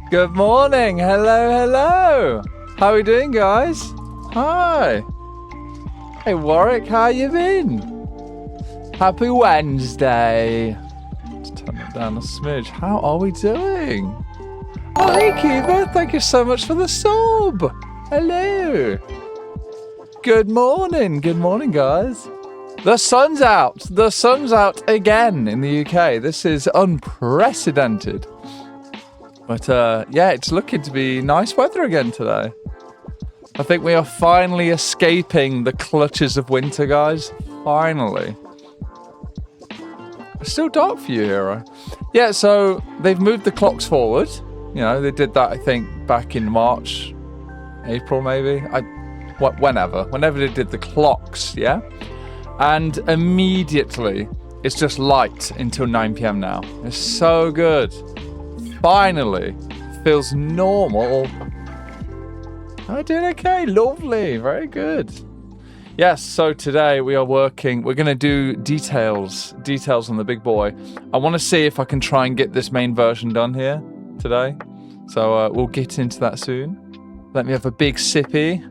Good morning. Hello, hello. How are we doing, guys? Hi. Hey, Warwick, how you been? Happy Wednesday. Let's turn it down a smidge. How are we doing? Oh, hey, Kiva. Thank you so much for the sub. Hello. Good morning. Good morning, guys. The sun's out. The sun's out again in the UK. This is unprecedented. But yeah, it's looking to be nice weather again today. I think we are finally escaping the clutches of winter, guys. Finally. It's still dark for you, Hero. Yeah, so they've moved the clocks forward. You know, they did that, I think, back in March, April maybe. Whenever they did the clocks, yeah? And immediately, it's just light until 9 p.m. now. It's so good. Finally, feels normal. I did okay, lovely, very good. Yes, so today we are working, we're going to do details on the big boy. I want to see if I can try and get this main version done here today. So we'll get into that soon. Let me have a big sippy.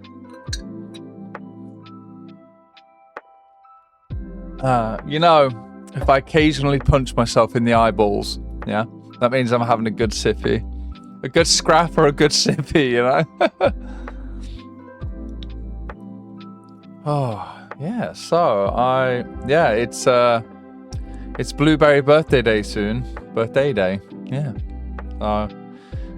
You know, if I occasionally punch myself in the eyeballs, yeah, that means I'm having a good sippy. A good scrap or a good sippy, you know? Oh, yeah, so it's Blueberry birthday day soon. Birthday day, yeah.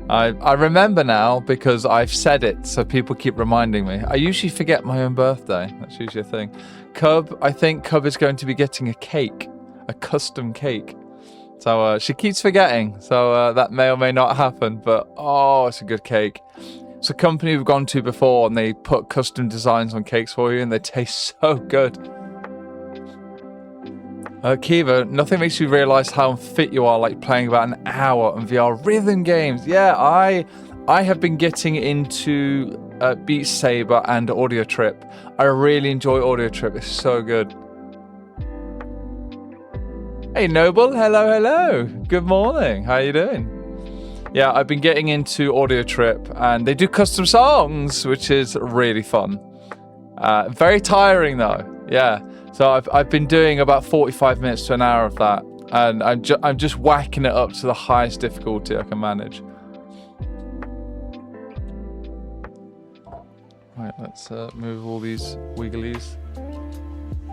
I remember now because I've said it, so people keep reminding me. I usually forget my own birthday. That's usually a thing. I think Cub is going to be getting a cake, a custom cake. So she keeps forgetting, so that may or may not happen, but oh, it's a good cake. It's a company we've gone to before, and they put custom designs on cakes for you, and they taste so good. Kiva, nothing makes you realise how unfit you are, like playing about an hour on VR rhythm games. Yeah, I have been getting into Beat Saber and Audio Trip. I really enjoy Audio Trip. It's so good. Hey, Noble. Hello, hello. Good morning. How you doing? Yeah, I've been getting into Audio Trip, and they do custom songs, which is really fun. Very tiring, though. Yeah. So I've been doing about 45 minutes to an hour of that, and I'm just whacking it up to the highest difficulty I can manage. Right, let's move all these wigglies.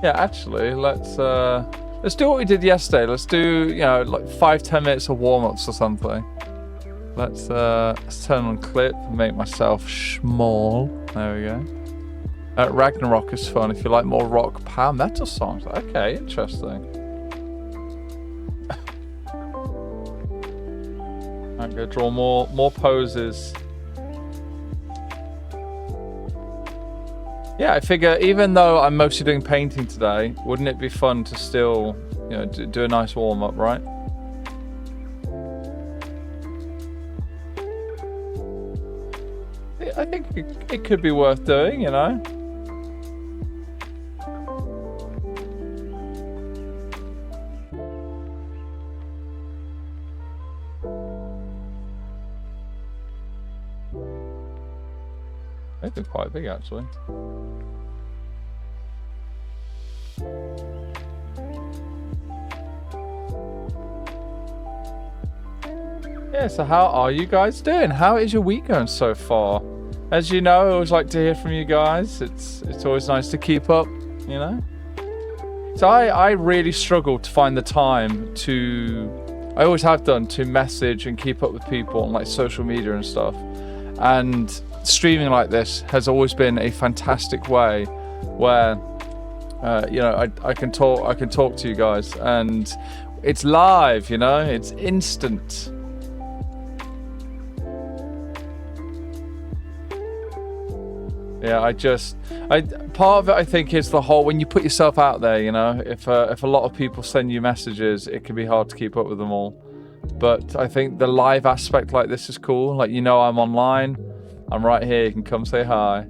Yeah, actually, let's do what we did yesterday. Let's do, you know, like 5-10 minutes of warm-ups or something. Let's turn on clip and make myself small. There we go. Ragnarok is fun if you like more rock power metal songs. Okay, interesting. I'm gonna draw more poses. Yeah, I figure even though I'm mostly doing painting today, wouldn't it be fun to still, you know, do a nice warm up, right? I think it could be worth doing, you know. They've been quite big, actually. Yeah, so how are you guys doing? How is your week going so far? As you know, I always like to hear from you guys. It's always nice to keep up, you know? So I really struggle to find the time I always have done, to message and keep up with people on like social media and stuff. And streaming like this has always been a fantastic way where, you know, I can talk to you guys, and it's live, you know, it's instant. Yeah, part of it I think is the whole, when you put yourself out there, you know, if a lot of people send you messages, it can be hard to keep up with them all. But I think the live aspect like this is cool. Like, you know, I'm online, I'm right here, you can come say hi.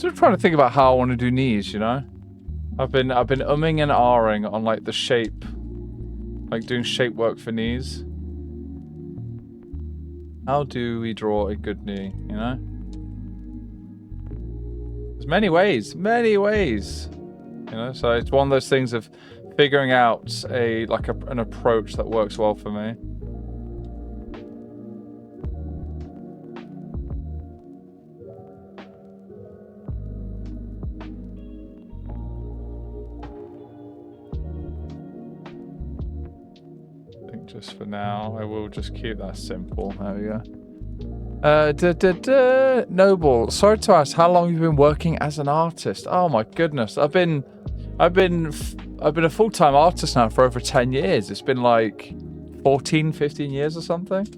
Still trying to think about how I want to do knees, you know? I've been umming and ahhing on like the shape. Like doing shape work for knees. How do we draw a good knee, you know? There's many ways. You know, so it's one of those things of figuring out an approach that works well for me. I think just for now, I will just keep that simple. There we go. Noble, sorry to ask, how long have you been working as an artist? Oh my goodness, I've been a full-time artist now for over 10 years. It's been like 14, 15 years or something.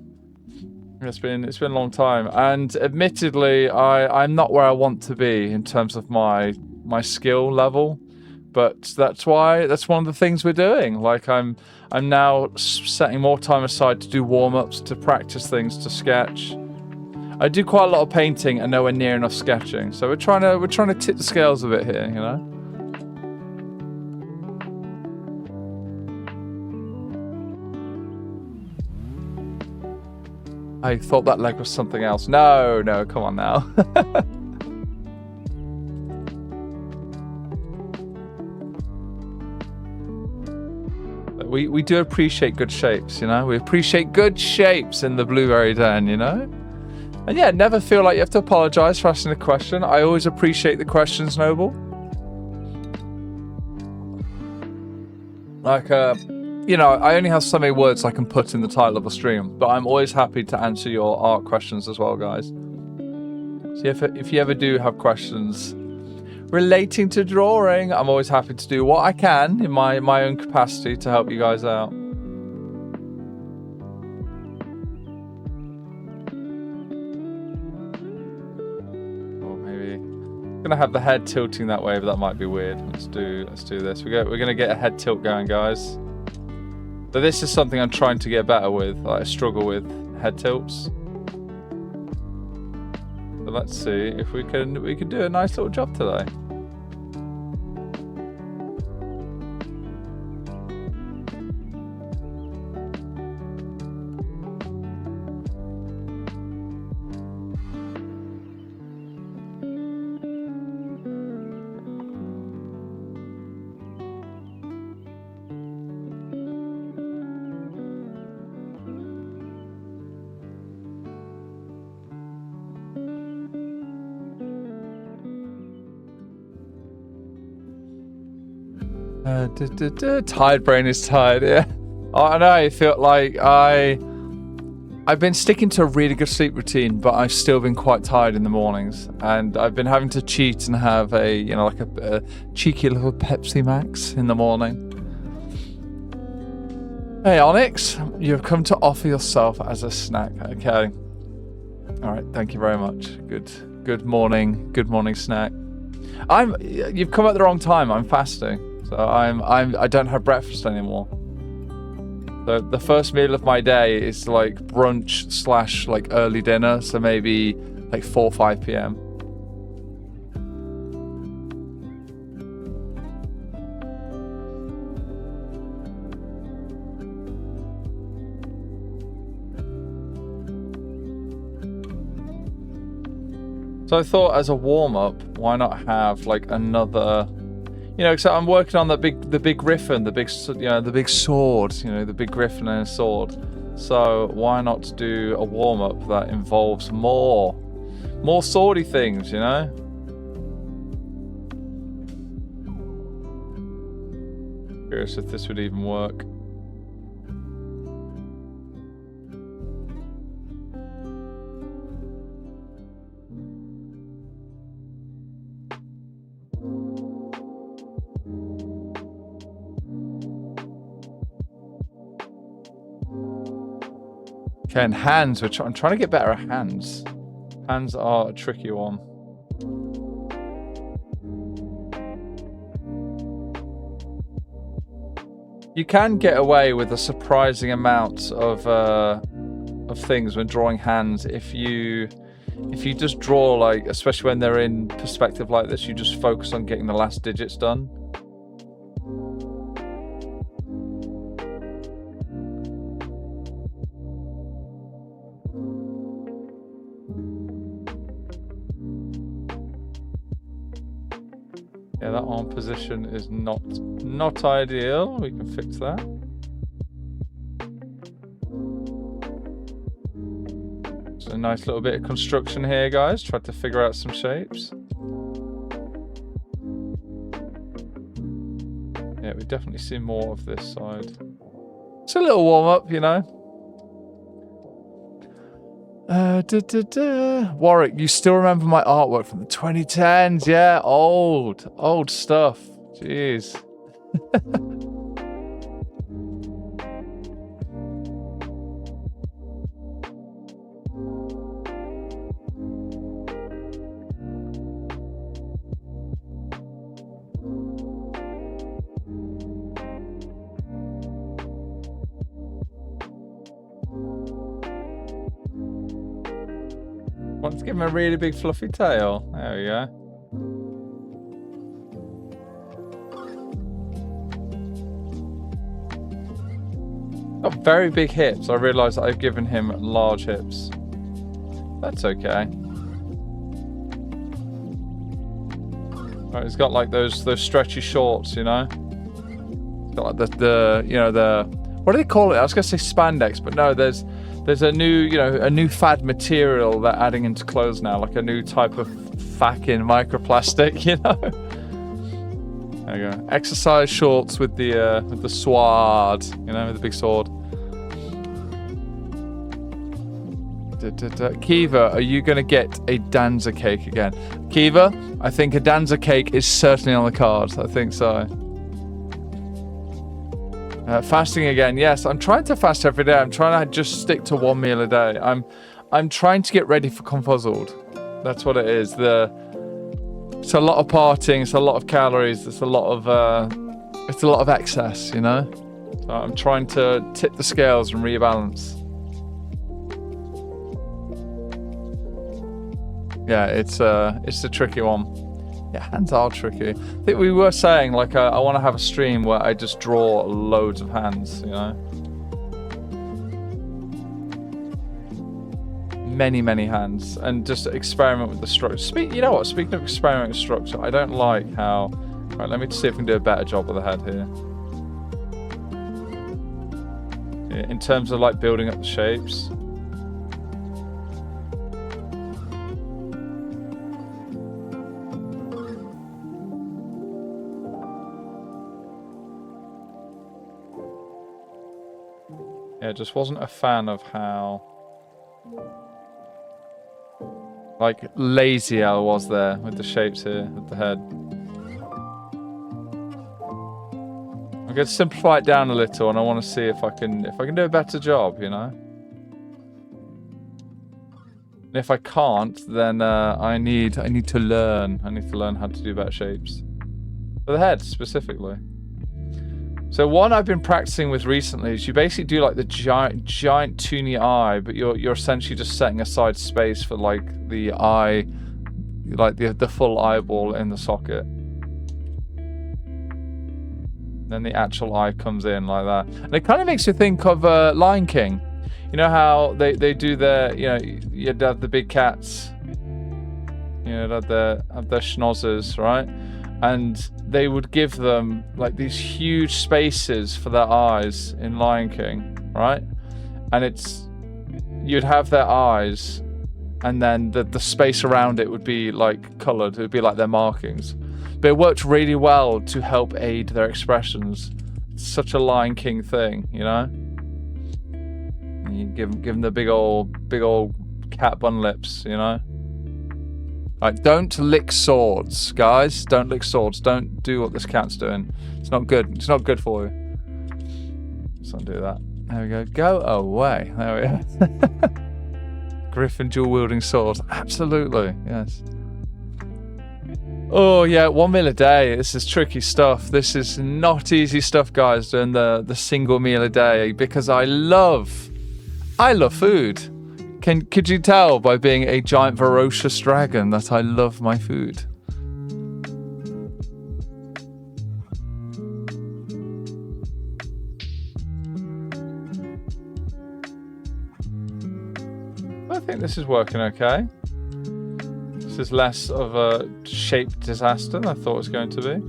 It's been a long time, and admittedly, I'm not where I want to be in terms of my skill level. But that's one of the things we're doing. Like I'm now setting more time aside to do warm-ups, to practice things, to sketch. I do quite a lot of painting and nowhere near enough sketching. So we're trying to tip the scales a bit here, you know? I thought that leg was something else. No, come on now. We do appreciate good shapes, you know? We appreciate good shapes in the Blueberry Den, you know? And yeah, never feel like you have to apologize for asking a question. I always appreciate the questions, Noble. Like, you know, I only have so many words I can put in the title of a stream, but I'm always happy to answer your art questions as well, guys. So if you ever do have questions relating to drawing, I'm always happy to do what I can in my own capacity to help you guys out. Or maybe I'm gonna have the head tilting that way, but that might be weird. Let's do this. We're gonna get a head tilt going, guys. So this is something I'm trying to get better with. Like I struggle with head tilts. So let's see if we can do a nice little job today. Tired brain is tired, yeah. I know, I feel like I've been sticking to a really good sleep routine, but I've still been quite tired in the mornings. And I've been having to cheat and have a cheeky little Pepsi Max in the morning. Hey, Onyx, you've come to offer yourself as a snack. Okay. All right, thank you very much. Good morning snack. You've come at the wrong time. I'm fasting. So I don't have breakfast anymore. So the first meal of my day is like brunch / like early dinner, so maybe like 4 or 5 p.m. So I thought as a warm-up, why not have like another, so I'm working on the big griffin, the big sword, the big griffin and a sword. So why not do a warm-up that involves more swordy things, you know? Curious if this would even work. Okay, and hands, I'm trying to get better at hands. Hands are a tricky one. You can get away with a surprising amount of things when drawing hands if you if you just draw, like, especially when they're in perspective like this, you just focus on getting the last digits done. Yeah, that arm position is not ideal. We can fix that. So a nice little bit of construction here, guys. Tried to figure out some shapes. Yeah, we definitely see more of this side. It's a little warm up, you know. Warwick, you still remember my artwork from the 2010s? Yeah, old stuff. Jeez. Let's give him a really big fluffy tail. There we go. Got very big hips. I realise that I've given him large hips. That's okay. Right, he's got like those stretchy shorts, you know. He's got like the you know, the, what do they call it? I was gonna say spandex, but no, there's a new, you know, a new fad material they're adding into clothes now, like a new type of fucking microplastic, you know. There you go. Exercise shorts with the sword, you know, with the big sword. Kiva, are you gonna get a Danza cake again? Kiva, I think a Danza cake is certainly on the cards. I think so. Fasting again, yes. I'm trying to fast every day. I'm trying to just stick to one meal a day. I'm trying to get ready for Confuzzled. That's what it is. It's a lot of partying. It's a lot of calories. It's a lot of excess, you know. So I'm trying to tip the scales and rebalance. Yeah, it's a tricky one. Yeah, hands are tricky. I think we were saying, like, I want to have a stream where I just draw loads of hands, you know? Many hands. And just experiment with the structure. You know what? Speaking of experimenting with structure, I don't like how... Right, let me see if we can do a better job with the head here. Yeah, in terms of, like, building up the shapes. Yeah, just wasn't a fan of how, like, lazy I was there with the shapes here, with the head. I'm going to simplify it down a little, and I want to see if I can do a better job, you know. And if I can't, then I need to learn. I need to learn how to do better shapes for the head specifically. So one I've been practicing with recently is you basically do like the giant toony eye, but you're essentially just setting aside space for like the eye, like the full eyeball in the socket. Then the actual eye comes in like that, and it kind of makes you think of Lion King. You know how they do their, you know, you'd have the big cats, you know, have their schnozzers, right? And they would give them like these huge spaces for their eyes in Lion King, right? And you'd have their eyes, and then the space around it would be like colored. It would be like their markings. But it worked really well to help aid their expressions. It's such a Lion King thing, you know? And you give them the big old cat bun lips, you know? Like, don't lick swords, guys. Don't lick swords. Don't do what this cat's doing. It's not good. It's not good for you. Let's not do that. There we go. Go away. There we go. Griffin dual-wielding swords. Absolutely. Yes. Oh, yeah. 1 meal a day. This is tricky stuff. This is not easy stuff, guys, doing the single meal a day, because I love food. Could you tell by being a giant ferocious dragon that I love my food? I think this is working okay. This is less of a shape disaster than I thought it was going to be.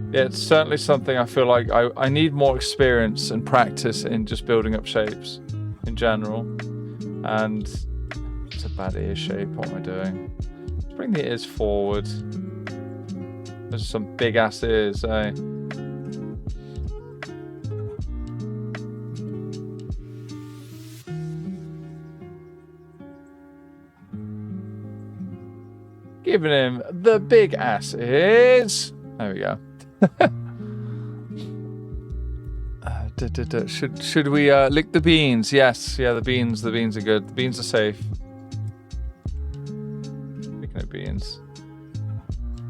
Yeah, it's certainly something I feel like I need more experience and practice in just building up shapes in general. And it's a bad ear shape. What am I doing? Let's bring the ears forward. There's some big ass ears, eh? Giving him the big ass ears. There we go. Should we lick the beans? Yes, yeah, the beans are good. The beans are safe. Speaking of beans,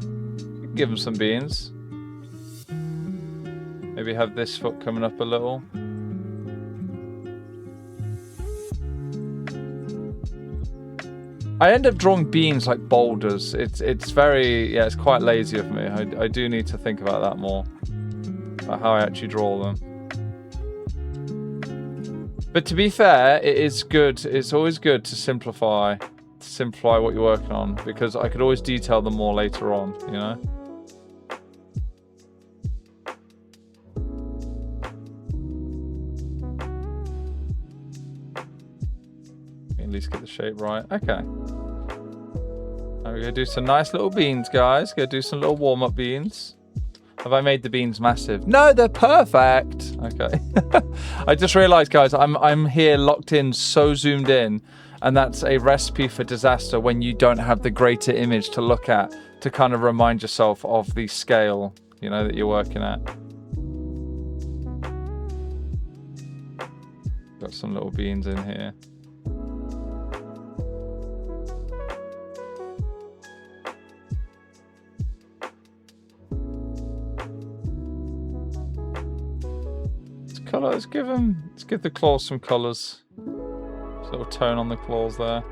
you can give him some beans. Maybe have this foot coming up a little. I end up drawing beans like boulders. It's very, yeah, it's quite lazy of me. I do need to think about that more, about how I actually draw them. But to be fair, it is good. It's always good to simplify what you're working on, because I could always detail them more later on, you know? At least get the shape right. Okay. Now we're going to do some nice little beans, guys. Going to do some little warm-up beans. Have I made the beans massive? No, they're perfect. Okay. I just realized, guys, I'm here locked in, so zoomed in, and that's a recipe for disaster when you don't have the greater image to look at to kind of remind yourself of the scale, you know, that you're working at. Got some little beans in here. Let's give the claws some colours. Just a little tone on the claws there.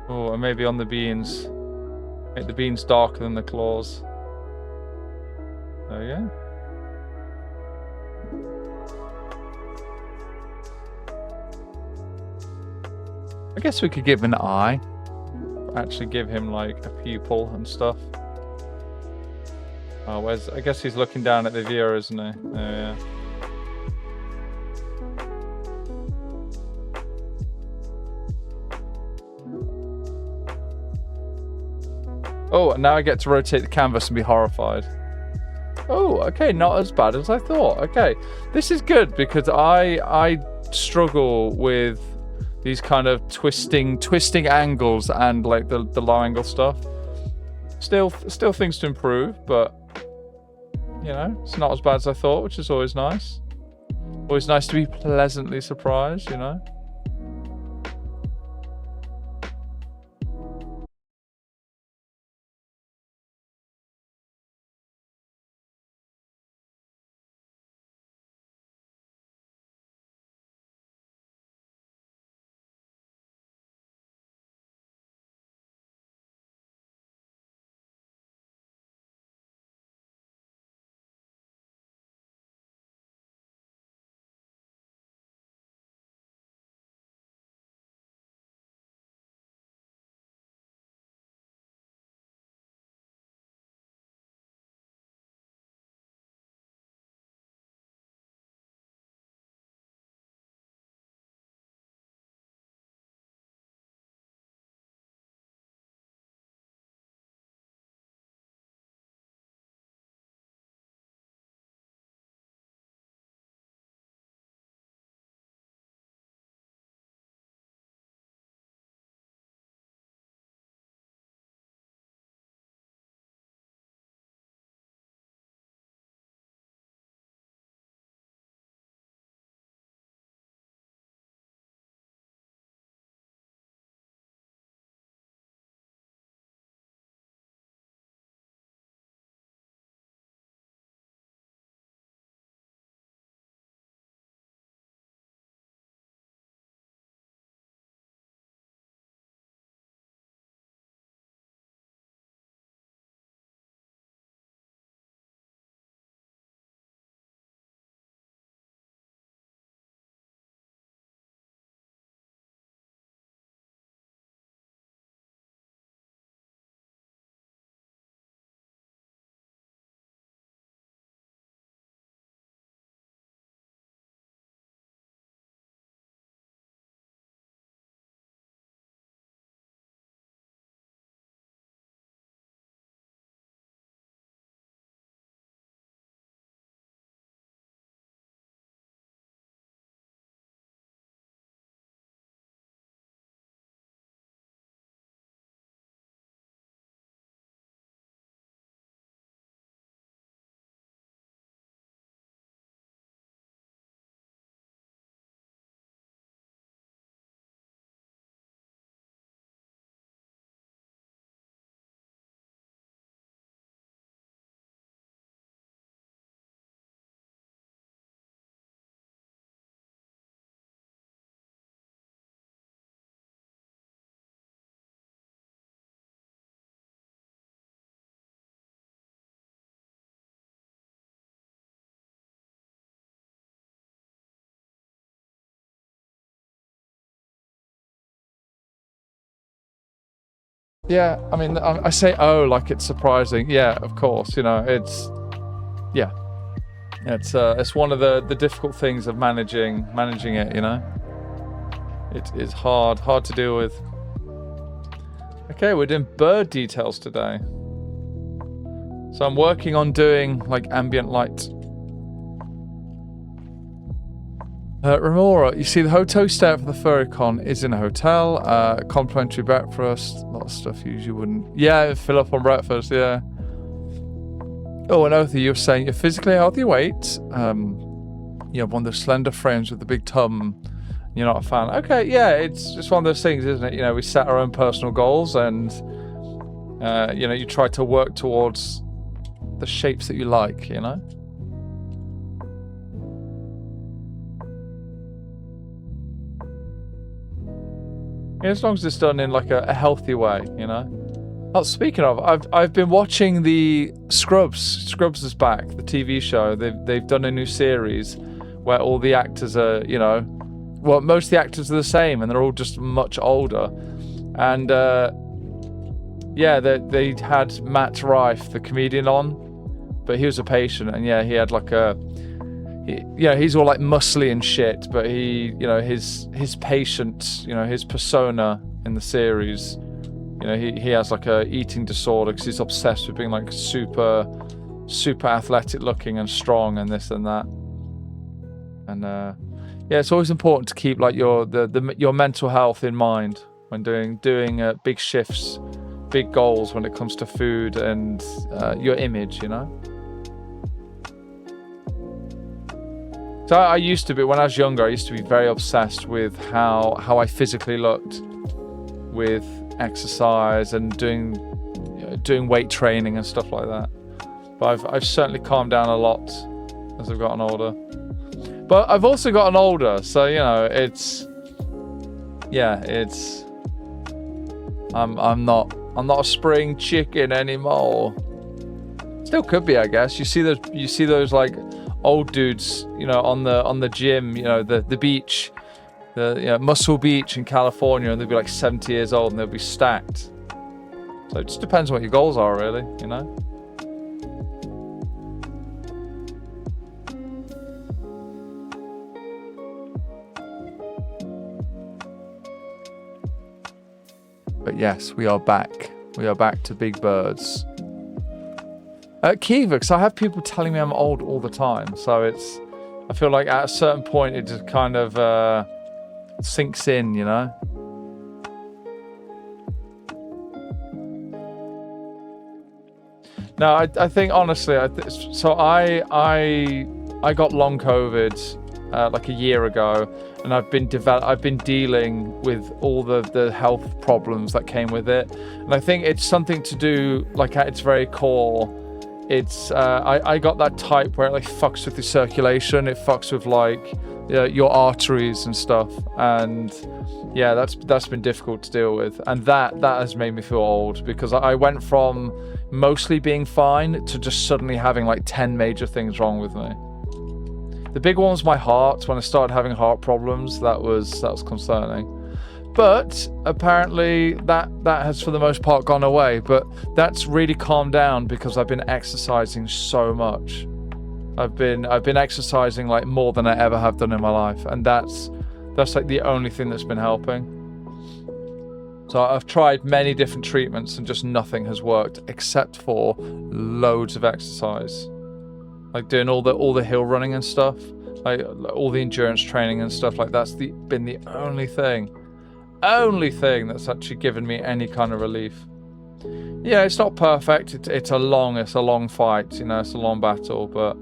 Oh, and maybe on the beans. Make the beans darker than the claws. There we go. I guess we could give an eye. Actually give him like a pupil and stuff. Oh, where's... I guess he's looking down at the viewer, isn't he? Oh, yeah. Oh, now I get to rotate the canvas and be horrified. Oh, okay, not as bad as I thought. Okay, this is good because I struggle with these kind of twisting angles and like the low angle stuff. Still things to improve, but you know, it's not as bad as I thought, which is always nice. Always nice to be pleasantly surprised, you know. Yeah, I mean, I say oh like it's surprising. Yeah, of course, you know, it's one of the difficult things of managing it, you know. It is hard to deal with. Okay, we're doing bird details today. So I'm working on doing like ambient light. Remora, you see the hotel you stay at for the Furrycon is in a hotel. Complimentary breakfast. A lot of stuff you usually wouldn't. Yeah, fill up on breakfast, yeah. Oh, and Otha, you're saying you're physically healthy weight. You have one of those slender frames with the big tum. You're not a fan. Okay, yeah, it's just one of those things, isn't it? You know, we set our own personal goals and, you know, you try to work towards the shapes that you like, you know? Yeah, as long as it's done in like a healthy way, you know? Oh, speaking of, I've been watching the Scrubs. Scrubs is back, the TV show. They've done a new series where all the actors are, you know, well, most of the actors are the same, and they're all just much older. And yeah, they had Matt Rife, the comedian, on, but he was a patient, and yeah, he had like he's all like muscly and shit, but he, you know, his patient, you know, his persona in the series, you know, he has like a eating disorder because he's obsessed with being like super athletic looking and strong and this and that. And yeah, it's always important to keep like your mental health in mind when doing big shifts, big goals when it comes to food and your image, you know. So I used to be, when I was younger, I used to be very obsessed with how I physically looked with exercise and doing weight training and stuff like that. But I've certainly calmed down a lot as I've gotten older. But I've also gotten older, so you know, I'm not a spring chicken anymore. Still could be, I guess. You see those like old dudes, you know, on the gym, you know, the beach, Muscle Beach in California, and they'll be like 70 years old and they'll be stacked. So it just depends on what your goals are, really, you know. But yes, we are back. We are back to big birds. Kiva, because I have people telling me I'm old all the time. So I feel like at a certain point it just kind of sinks in, you know? No, I think honestly, so I got long COVID like a year ago, and I've been dealing with all the health problems that came with it, and I think it's something to do, like at its very core, it's I got that type where it like fucks with the circulation, it fucks with like your arteries and stuff, and yeah, that's been difficult to deal with, and that has made me feel old, because I went from mostly being fine to just suddenly having like 10 major things wrong with me. The big one was my heart. When I started having heart problems, that was concerning. But apparently that has for the most part gone away. But that's really calmed down because I've been exercising so much. I've been exercising like more than I ever have done in my life, and that's like the only thing that's been helping. So I've tried many different treatments and just nothing has worked except for loads of exercise. Like doing all the hill running and stuff, like all the endurance training and stuff, like that's been the only thing that's actually given me any kind of relief. Yeah, it's not perfect. It's a long fight, you know, it's a long battle, but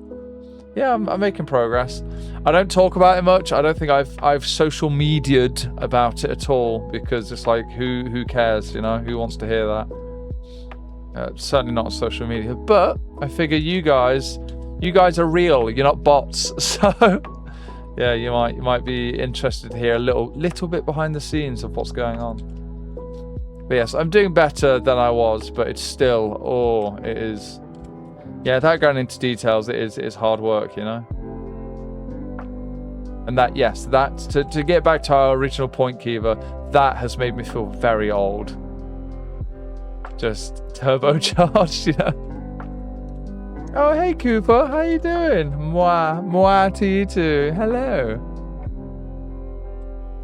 yeah, I'm making progress. I don't talk about it much. I don't think I've social media'd about it at all, because it's like who cares, you know, who wants to hear that? Certainly not on social media, but I figure you guys are real, you're not bots, so yeah, you might be interested to hear a little bit behind the scenes of what's going on. But yes, I'm doing better than I was, but it's still, it is, yeah, without going into details, it is hard work, you know. And that's to get back to our original point, Kiva, that has made me feel very old. just turbocharged, you know. Oh, hey, Cooper. How you doing? Moi to you too. Hello.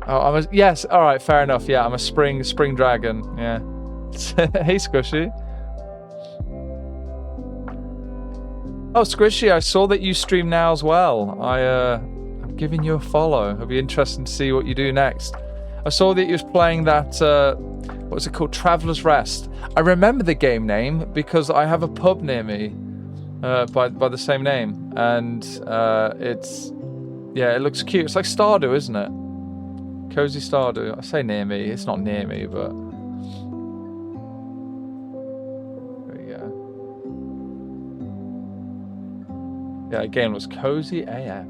Oh, yes. All right, fair enough. Yeah, I'm a spring dragon. Yeah. Hey, Squishy. Oh, Squishy, I saw that you stream now as well. I'm giving you a follow. It'll be interesting to see what you do next. I saw that you was playing that, what was it called? Traveler's Rest. I remember the game name because I have a pub near me by the same name. And it looks cute. It's like Stardew, isn't it? Cozy Stardew. I say near me. It's not near me, but... There we go. Yeah, the game looks cozy AF.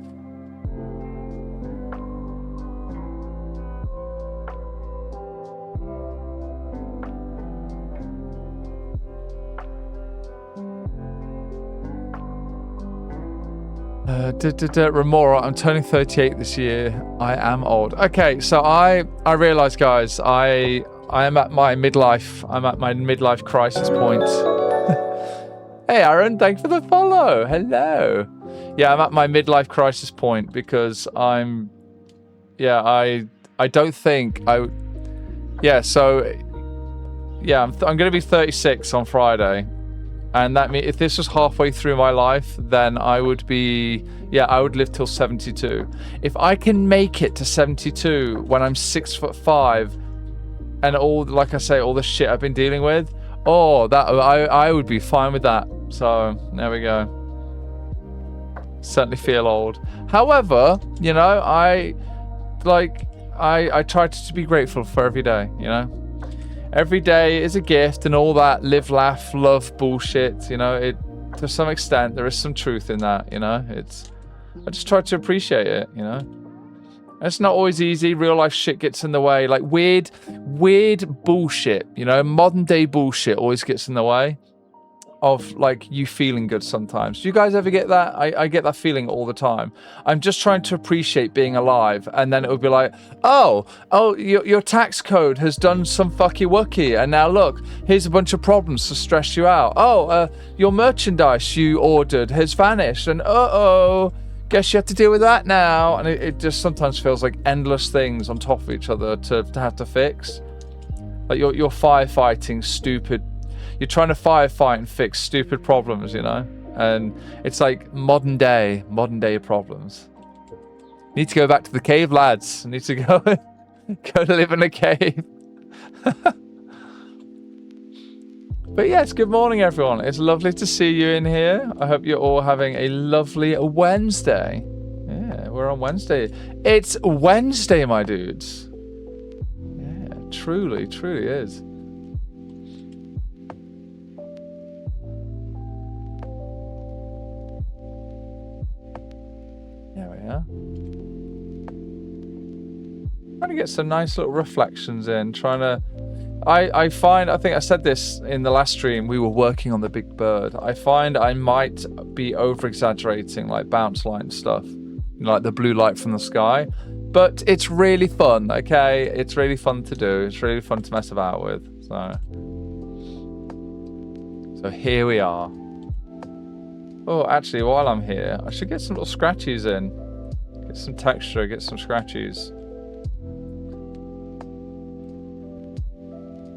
Remora, I'm turning 38 this year. I am old. Okay, so I realize, guys, I am at my midlife. I'm at my midlife crisis point. Hey, Aaron, thanks for the follow. Hello. Yeah, I'm at my midlife crisis point because I don't think I. Yeah, so yeah, I'm going to be 36 on Friday. And that means if this was halfway through my life, then I would be, I would live till 72. If I can make it to 72 when I'm 6'5", and all, like I say, all the shit I've been dealing with, I would be fine with that. So there we go. Certainly feel old. However, you know, I try to be grateful for every day. You know. Every day is a gift and all that live, laugh, love bullshit, you know, to some extent there is some truth in that, you know. I just try to appreciate it, you know. It's not always easy. Real life shit gets in the way, like weird bullshit, you know, modern day bullshit always gets in the way of like you feeling good sometimes. Do you guys ever get that? I get that feeling all the time. I'm just trying to appreciate being alive, and then it would be like, oh, your tax code has done some fucky wucky, and now look, here's a bunch of problems to stress you out. Oh, your merchandise you ordered has vanished, and guess you have to deal with that now. And it just sometimes feels like endless things on top of each other to have to fix. Like you're firefighting stupid. You're trying to firefight and fix stupid problems, you know? And it's like modern day problems. Need to go back to the cave, lads. Need to go live in a cave. But yes, good morning, everyone. It's lovely to see you in here. I hope you're all having a lovely Wednesday. Yeah, we're on Wednesday. It's Wednesday, my dudes. Yeah, truly is. Trying to get some nice little reflections in. I think I said this in the last stream. We were working on the Big Bird. I find I might be over exaggerating like bounce light and stuff, you know, like the blue light from the sky. But it's really fun. Okay, it's really fun to do. It's really fun to mess about with. So here we are. Oh, actually, while I'm here, I should get some little scratchies in. Get some texture, get some scratchies.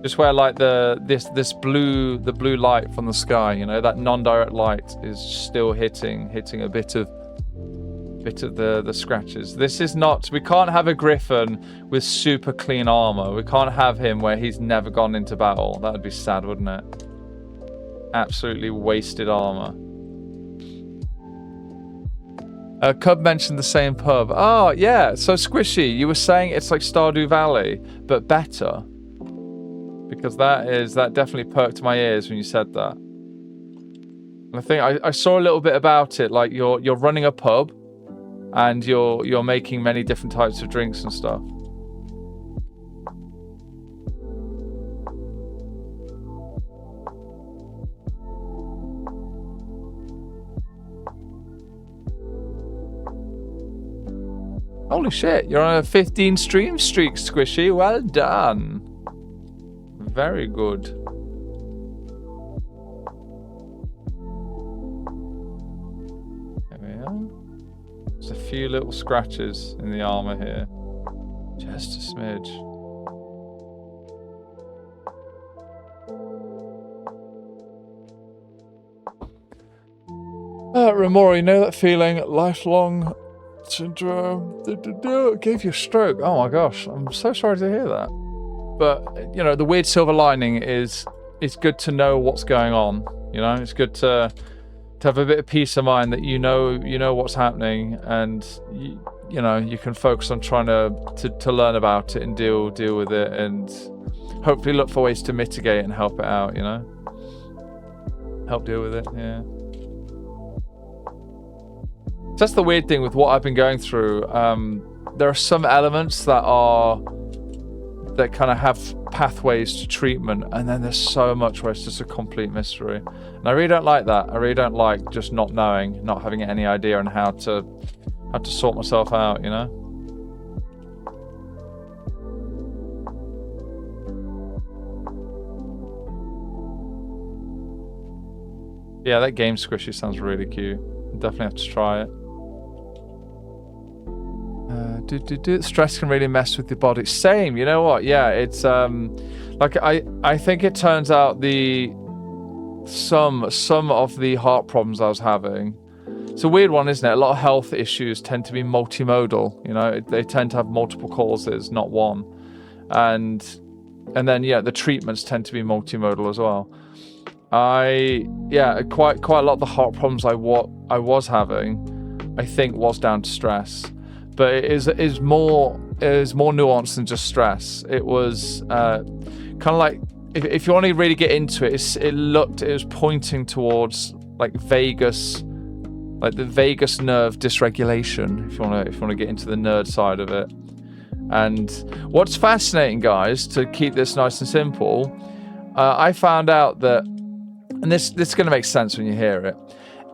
Just where like the blue light from the sky, you know, that non-direct light is still hitting a bit of the scratches. This is not. We can't have a Griffin with super clean armor. We can't have him where he's never gone into battle. That would be sad, wouldn't it? Absolutely wasted armor. Cub mentioned the same pub. Oh, yeah. So, Squishy, you were saying it's like Stardew Valley, but better. Because that definitely perked my ears when you said that. And I think I saw a little bit about it. Like you're running a pub, and you're making many different types of drinks and stuff. Holy shit, you're on a 15 stream streak, Squishy. Well done. Very good. few little scratches in the armor here. Just a smidge. Remora, you know that feeling? Lifelong syndrome. It gave you a stroke. Oh my gosh, I'm so sorry to hear that. But, you know, the weird silver lining is it's good to know what's going on. You know, it's good to have a bit of peace of mind that you know what's happening, and you know you can focus on trying to learn about it and deal with it, and hopefully look for ways to mitigate and help it out. You know, help deal with it. Yeah. That's the weird thing with what I've been going through. There are some elements that kind of have pathways to treatment, and then there's so much where it's just a complete mystery. And I really don't like that. I really don't like just not knowing, not having any idea on how to sort myself out, you know? Yeah, that game squishy sounds really cute. Definitely have to try it. Stress can really mess with your body. Same, you know what? Yeah, it's like I think it turns out some of the heart problems I was having. It's a weird one, isn't it? A lot of health issues tend to be multimodal. You know, they tend to have multiple causes, not one. And then yeah, the treatments tend to be multimodal as well. Quite a lot of the heart problems I was having, I think, was down to stress. But it is more nuanced than just stress. It was kind of like, if you want to really get into it, it was pointing towards like vagus, like the vagus nerve dysregulation. If you want to get into the nerd side of it. And what's fascinating, guys, to keep this nice and simple, I found out that, and this is going to make sense when you hear it,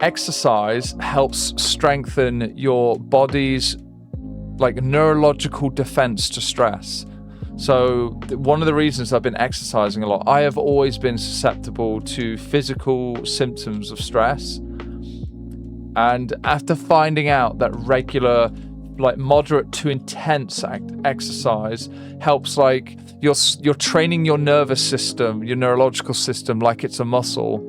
exercise helps strengthen your body's like neurological defense to stress. So one of the reasons I've been exercising a lot, I have always been susceptible to physical symptoms of stress. And after finding out that regular, like moderate to intense exercise helps, like you're training your nervous system, your neurological system, like it's a muscle,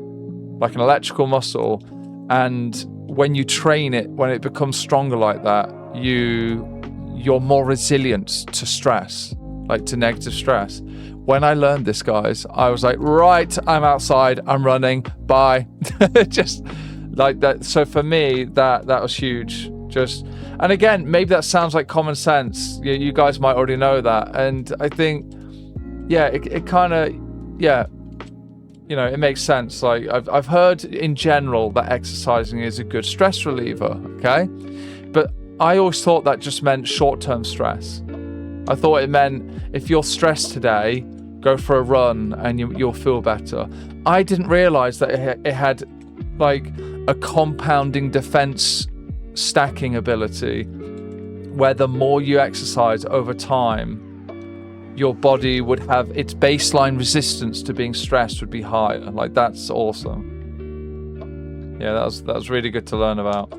like an electrical muscle. And when you train it, when it becomes stronger like that, you're more resilient to stress, like to negative stress. When I learned this, guys, I was like, right, I'm outside, I'm running, bye. Just like that. So for me, that was huge. And again, maybe that sounds like common sense. You guys might already know that. And I think, yeah, it kind of, yeah, you know, it makes sense. Like I've heard in general that exercising is a good stress reliever, okay? But I always thought that just meant short-term stress. I thought it meant if you're stressed today, go for a run and you'll feel better. I didn't realize that it had like a compounding defense stacking ability, where the more you exercise over time, your body would have its baseline resistance to being stressed would be higher. Like, that's awesome. Yeah, that was really good to learn about.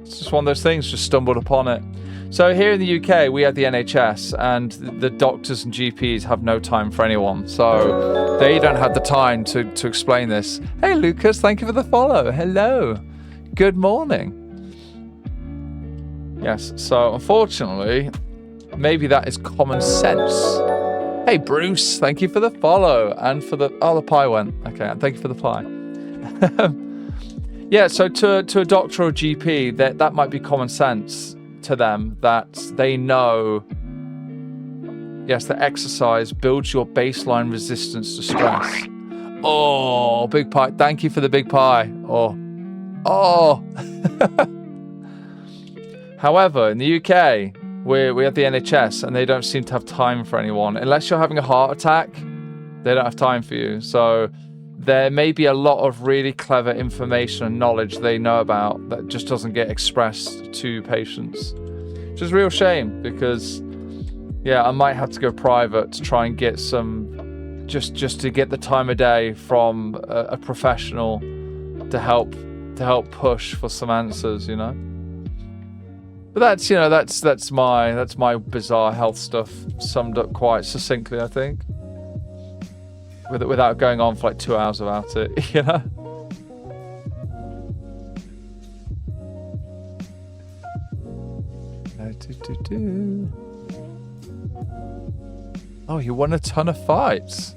It's just one of those things, just stumbled upon it. So here in the UK, we have the NHS, and the doctors and GPs have no time for anyone. So they don't have the time to explain this. Hey, Lucas, thank you for the follow. Hello. Good morning. Yes, so unfortunately, maybe that is common sense. Hey, Bruce, thank you for the follow and for the... Oh, the pie went. Okay, thank you for the pie. Yeah, so to a doctor or GP, that might be common sense to them, that they know, yes, that exercise builds your baseline resistance to stress. Oh, big pie. Thank you for the big pie. Oh. However, in the UK, we have the NHS, and they don't seem to have time for anyone. Unless you're having a heart attack, they don't have time for you. So there may be a lot of really clever information and knowledge they know about that just doesn't get expressed to patients, which is a real shame, because yeah, I might have to go private to try and get some, just to get the time of day from a professional to help to help push for some answers, you know. But that's, you know, that's my bizarre health stuff summed up quite succinctly, I think. Without going on for like 2 hours about it, you know. Oh, you won a ton of fights.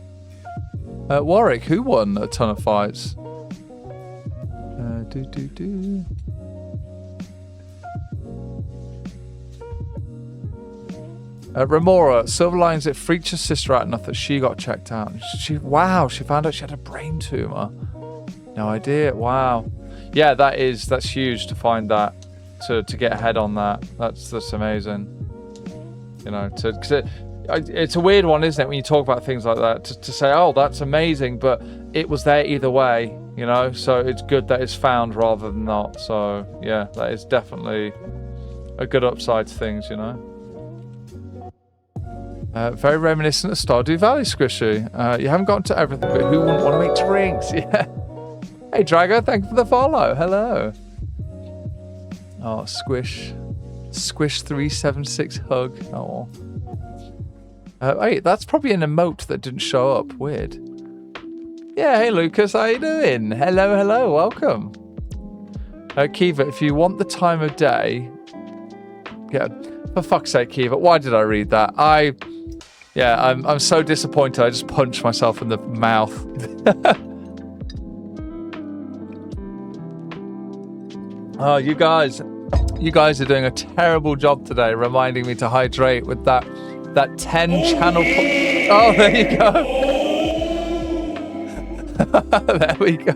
Warwick, who won a ton of fights? Remora, Silver Linings, it freaked your sister out enough that she got checked out. She found out she had a brain tumor. No idea. Wow. Yeah, that's huge to find that, to get ahead on that. That's amazing. You know, because it's a weird one, isn't it, when you talk about things like that, to say, oh, that's amazing, but it was there either way, you know. So it's good that it's found rather than not. So yeah, that is definitely a good upside to things, you know. Very reminiscent of Stardew Valley, Squishy. You haven't gotten to everything, but who wouldn't want to make drinks? Yeah. Hey, Drago, thank you for the follow. Hello. Oh, Squish 376 hug. Oh. Wait, that's probably an emote that didn't show up. Weird. Yeah, hey, Lucas, how you doing? Hello, welcome. Kiva, if you want the time of day... Yeah, for fuck's sake, Kiva, why did I read that? I'm so disappointed I just punched myself in the mouth. Oh, you guys are doing a terrible job today reminding me to hydrate with that 10 channel... Oh, there you go. There we go.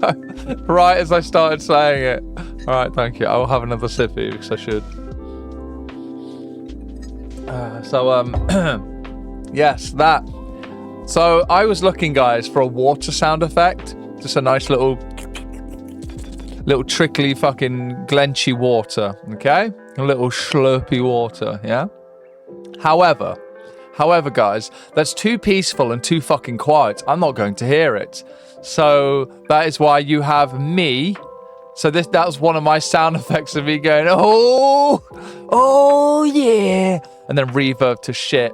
Right as I started saying it. All right, thank you. I will have another sippy because I should. Yes, that. So I was looking, guys, for a water sound effect. Just a nice little trickly fucking glenchy water, okay? A little slurpy water, yeah? However, guys, that's too peaceful and too fucking quiet. I'm not going to hear it. So that is why you have me. So that was one of my sound effects of me going, oh yeah, and then reverb to shit.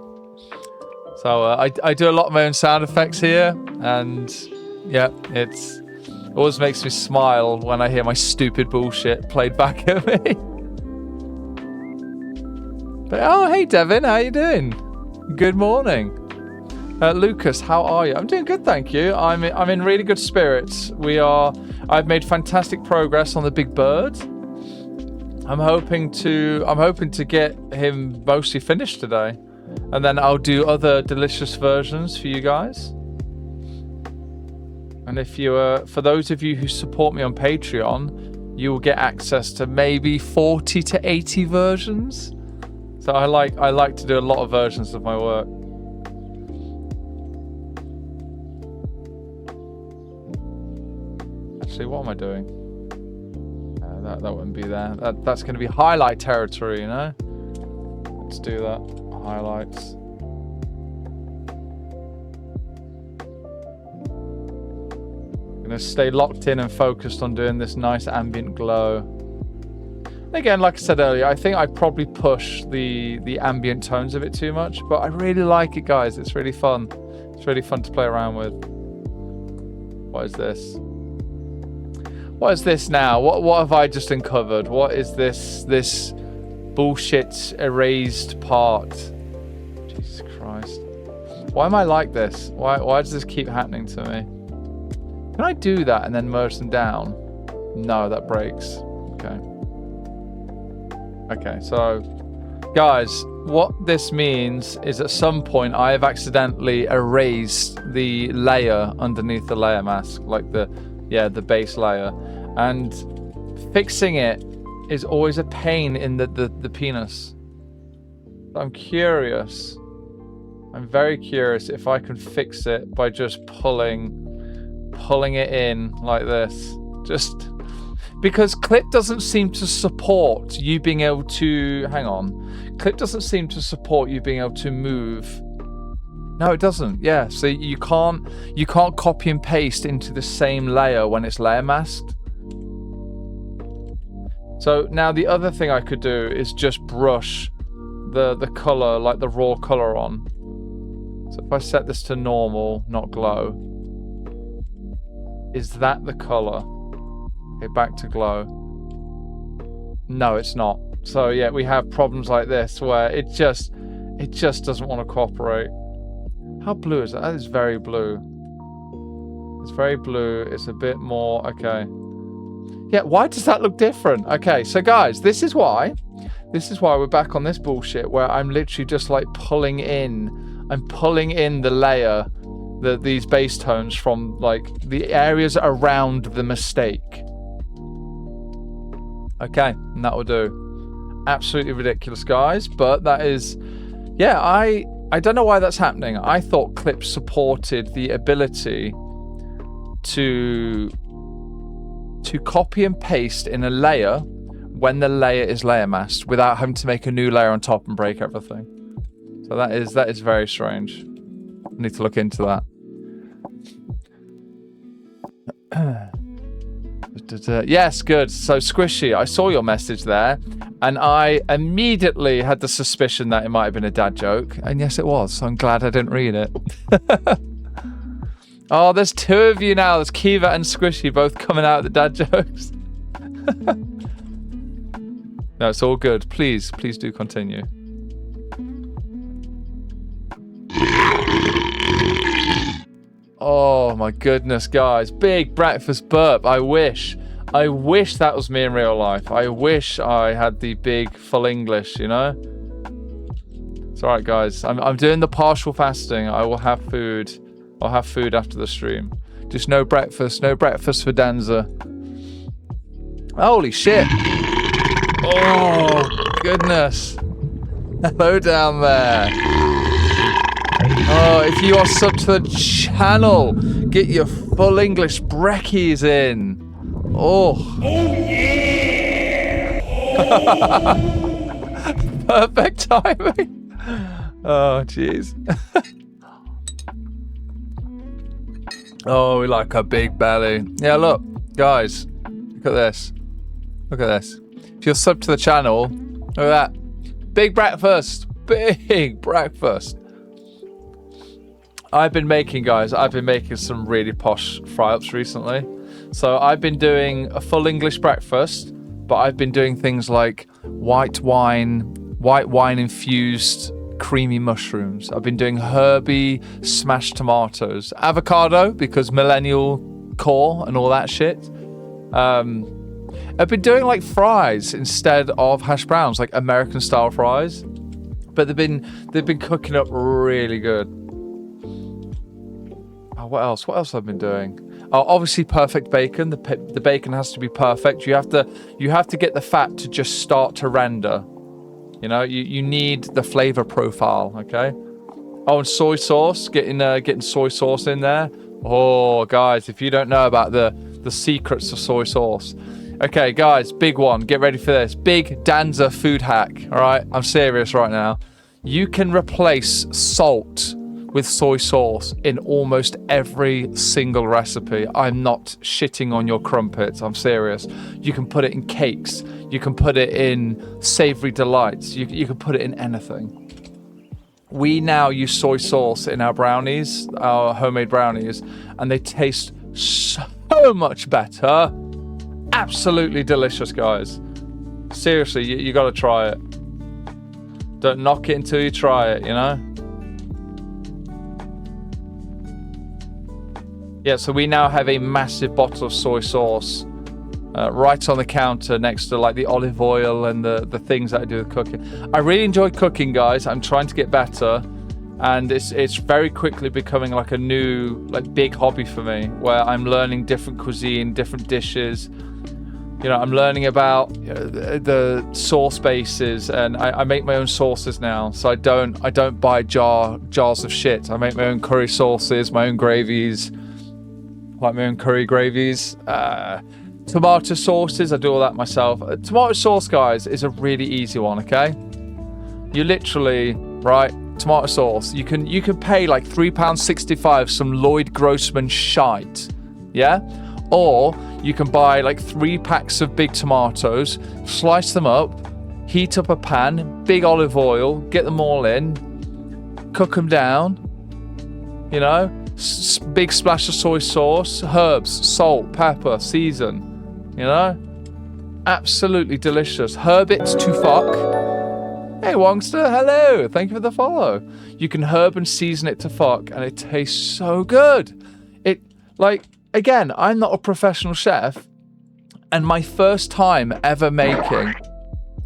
So I do a lot of my own sound effects here, and yeah, it always makes me smile when I hear my stupid bullshit played back at me. But, oh, hey Devin, how you doing? Good morning. Lucas, how are you? I'm doing good, thank you. I'm in really good spirits. I've made fantastic progress on the Big Bird. I'm hoping to get him mostly finished today, and then I'll do other delicious versions for you guys. And if you for those of you who support me on Patreon, you will get access to maybe 40 to 80 versions. So I like to do a lot of versions of my work. Actually, what am I doing? That wouldn't be there. That's going to be highlight territory, you know? Let's do that. Highlights. I'm going to stay locked in and focused on doing this nice ambient glow. Again, like I said earlier, I think I probably push the ambient tones of it too much, but I really like it, guys. It's really fun. It's really fun to play around with. What is this? What is this now? What have I just uncovered? What is this bullshit erased part? Jesus Christ. Why am I like this? Why does this keep happening to me? Can I do that and then merge them down? No, that breaks. Okay, so guys, what this means is at some point I have accidentally erased the layer underneath the layer mask, like the base layer, and fixing it is always a pain in the penis. I'm curious. I'm very curious if I can fix it by just pulling it in like this. Just because Clip doesn't seem to support you being able to... Hang on. Clip doesn't seem to support you being able to move. No, it doesn't. Yeah, so you can't copy and paste into the same layer when it's layer masked. So now the other thing I could do is just brush the color, like the raw color on. So if I set this to normal, not glow, is that the color? Okay, back to glow. No, it's not. So yeah, we have problems like this where it just doesn't want to cooperate. How blue is that? That is very blue. It's very blue. It's a bit more, okay. Yeah, why does that look different? Okay, so guys, this is why we're back on this bullshit where I'm literally just like pulling in the layer, these base tones from like the areas around the mistake. Okay, and that will do. Absolutely ridiculous, guys, but that is, yeah, I don't know why that's happening. I thought Clip supported the ability to copy and paste in a layer when the layer is layer masked without having to make a new layer on top and break everything. So that is very strange. I need to look into that. Yes, good. So Squishy, I saw your message there, and I immediately had the suspicion that it might have been a dad joke, and yes, it was. So I'm glad I didn't read it. Oh, there's two of you now. There's Kiva and Squishy both coming out with the dad jokes. No, it's all good. Please do continue. Oh my goodness, guys. Big breakfast burp. I wish that was me in real life. I wish I had the big full English, you know? It's alright, guys. I'm doing the partial fasting. I will have food. I'll have food after the stream. Just no breakfast. No breakfast for Danza. Holy shit. Oh, goodness. Hello down there. Oh, if you are sub to the channel, get your full English brekkies in. Oh. Perfect timing. Oh, jeez. Oh, we like a big belly. Yeah, look, guys. Look at this. Look at this. If you're sub to the channel, look at that. Big breakfast. Big breakfast. I've been making some really posh fry-ups recently. So I've been doing a full English breakfast, but I've been doing things like white wine infused creamy mushrooms. I've been doing herby smashed tomatoes, avocado because millennial core and all that shit. I've been doing like fries instead of hash browns, like American style fries, but they've been cooking up really good. Oh, what else have I been doing? Oh, obviously perfect bacon. The bacon has to be perfect. You have to get the fat to just start to render. You know, you need the flavor profile, okay? Oh, and soy sauce, getting soy sauce in there. Oh, guys, if you don't know about the secrets of soy sauce. Okay, guys, big one. Get ready for this. Big Danza food hack, all right? I'm serious right now. You can replace salt with soy sauce in almost every single recipe. I'm not shitting on your crumpets. I'm serious. You can put it in cakes. You can put it in savory delights. You can put it in anything. We now use soy sauce in our brownies, our homemade brownies, and they taste so much better. Absolutely delicious, guys. Seriously, you got to try it. Don't knock it until you try it, you know? Yeah, so we now have a massive bottle of soy sauce right on the counter next to like the olive oil and the things that I do with cooking. I really enjoy cooking, guys. I'm trying to get better, and it's very quickly becoming like a new big hobby for me, where I'm learning different cuisine, different dishes. You know, I'm learning about the sauce bases, and I make my own sauces now. So I don't buy jars of shit. I make my own curry sauces, my own gravies. Like my own curry gravies, tomato sauces, I do all that myself. Tomato sauce, guys, is a really easy one, okay? You literally, right, tomato sauce, you can pay like £3.65 some Lloyd Grossman shite, yeah? Or you can buy like 3 packs of big tomatoes, slice them up, heat up a pan, big olive oil, get them all in, cook them down, you know, big splash of soy sauce, herbs, salt, pepper, season, you know, absolutely delicious. Herbits to fuck. Hey Wongster, hello, thank you for the follow. You can herb and season it to fuck and it tastes so good. It, like, again, I'm not a professional chef and my first time ever making,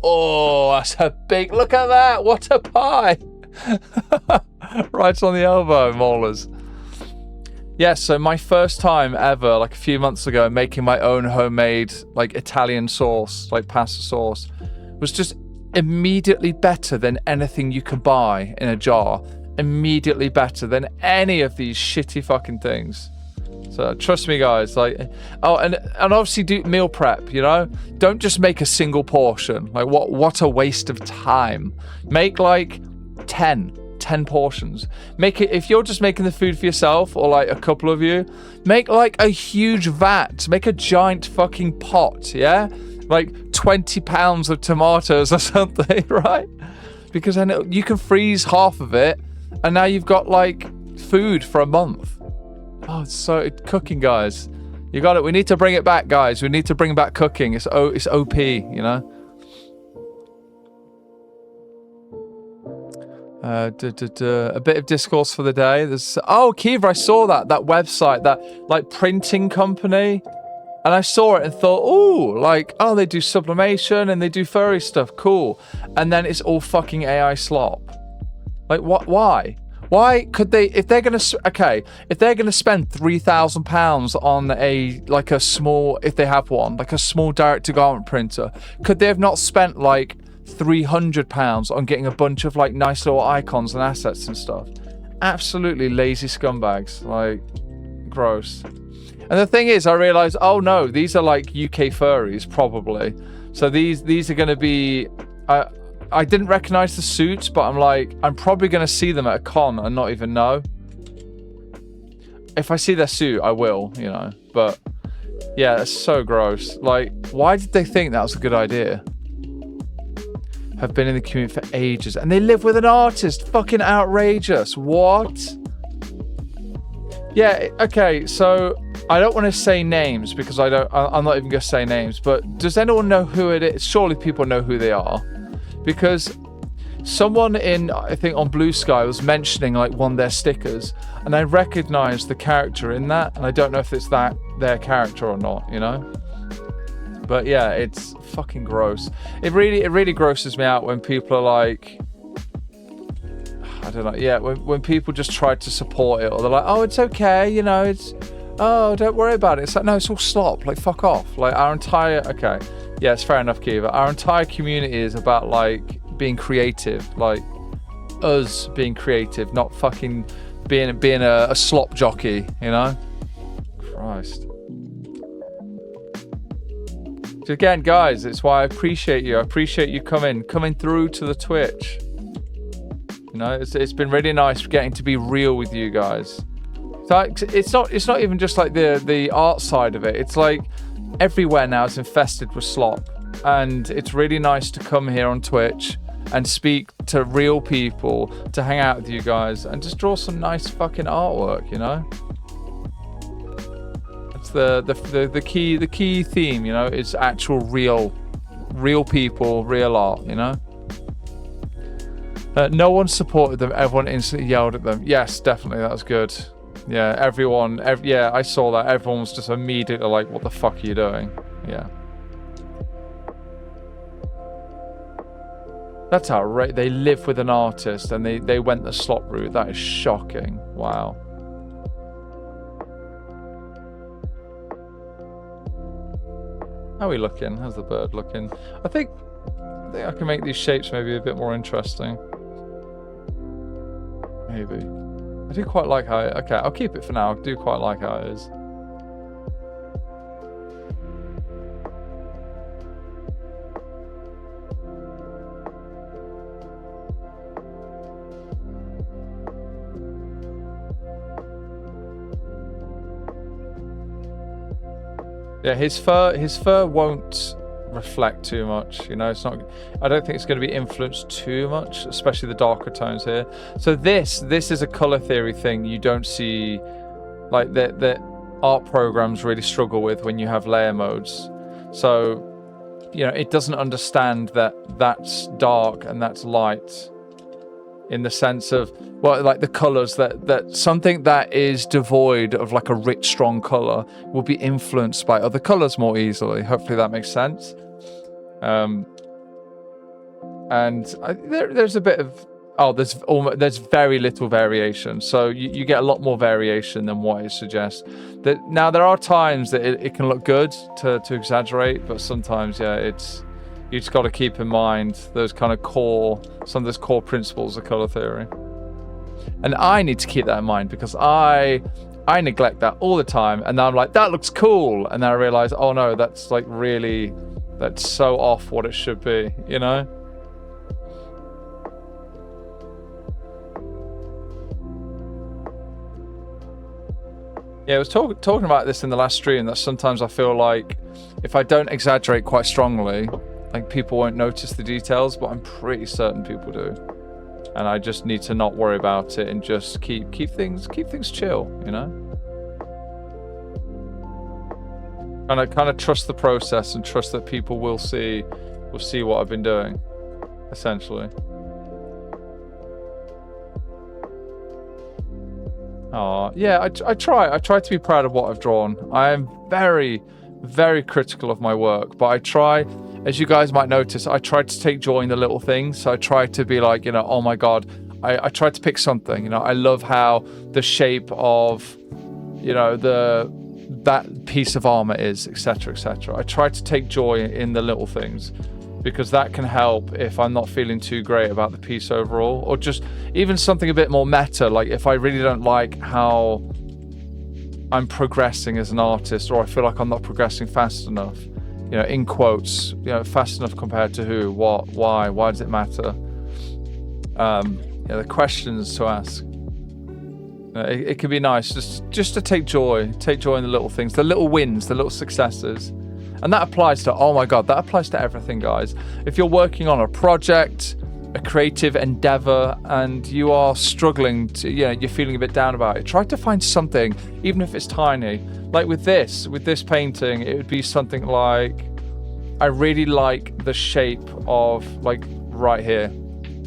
oh, that's a big, look at that, what a pie. Right on the elbow, molars. Yeah, so my first time ever, like a few months ago, making my own homemade, like Italian sauce, like pasta sauce, was just immediately better than anything you can buy in a jar. Immediately better than any of these shitty fucking things. So trust me, guys. Like, oh, and obviously do meal prep. You know, don't just make a single portion. Like, what a waste of time. Make like 10 portions. Make it, if you're just making the food for yourself or like a couple of you, make like a huge vat. Make a giant fucking pot. Yeah, like 20 pounds of tomatoes or something, right? Because then you can freeze half of it, and now you've got like food for a month. Oh, it's cooking, guys. You got it. We need to bring it back, guys. We need to bring back cooking. It's OP, you know. A bit of discourse for the day. There's Kiva, I saw that website, that like printing company, and I saw it and thought, they do sublimation and they do furry stuff, cool. And then it's all fucking AI slop. Like, what? Why? Why could they, if they're gonna spend £3,000 on a small, if they have one, like a small direct-to-garment printer, could they have not spent like £300 on getting a bunch of like nice little icons and assets and stuff? Absolutely lazy scumbags, like, gross. And the thing is, I realized, oh no, these are like UK furries probably. So these are going to be, I didn't recognize the suits, but I'm probably going to see them at a con and not even know. If I see their suit, I will, you know. But yeah, it's so gross. Like, why did they think that was a good idea? Have been in the community for ages, and they live with an artist. Fucking outrageous. What? Yeah, okay, so I don't want to say names because I'm not even going to say names, but does anyone know who it is? Surely people know who they are. Because someone I think on Blue Sky was mentioning like one of their stickers, and I recognized the character in that, and I don't know if it's their character or not, you know? But yeah, it's fucking gross. It really grosses me out when people are like, I don't know, yeah, when people just try to support it, or they're like, oh, it's okay, you know, don't worry about it. It's like, no, it's all slop, like, fuck off. Like, okay, yeah, it's fair enough, Kiva. Our entire community is about, like, being creative, like, us being creative, not fucking being a slop jockey, you know? Christ. So again, guys, it's why I appreciate you. I appreciate you coming through to the Twitch. You know, it's been really nice getting to be real with you guys. So it's not even just like the art side of it. It's like everywhere now is infested with slop, and it's really nice to come here on Twitch and speak to real people, to hang out with you guys, and just draw some nice fucking artwork. You know, it's the key theme. You know, it's actual real people, real art. You know. No one supported them. Everyone instantly yelled at them. Yes, definitely, that was good. Yeah, yeah, I saw that. Everyone was just immediately like, what the fuck are you doing? Yeah. That's outrageous. They live with an artist and they went the slop route. That is shocking. Wow. How are we looking? How's the bird looking? I think I can make these shapes maybe a bit more interesting. Maybe. I do quite like how okay, I'll keep it for now. I do quite like how it is. Yeah, his fur won't reflect too much, you know. It's not, I don't think it's going to be influenced too much, especially the darker tones here. So this is a color theory thing you don't see, like that art programs really struggle with when you have layer modes. So, you know, it doesn't understand that that's dark and that's light, in the sense of, well, like the colors, that something that is devoid of like a rich, strong color will be influenced by other colors more easily. Hopefully that makes sense. And there's a bit of, there's very little variation. So you get a lot more variation than what it suggests. Now there are times that it can look good to exaggerate, but sometimes, yeah, you just got to keep in mind those kind of some of those core principles of color theory. And I need to keep that in mind, because I neglect that all the time. And now I'm like, that looks cool. And then I realize, oh no, that's like really, that's so off what it should be, you know? Yeah, I was talking about this in the last stream, that sometimes I feel like if I don't exaggerate quite strongly, like people won't notice the details, but I'm pretty certain people do. And I just need to not worry about it and just keep things chill, you know? And I kind of trust the process and trust that people will see what I've been doing, essentially. Yeah, I try to be proud of what I've drawn. I am very, very critical of my work, but I try, as you guys might notice, I try to take joy in the little things. So I try to be like, you know, oh my God, I try to pick something, you know. I love how the shape of, you know, that piece of armor is, etc., etc. I try to take joy in the little things, because that can help if I'm not feeling too great about the piece overall, or just even something a bit more meta, like if I really don't like how I'm progressing as an artist, or I feel like I'm not progressing fast enough, you know, in quotes, you know, fast enough compared to who, what, why does it matter? The questions to ask. It can be nice just to take joy in the little things, the little wins, the little successes. And that applies to, oh my God, that applies to everything, guys. If you're working on a project, a creative endeavor, and you are struggling to, you know, you're feeling a bit down about it, try to find something, even if it's tiny. Like with this painting, it would be something like, I really like the shape of, like, right here,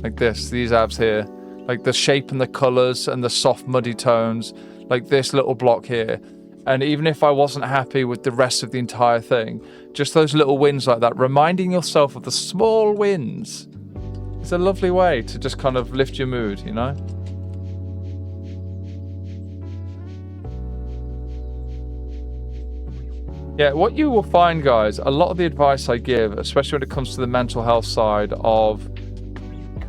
like these abs here, like the shape and the colors and the soft muddy tones, like this little block here. And even if I wasn't happy with the rest of the entire thing, just those little wins like that, reminding yourself of the small wins, is a lovely way to just kind of lift your mood, you know? Yeah, what you will find, guys, a lot of the advice I give, especially when it comes to the mental health side of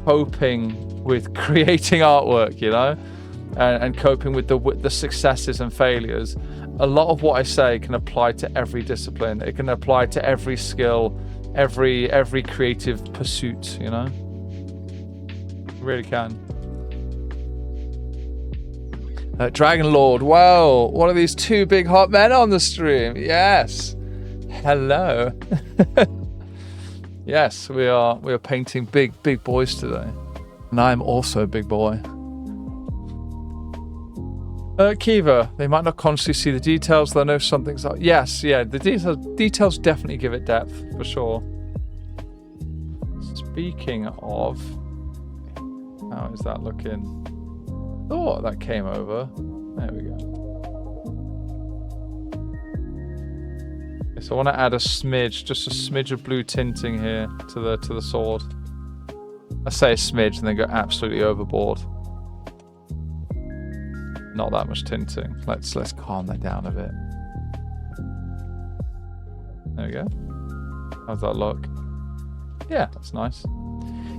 coping with creating artwork, you know, and coping with the successes and failures, a lot of what I say can apply to every discipline. It can apply to every skill, every creative pursuit, you know? It really can. Dragon Lord, wow, one of these two big hot men on the stream. Yes. Hello. Yes, we are painting big boys today. And I'm also a big boy. Kiva, they might not consciously see the details, they'll know something's up. Yes, yeah, the details definitely give it depth, for sure. Speaking of, how is that looking? Thought that came over. There we go. Okay, so I want to add a smidge, just a smidge of blue tinting here to the sword. I say a smidge and then go absolutely overboard. Not that much tinting. Let's calm that down a bit. There we go. How's that look? Yeah, that's nice.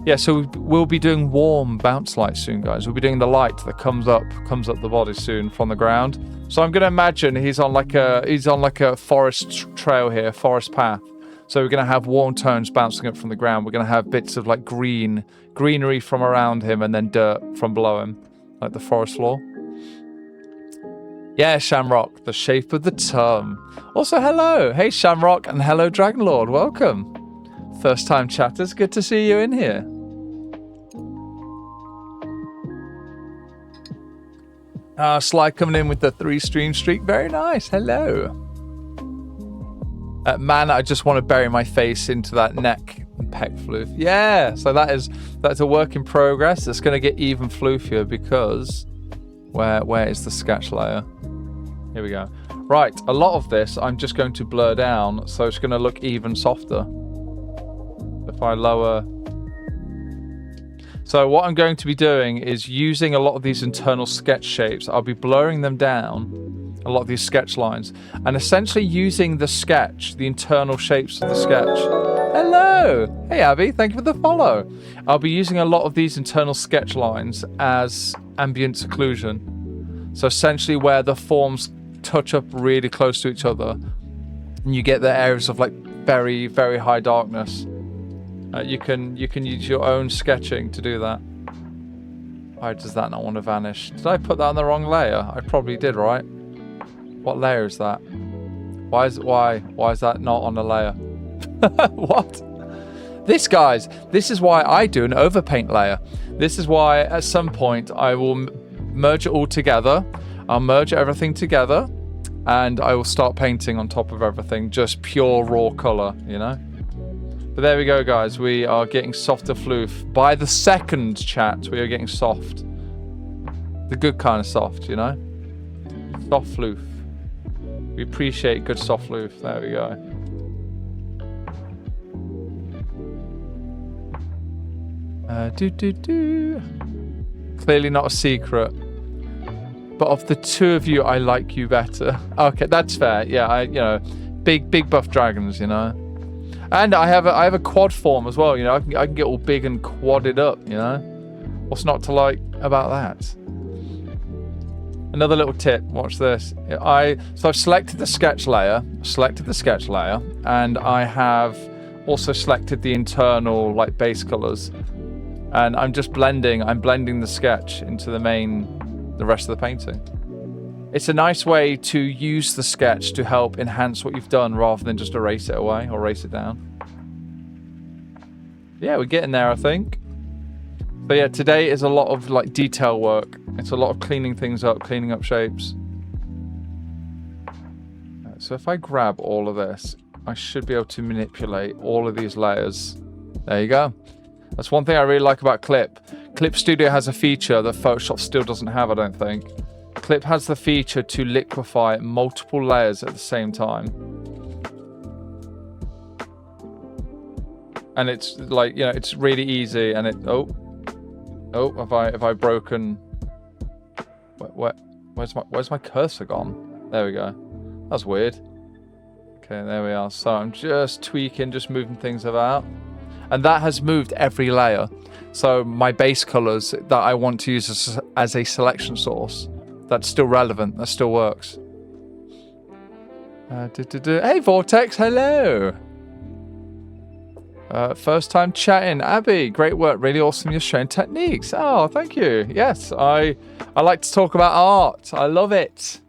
Yeah, so we'll be doing warm bounce light soon, guys. We'll be doing the light that comes up the body soon from the ground. So I'm gonna imagine he's on like a forest trail here, forest path. So we're gonna have warm tones bouncing up from the ground. We're gonna have bits of like greenery from around him, and then dirt from below him, like the forest floor. Yeah, Shamrock, the shape of the tongue. Also, hello. Hey, Shamrock, and hello, Dragonlord. Welcome. First time chatters. Good to see you in here. Sly coming in with the 3-stream streak. Very nice. Hello. Man, I just want to bury my face into that neck and peck floof. Yeah, so that's a work in progress. It's going to get even floofier because where is the sketch layer? Here we go. Right, a lot of this I'm just going to blur down, so it's going to look even softer. If I lower... So what I'm going to be doing is using a lot of these internal sketch shapes. I'll be blurring them down, a lot of these sketch lines, and essentially using the sketch, the internal shapes of the sketch. Hello! Hey Abby, thank you for the follow. I'll be using a lot of these internal sketch lines as ambient occlusion. So essentially where the forms touch up really close to each other, and you get the areas of like very, very high darkness. You can use your own sketching to do that. Why does that not want to vanish? Did I put that on the wrong layer? I probably did, right? What layer is that? Why is that not on a layer? What? This, guys, this is why I do an overpaint layer. This is why at some point I will merge it all together. I'll merge everything together and I will start painting on top of everything, just pure raw color, you know? But there we go, guys. We are getting softer floof. By the second, chat, we are getting soft. The good kind of soft, you know? Soft floof. We appreciate good soft floof. There we go. Clearly not a secret. But of the two of you, I like you better. Okay, that's fair. Yeah, you know, big buff dragons, you know? And I have a quad form as well, you know. I can get all big and quadded up, you know. What's not to like about that? Another little tip. Watch this. So I've selected the sketch layer, and I have also selected the internal like base colors, and I'm just blending. I'm blending the sketch into the rest of the painting. It's a nice way to use the sketch to help enhance what you've done rather than just erase it away or erase it down. Yeah, we're getting there, I think. But yeah, today is a lot of like detail work. It's a lot of cleaning things up, cleaning up shapes. So if I grab all of this, I should be able to manipulate all of these layers. There you go. That's one thing I really like about Clip. Clip Studio has a feature that Photoshop still doesn't have, I don't think. Clip has the feature to liquefy multiple layers at the same time. And it's like, you know, it's really easy and it... Oh, have I broken... Where's my cursor gone? There we go. That's weird. Okay, there we are. So I'm just tweaking, just moving things about. And that has moved every layer. So my base colors that I want to use as a selection source, that's still relevant. That still works. Hey, Vortex. Hello. First time chatting. Abby, great work. Really awesome. You're showing techniques. Oh, thank you. Yes, I like to talk about art. I love it.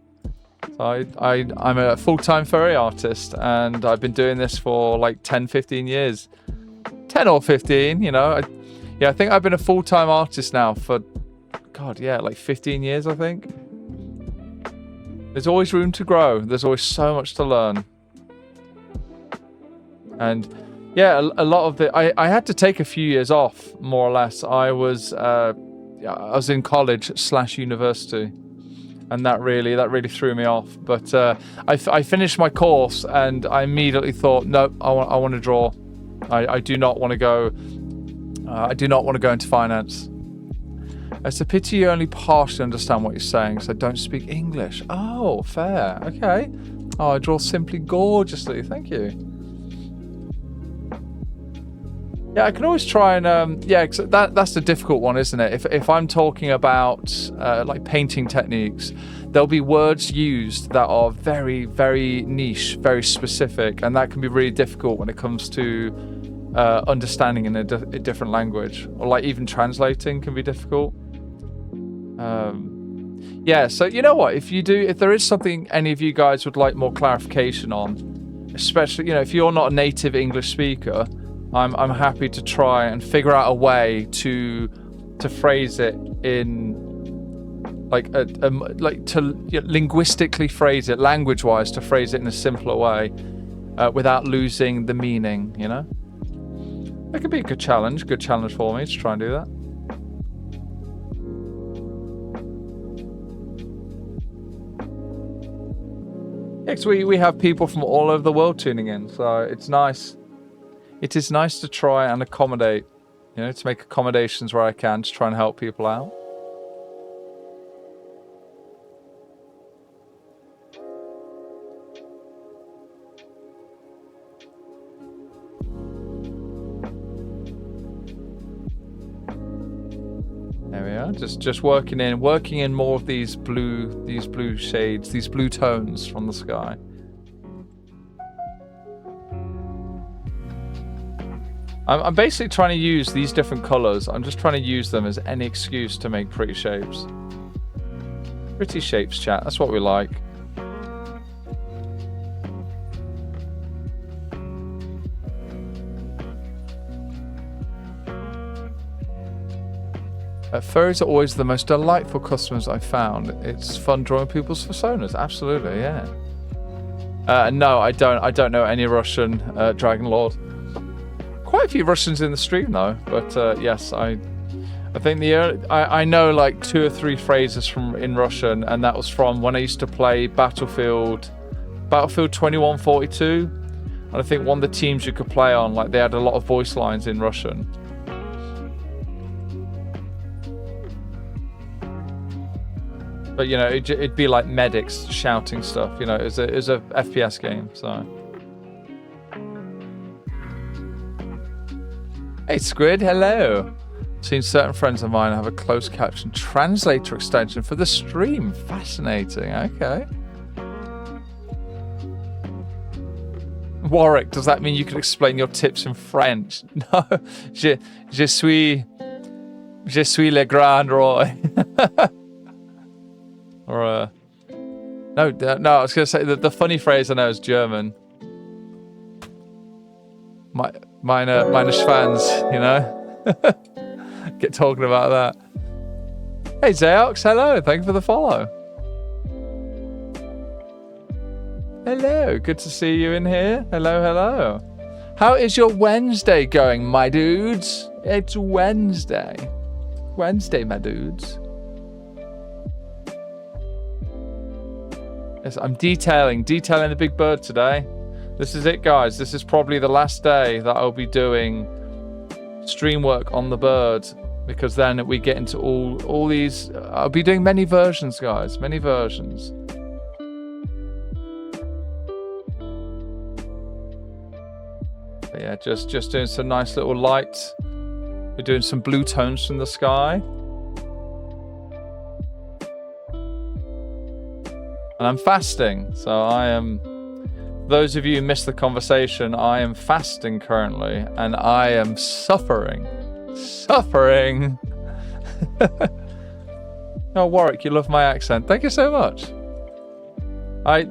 So I'm a full-time furry artist, and I've been doing this for like 10, 15 years. 10 or 15, you know. I think I've been a full-time artist now for, God, yeah, like 15 years, I think. There's always room to grow. There's always so much to learn. And yeah, a lot of I had to take a few years off, more or less. I was in college/university, and that really threw me off. But I finished my course, and I immediately thought, no, I want to draw. I do not want to go. I do not want to go into finance. It's a pity you only partially understand what you're saying, so don't speak English. Oh, fair. Okay. Oh, I draw simply gorgeously. Thank you. Yeah, I can always try and yeah, 'cause that's the difficult one, isn't it? If I'm talking about like painting techniques, there'll be words used that are very, very niche, very specific, and that can be really difficult when it comes to understanding in a different language, or like even translating can be difficult. Yeah, so you know what? If there is something any of you guys would like more clarification on, especially, if you're not a native English speaker, I'm happy to try and figure out a way to phrase it in linguistically phrase it, language-wise, to phrase it in a simpler way, without losing the meaning. That could be a good challenge for me to try and do that. Next, we have people from all over the world tuning in, so it's nice. It is nice to try and accommodate, to make accommodations where I can to try and help people out. There we are. Just working in more of these blue shades, these blue tones from the sky. I'm basically trying to use these different colors. I'm just trying to use them as any excuse to make pretty shapes. Pretty shapes, chat. That's what we like. Furries are always the most delightful customers I've found. It's fun drawing people's personas. Absolutely, yeah. No, I don't know any Russian Dragon Lord. Quite a few Russians in the stream though, but yes, I think I know like 2 or 3 phrases in Russian, and that was from when I used to play Battlefield 2142, and I think one of the teams you could play on, like, they had a lot of voice lines in Russian. But it'd be like medics shouting stuff. It was a FPS game, so. Hey Squid, hello. Seen certain friends of mine have a closed caption translator extension for the stream. Fascinating. Okay. Warwick, does that mean you can explain your tips in French? No. Je suis le grand roi. Or no, I was going to say the funny phrase I know is German. Meine Schwanz, Get talking about that. Hey Zeox, hello. Thank you for the follow. Hello, good to see you in here. Hello. How is your Wednesday going, my dudes? It's Wednesday. Wednesday, my dudes. Yes, I'm detailing the big bird today. This is it, guys. This is probably the last day that I'll be doing stream work on the bird, because then we get into all these. I'll be doing many versions, guys. Many versions. But yeah, just doing some nice little light. We're doing some blue tones from the sky. And I'm fasting, so I am. Those of you who missed the conversation, I am fasting currently, and I am suffering. Oh, Warwick, you love my accent. Thank you so much. I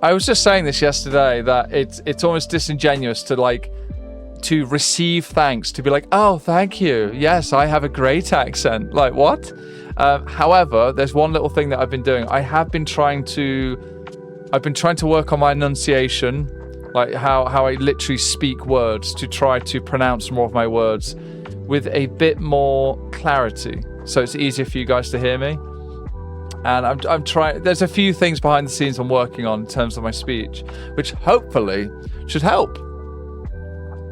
was just saying this yesterday, that it's almost disingenuous to receive thanks, to be like, oh, thank you. Yes, I have a great accent. Like, what? However, there's one little thing that I've been doing. I've been trying to work on my enunciation, like how I literally speak words, to try to pronounce more of my words with a bit more clarity, so it's easier for you guys to hear me. And I'm trying. There's a few things behind the scenes I'm working on in terms of my speech, which hopefully should help.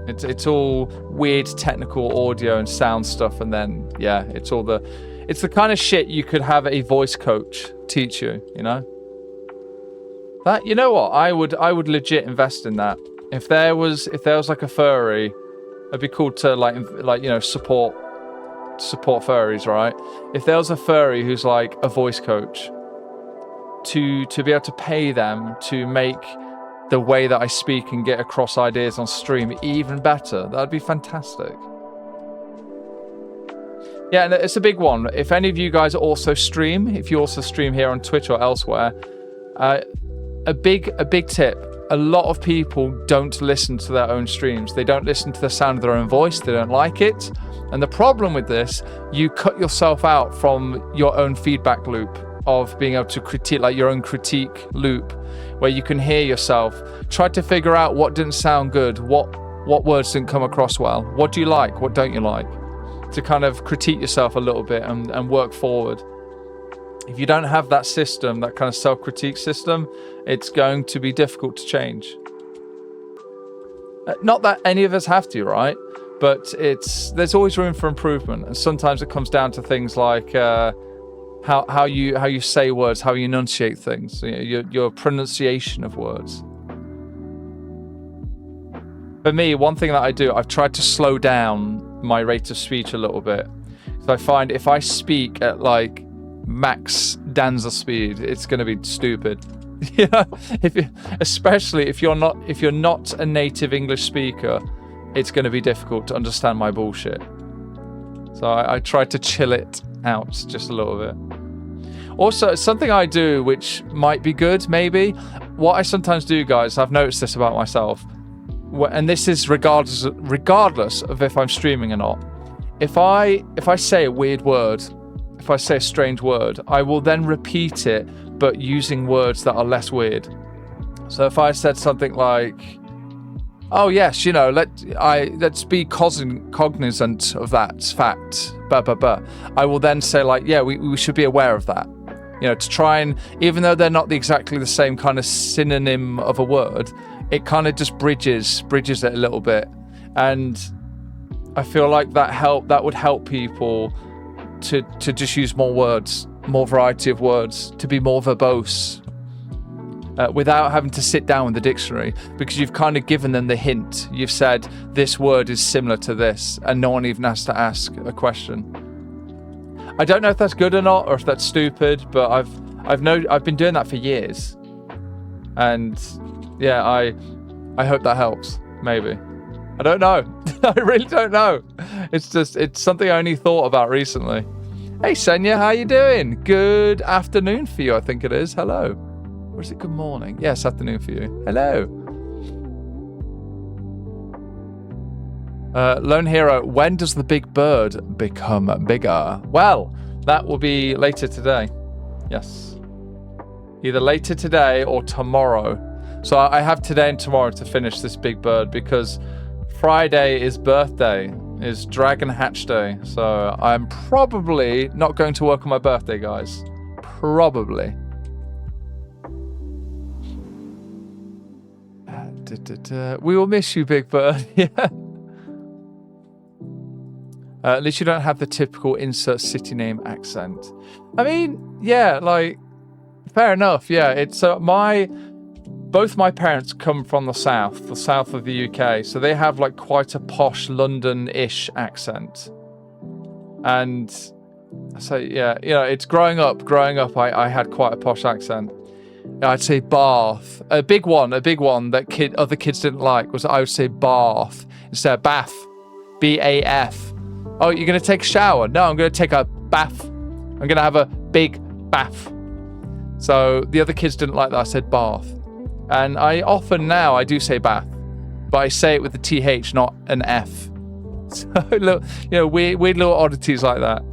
It's all weird technical audio and sound stuff, and then yeah, it's the kind of shit you could have a voice coach teach you. That, you know what? I would legit invest in that. If there was like a furry, it'd be cool to support furries, right? If there was a furry who's like a voice coach, to be able to pay them to make the way that I speak and get across ideas on stream even better, that'd be fantastic. Yeah, and it's a big one. If any of you guys also stream, if you also stream here on Twitch or elsewhere, a big tip. A lot of people don't listen to their own streams. They don't listen to the sound of their own voice. They don't like it. And the problem with this, you cut yourself out from your own feedback loop of being able to critique, like your own critique loop, where you can hear yourself. Try to figure out what didn't sound good, what words didn't come across well, what do you like, what don't you like, to kind of critique yourself a little bit and work forward. If you don't have that system, that kind of self-critique system, it's going to be difficult to change. Not that any of us have to, right? But there's always room for improvement, and sometimes it comes down to things like how you say words, how you enunciate things, your pronunciation of words. For me, one thing that I do, I've tried to slow down my rate of speech a little bit. So I find if I speak at like max Danza speed, it's going to be stupid. Especially if you're not a native English speaker, it's going to be difficult to understand my bullshit. So I try to chill it out just a little bit. Also, something I do which might be good, maybe. What I sometimes do, guys, I've noticed this about myself, and this is regardless of if I'm streaming or not. If I say a weird word, if I say a strange word, I will then repeat it, but using words that are less weird. So if I said something like, "Oh yes, let's be cognizant of that fact," I will then say like, "Yeah, we should be aware of that." To try and, even though they're not exactly the same kind of synonym of a word, it kind of just bridges it a little bit. And I feel like that would help people to just use more words, more variety of words, to be more verbose, without having to sit down with the dictionary, because you've kind of given them the hint. You've said this word is similar to this, and no one even has to ask a question. I don't know if that's good or not, or if that's stupid, but I've been doing that for years, and yeah, I hope that helps. Maybe. I don't know. I really don't know. It's something I only thought about recently. Hey Senya, how you doing? Good afternoon for you, I think it is. Hello. Or is it good morning? Yes, afternoon for you. Hello. Lone Hero, when does the big bird become bigger? Well, that will be later today. Yes. Either later today or tomorrow. So I have today and tomorrow to finish this big bird, because Friday is birthday, is Dragon Hatch Day. So I'm probably not going to work on my birthday, guys. Probably. We will miss you, Big Bird. Yeah. At least you don't have the typical insert city name accent. I mean, yeah, like, fair enough. Yeah, it's both my parents come from the south of the UK, so they have like quite a posh London-ish accent. And so yeah, it's growing up. I had quite a posh accent. I'd say Bath. A big one that other kids didn't like was I would say Bath instead of Bath. B-A-F. Oh, you're going to take a shower? No, I'm going to take a bath. I'm going to have a big bath. So the other kids didn't like that. I said Bath. And I often now, I do say bath, but I say it with the TH, not an F. So, weird little oddities like that.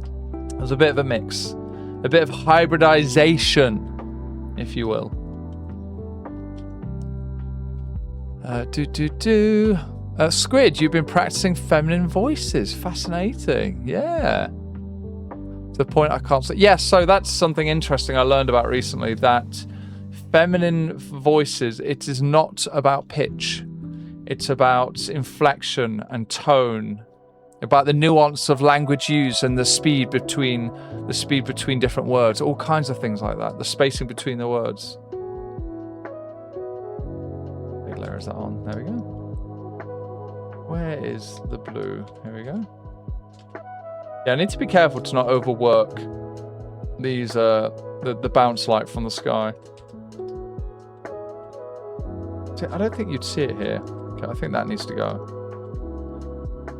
There's a bit of a mix. A bit of hybridization, if you will. Squid, you've been practicing feminine voices. Fascinating. Yeah. To the point I can't say. Yes, so that's something interesting I learned about recently, that feminine voices, it is not about pitch. It's about inflection and tone, about the nuance of language use and the speed between different words, all kinds of things like that, the spacing between the words. Big layer is that on? There we go. Where is the blue? Here we go. Yeah, I need to be careful to not overwork these the bounce light from the sky. I don't think you'd see it here. Okay, I think that needs to go.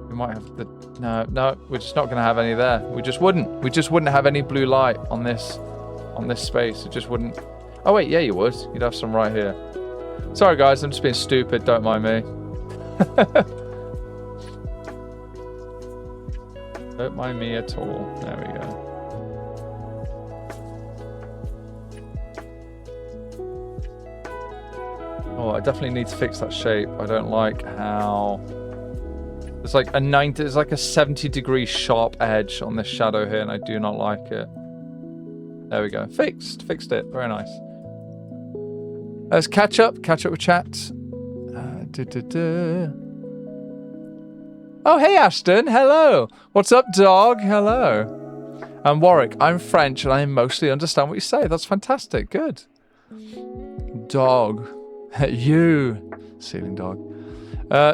We might have the... No, we're just not going to have any there. We just wouldn't have any blue light on this space. It just wouldn't... Oh, wait, yeah, you would. You'd have some right here. Sorry, guys, I'm just being stupid. Don't mind me. Don't mind me at all. There we go. Oh, I definitely need to fix that shape. I don't like how... There's like a 90... There's like a 70-degree sharp edge on this shadow here, and I do not like it. There we go. Fixed it. Very nice. Let's catch up with chat. Oh, hey, Ashton. Hello. What's up, dog? Hello. I'm Warwick. I'm French, and I mostly understand what you say. That's fantastic. Good. Dog. You. Ceiling dog.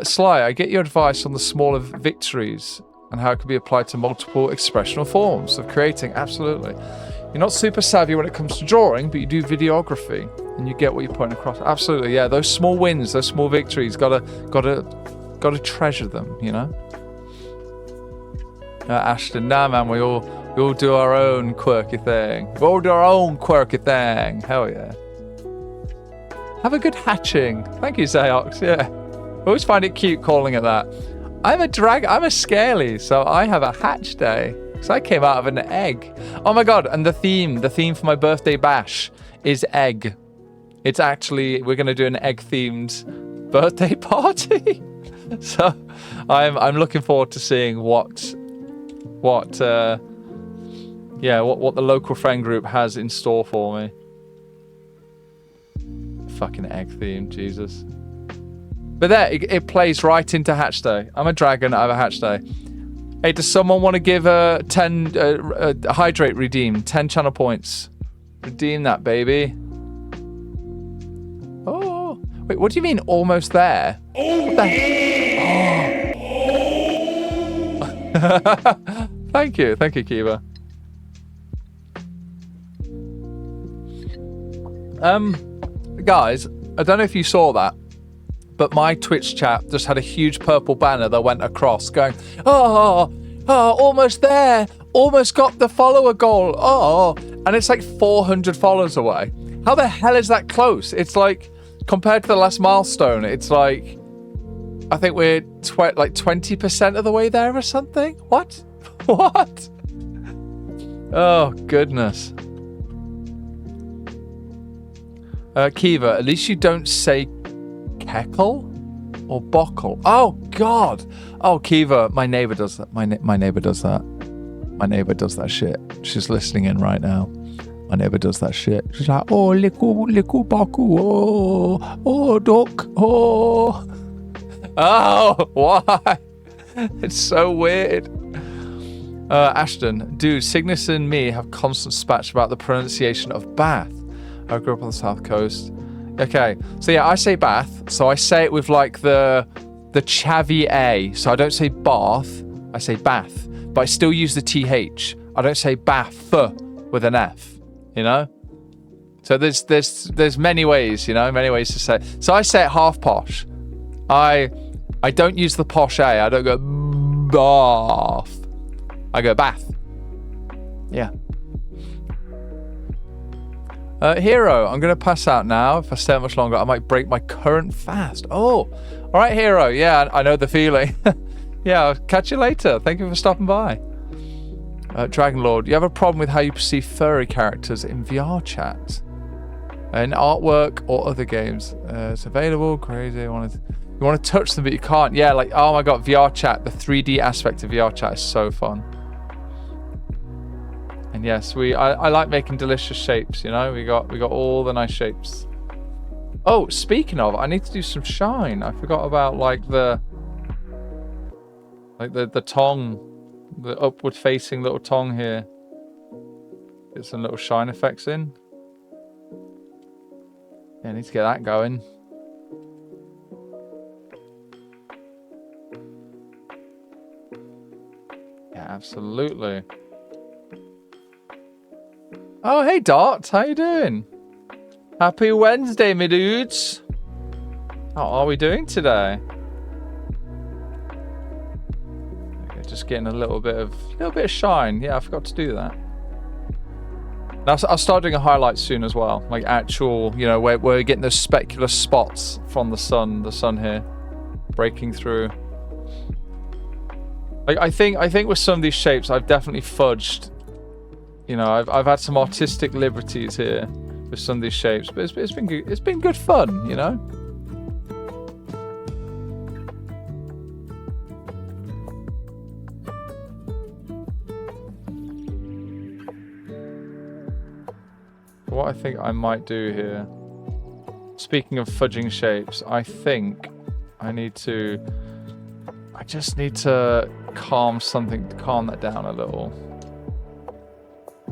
Sly, I get your advice on the smaller victories and how it can be applied to multiple expressional forms of creating. Absolutely. You're not super savvy when it comes to drawing, but you do videography, and you get what you're putting across. Absolutely, yeah. Those small wins, those small victories, gotta treasure them, you know. Ashton, nah, man, we all do our own quirky thing. We all do our own quirky thing. Hell yeah. Have a good hatching. Thank you, Zayox. Yeah, I always find it cute calling it that. I'm a scaly, so I have a hatch day. So I came out of an egg. Oh my god, and the theme for my birthday bash is egg. It's actually, we're going to do an egg-themed birthday party. So I'm looking forward to seeing what the local friend group has in store for me. Fucking egg theme, Jesus. But there, it plays right into Hatch Day. I'm a dragon, I have a Hatch Day. Hey, does someone want to give 10 hydrate redeem 10 channel points? Redeem that, baby. Oh, wait, what do you mean almost there? What the oh. Thank you, Kiva. Guys, I don't know if you saw that, but my Twitch chat just had a huge purple banner that went across going, oh, almost there. Almost got the follower goal. Oh, and it's like 400 followers away. How the hell is that close? It's like, compared to the last milestone, it's like, I think we're like 20% of the way there or something. What? What? Oh, goodness. Kiva, at least you don't say Keckle or Bockle. Oh, God. Oh, Kiva, my neighbor does that. My neighbor does that. My neighbor does that shit. She's listening in right now. My neighbor does that shit. She's like, oh, little Bockle. Oh, duck. Oh. Oh, why? It's so weird. Ashton, dude, Cygnus and me have constant spats about the pronunciation of Bath. I grew up on the south coast. Okay, so yeah, I say Bath, so I say it with like the chavvy A. So I don't say Bath, I say Bath, but I still use the TH. I don't say Bath with an F, you know? So there's many ways, you know, many ways to say it. So I say it half posh. I don't use the posh A. I don't go Bath. I go Bath. Yeah. Hero, I'm going to pass out now. If I stay much longer, I might break my current fast. Oh, all right, Hero. Yeah, I know the feeling. Yeah, I'll catch you later. Thank you for stopping by. Dragonlord, you have a problem with how you perceive furry characters in VR chat? In artwork or other games? It's available. Crazy. You want to touch them, but you can't. Yeah, like, oh my god, VR chat. The 3D aspect of VR chat is so fun. And yes, I like making delicious shapes, you know? We got all the nice shapes. Oh, speaking of, I need to do some shine. I forgot about like the tongue, the upward facing little tongue here. Get some little shine effects in. Yeah, I need to get that going. Yeah, absolutely. Oh, hey, Dot. How you doing? Happy Wednesday, me dudes. How are we doing today? just getting a little bit of shine. Yeah, I forgot to do that. Now, I'll start doing a highlight soon as well, like actual, you know, where we're getting those specular spots from the sun here, breaking through. Like I think with some of these shapes, I've definitely fudged. You know, I've had some artistic liberties here with some of these shapes, but it's been good fun, you know. What I think I might do here, speaking of fudging shapes, I think I just need to calm that down a little.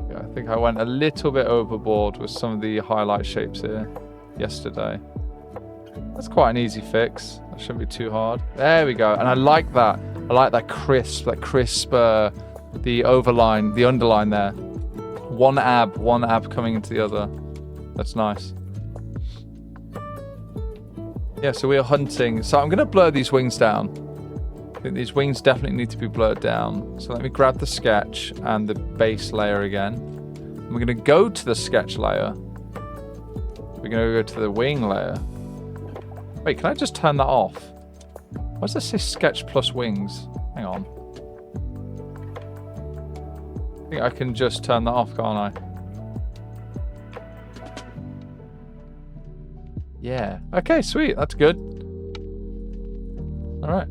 Yeah, I think I went a little bit overboard with some of the highlight shapes here yesterday. That's quite an easy fix. That shouldn't be too hard. There we go. And I like that. I like that crisp, the overline, the underline there. One ab coming into the other. That's nice. Yeah, so we are hunting. So I'm going to blur these wings down. I think these wings definitely need to be blurred down. So let me grab the sketch and the base layer again. And we're going to go to the sketch layer. We're going to go to the wing layer. Wait, can I just turn that off? Why does that say sketch plus wings? Hang on. I think I can just turn that off, can't I? Yeah. Okay, sweet. That's good. All right.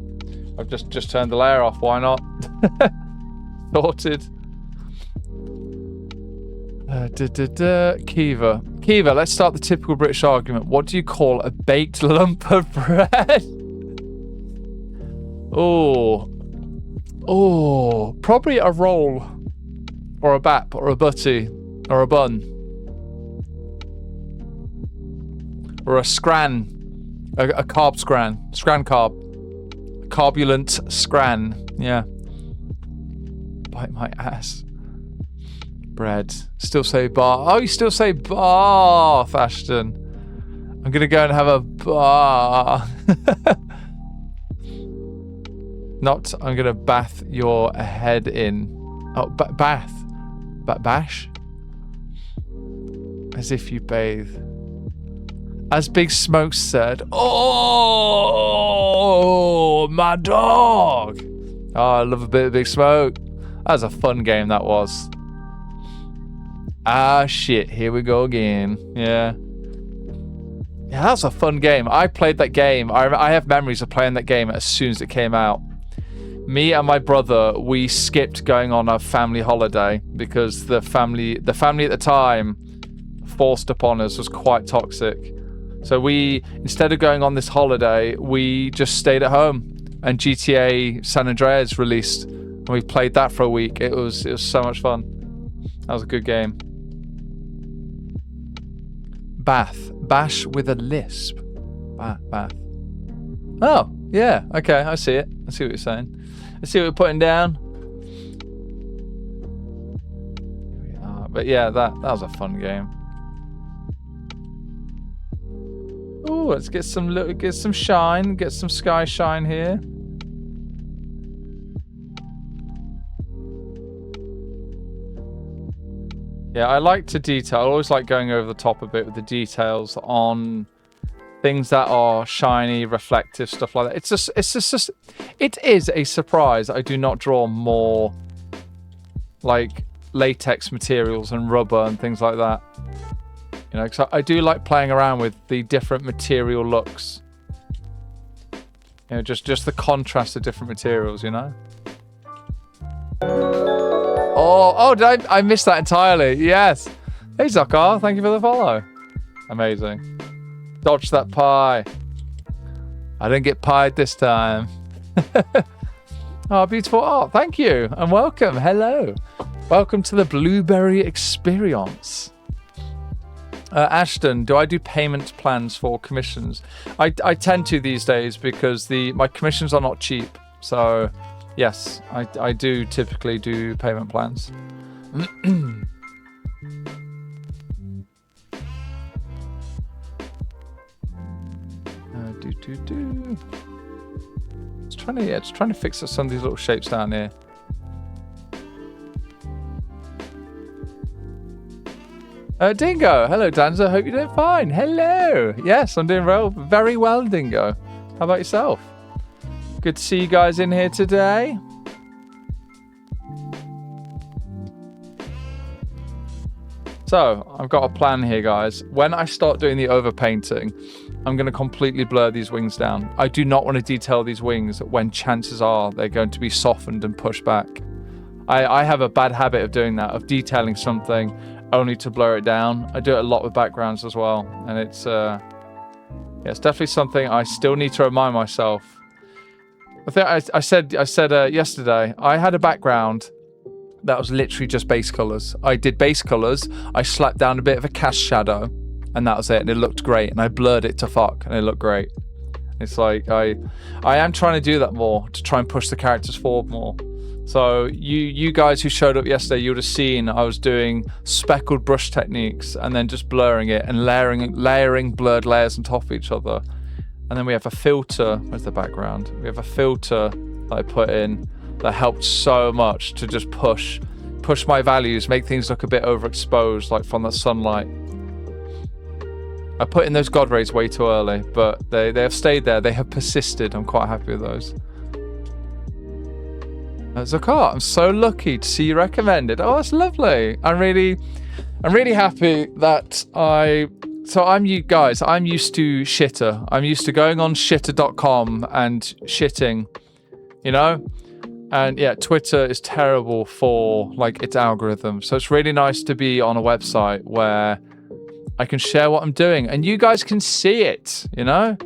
I've just turned the layer off. Why not? Sorted. Kiva, let's start the typical British argument. What do you call a baked lump of bread? Oh, probably a roll. Or a bap, or a butty, or a bun. Or a scran. A carb scran. Scran carb. Carbulent scran. Yeah. Bite my ass. Bread. Still say bar. Oh, you still say bath, Ashton. I'm going to go and have a bar. Not, I'm going to bath your head in. Oh, bath. Bash? As if you bathe. As Big Smoke said, oh, my dog. Oh, I love a bit of Big Smoke. That was a fun game, that was. Ah, shit. Here we go again. Yeah. Yeah, that was a fun game. I played that game. I have memories of playing that game as soon as it came out. Me and my brother, we skipped going on a family holiday because the family at the time forced upon us was quite toxic. So we, instead of going on this holiday, we just stayed at home, and GTA San Andreas released, and we played that for a week. It was so much fun. That was a good game. Bash with a lisp. Bath. Oh, yeah. Okay, I see it. I see what you're saying. Let's see what we're putting down. Here we are. But yeah, that was a fun game. Oh, let's get some shine, get some sky shine here. Yeah, I like to detail. I always like going over the top a bit with the details on things that are shiny, reflective, stuff like that. It is a surprise I do not draw more like latex materials and rubber and things like that. You know, because I do like playing around with the different material looks. You know, just the contrast of different materials, you know? Oh, did I missed that entirely. Yes. Hey, Zokar, thank you for the follow. Amazing. Dodge that pie. I didn't get pied this time. Oh, beautiful art. Thank you and welcome. Hello. Welcome to the Blueberry Experience. Ashton, do I do payment plans for commissions? I tend to these days because my commissions are not cheap. So, yes, I do typically do payment plans. Just trying to fix up some of these little shapes down here. Dingo, hello Danza, hope you're doing fine. Hello. Yes, I'm doing very well, Dingo. How about yourself? Good to see you guys in here today. So, I've got a plan here, guys. When I start doing the overpainting, I'm going to completely blur these wings down. I do not want to detail these wings when chances are they're going to be softened and pushed back. I have a bad habit of doing that, of detailing something only to blur it down. I do it a lot with backgrounds as well, and it's definitely something I still need to remind myself. I think I said yesterday, I had a background that was literally just base colors. I did base colors, I slapped down a bit of a cast shadow, and that was it, and it looked great, and I blurred it to fuck, and it looked great. It's like, I am trying to do that more, to try and push the characters forward more. So you guys who showed up yesterday, you would have seen I was doing speckled brush techniques, and then just blurring it, and layering blurred layers on top of each other. And then we have a filter, where's the background? We have a filter that I put in, that helped so much to just push my values, make things look a bit overexposed, like from the sunlight. I put in those God rays way too early, but they have stayed there. They have persisted. I'm quite happy with those. Zakar, I'm so lucky to see you recommended. Oh, that's lovely. I'm really happy that I'm you guys. I'm used to Shitter. I'm used to going on shitter.com and shitting, you know? And yeah, Twitter is terrible for like its algorithm. So it's really nice to be on a website where I can share what I'm doing and you guys can see it, you know?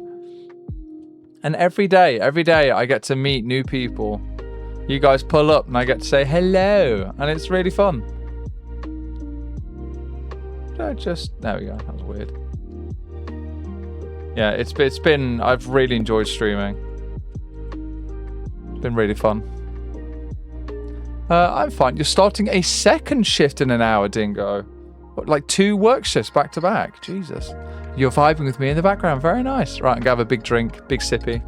And every day I get to meet new people. You guys pull up and I get to say hello, and it's really fun. There we go, that was weird. Yeah, it's been, I've really enjoyed streaming. It's been really fun. I'm fine. You're starting a second shift in an hour, Dingo. What, like 2 work shifts back to back? Jesus. You're vibing with me in the background. Very nice. Right, I'm gonna have a big drink, big sippy.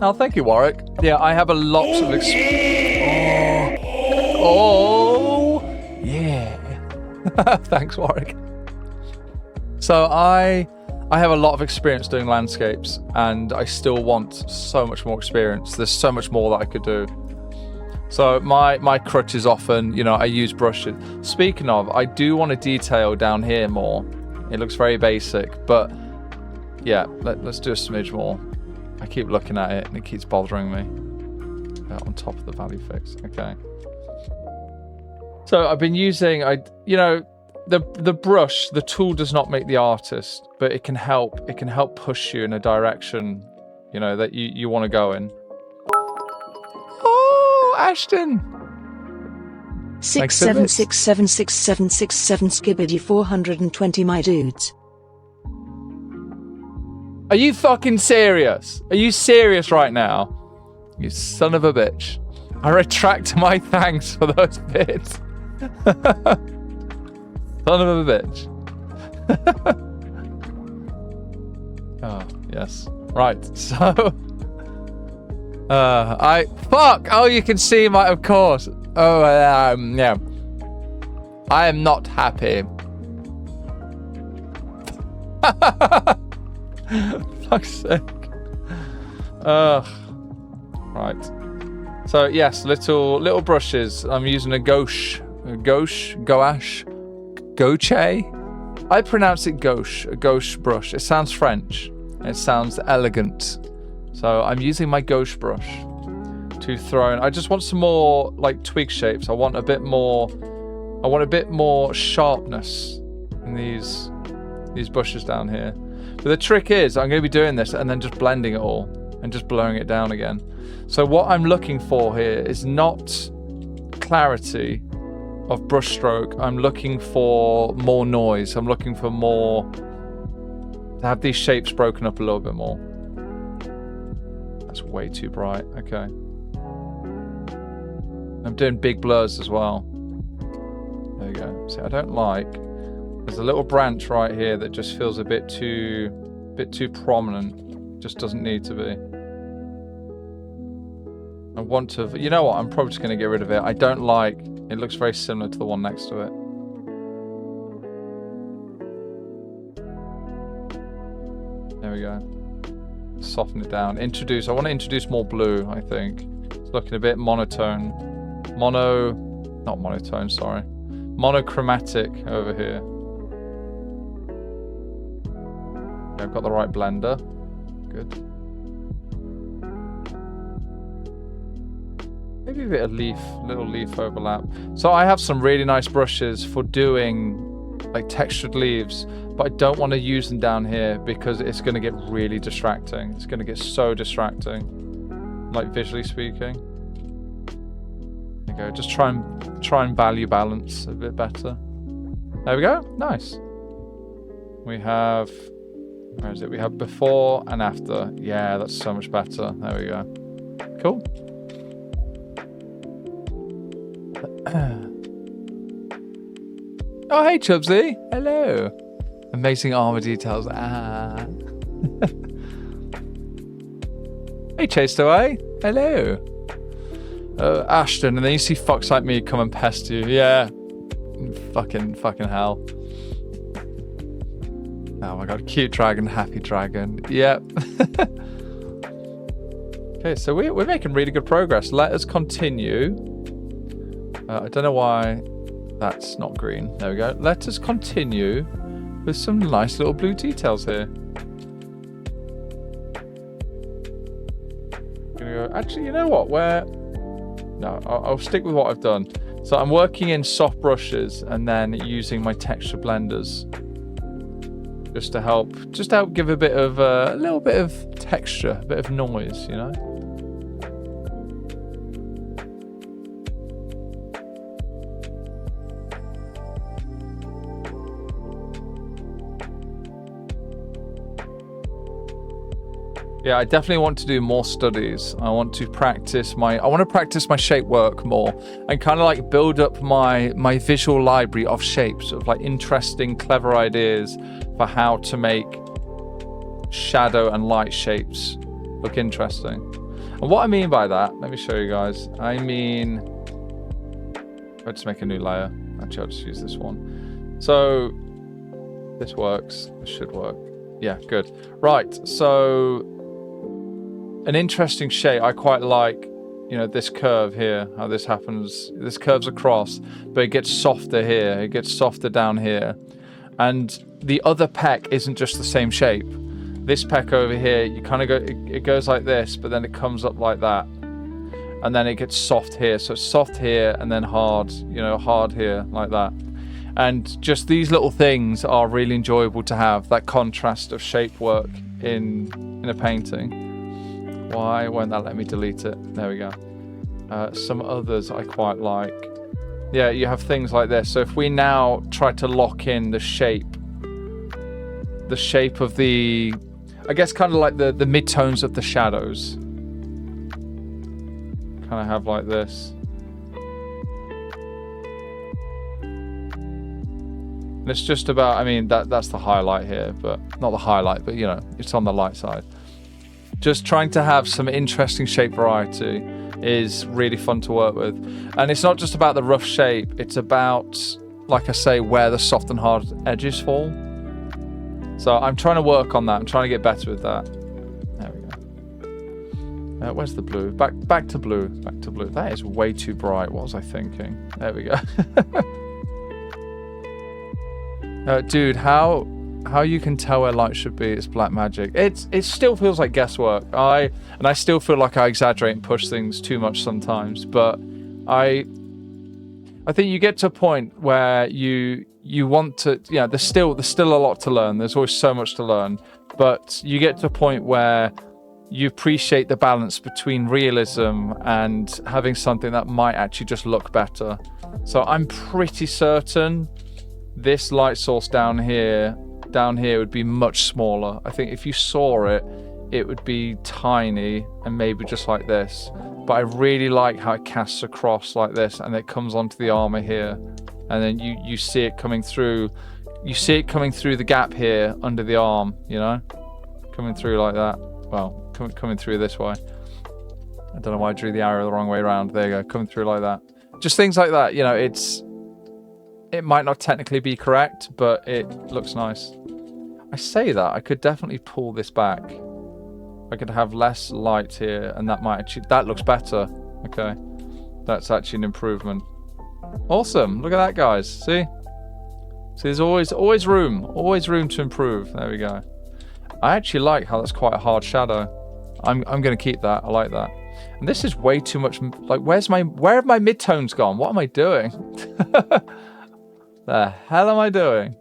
Oh, thank you, Warwick. Yeah, I have a lot of experience. Oh, yeah. Thanks, Warwick. So I have a lot of experience doing landscapes, and I still want so much more experience. There's so much more that I could do. So my crutch is often, you know, I use brushes. Speaking of, I do want to detail down here more. It looks very basic, but yeah, let's do a smidge more. I keep looking at it and it keeps bothering me. On top of the value fix. Okay. So I've been using, the brush, the tool does not make the artist, but it can help push you in a direction, you know, that you want to go in. Oh, Ashton. 676767767 Skibidi 420 my dudes. Are you fucking serious? Are you serious right now? You son of a bitch. I retract my thanks for those bits. Son of a bitch. Oh, yes. Right, so... Fuck! Oh, you can see my... Of course. Oh, yeah. I am not happy. Fuck's sake. Right. So yes, little brushes. I'm using a gouache. I pronounce it gouache, a gouache brush. It sounds French. It sounds elegant. So I'm using my gouache brush to throw in. I just want some more like twig shapes. I want a bit more sharpness in these bushes down here. But the trick is, I'm going to be doing this and then just blending it all and just blowing it down again. So what I'm looking for here is not clarity of brush stroke. I'm looking for more noise. I'm looking for more, to have these shapes broken up a little bit more. That's way too bright. Okay. I'm doing big blurs as well. There you go. See, I don't like... There's a little branch right here that just feels a bit too bit too prominent. Just doesn't need to be. I want to... You know what? I'm probably just going to get rid of it. I don't like... It looks very similar to the one next to it. There we go. Soften it down. Introduce... I want to introduce more blue, I think. It's looking a bit monotone. Not monotone, sorry. Monochromatic over here. Okay, I've got the right blender. Good. Maybe a bit of little leaf overlap. So I have some really nice brushes for doing like textured leaves, but I don't want to use them down here because it's going to get really distracting. It's going to get so distracting, like visually speaking. There we go. Just try and value balance a bit better. There we go. Nice. We have, where is it? We have before and after. Yeah, that's so much better. There we go. Cool. Oh, hey, Chubsy. Hello. Amazing armor details. Ah. Hey, Chased Away. Hello. Ashton, and then you see fucks like me come and pest you. Yeah. Fucking hell. Oh my god, cute dragon, happy dragon. Yep. Okay, so we're making really good progress. Let us continue. I don't know why that's not green. There we go. Let us continue with some nice little blue details here. Gonna go, actually, you know what? No, I'll stick with what I've done. So I'm working in soft brushes and then using my texture blenders just to help give a little bit of texture, a bit of noise, you know. Yeah, I definitely want to do more studies. I want to practice my shape work more and kind of like build up my visual library of shapes, of like interesting, clever ideas for how to make shadow and light shapes look interesting. And what I mean by that, let me show you guys. I mean, I'll just make a new layer. Actually, I'll just use this one. So this works. This should work. Yeah, good. Right, so an interesting shape. I quite like, you know, this curve here, how this happens. This curves across, but it gets softer here. It gets softer down here. And the other peck isn't just the same shape. This peck over here, you kind of go, it goes like this, but then it comes up like that. And then it gets soft here. So it's soft here and then hard, you know, hard here, like that. And just these little things are really enjoyable to have, that contrast of shape work in a painting. Why won't that let me delete it? There we go. Some others I quite like. Yeah, you have things like this. So if we now try to lock in the shape of the, I guess kind of like the midtones of the shadows. Kind of have like this. And it's just about, I mean, that's the highlight here, but not the highlight, but you know, it's on the light side. Just trying to have some interesting shape variety is really fun to work with. And it's not just about the rough shape, it's about, like I say, where the soft and hard edges fall. So I'm trying to work on that. I'm trying to get better with that. There we go. Where's the blue? Back to blue. Back to blue. That is way too bright. What was I thinking? There we go. Dude, how you can tell where light should be, it's black magic. It still feels like guesswork. I still feel like I exaggerate and push things too much sometimes, but I think you get to a point where you want to, you know, there's still a lot to learn. There's always so much to learn, but you get to a point where you appreciate the balance between realism and having something that might actually just look better. So I'm pretty certain this light source down here would be much smaller. I think if you saw it, it would be tiny and maybe just like this. But I really like how it casts across like this and it comes onto the armor here. And then you see it coming through. You see it coming through the gap here under the arm, you know? Coming through like that. Well, coming through this way. I don't know why I drew the arrow the wrong way around. There you go, coming through like that. Just things like that, you know, it might not technically be correct, but it looks nice. I say that, I could definitely pull this back. I could have less light here, and that might actually, that looks better. Okay, that's actually an improvement. Awesome, look at that, guys, see? So there's always room to improve. There we go. I actually like how that's quite a hard shadow. I'm going to keep that, I like that. And this is way too much, like, where have my midtones gone? What am I doing? The hell am I doing?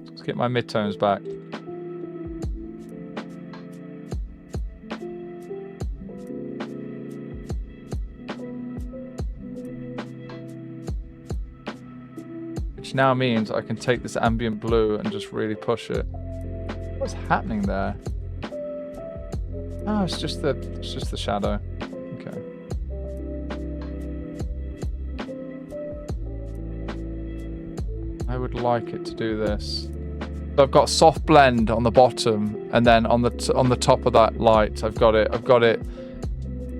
Let's get my midtones back. Which now means I can take this ambient blue and just really push it. What's happening there? Oh, it's just the shadow. Okay. I would like it to do this. So I've got soft blend on the bottom, and then on the top of that light, I've got it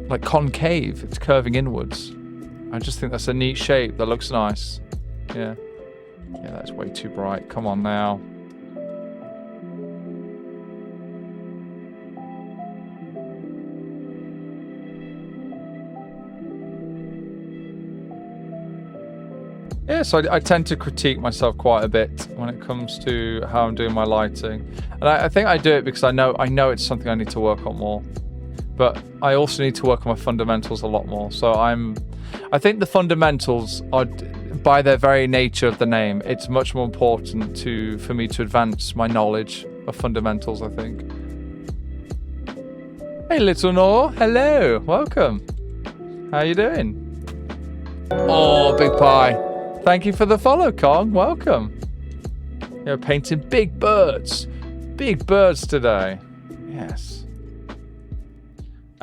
like concave. It's curving inwards. I just think that's a neat shape that looks nice. Yeah. Yeah, that's way too bright. Come on now. Yeah, so I tend to critique myself quite a bit when it comes to how I'm doing my lighting. And I think I do it because I know it's something I need to work on more. But I also need to work on my fundamentals a lot more. So I think the fundamentals are, by their very nature of the name, it's much more important for me to advance my knowledge of fundamentals, I think. Hey, little Nor, hello, welcome. How you doing? Oh, Big Pie. Thank you for the follow, Kong. Welcome. You're painting big birds. Big birds today. Yes.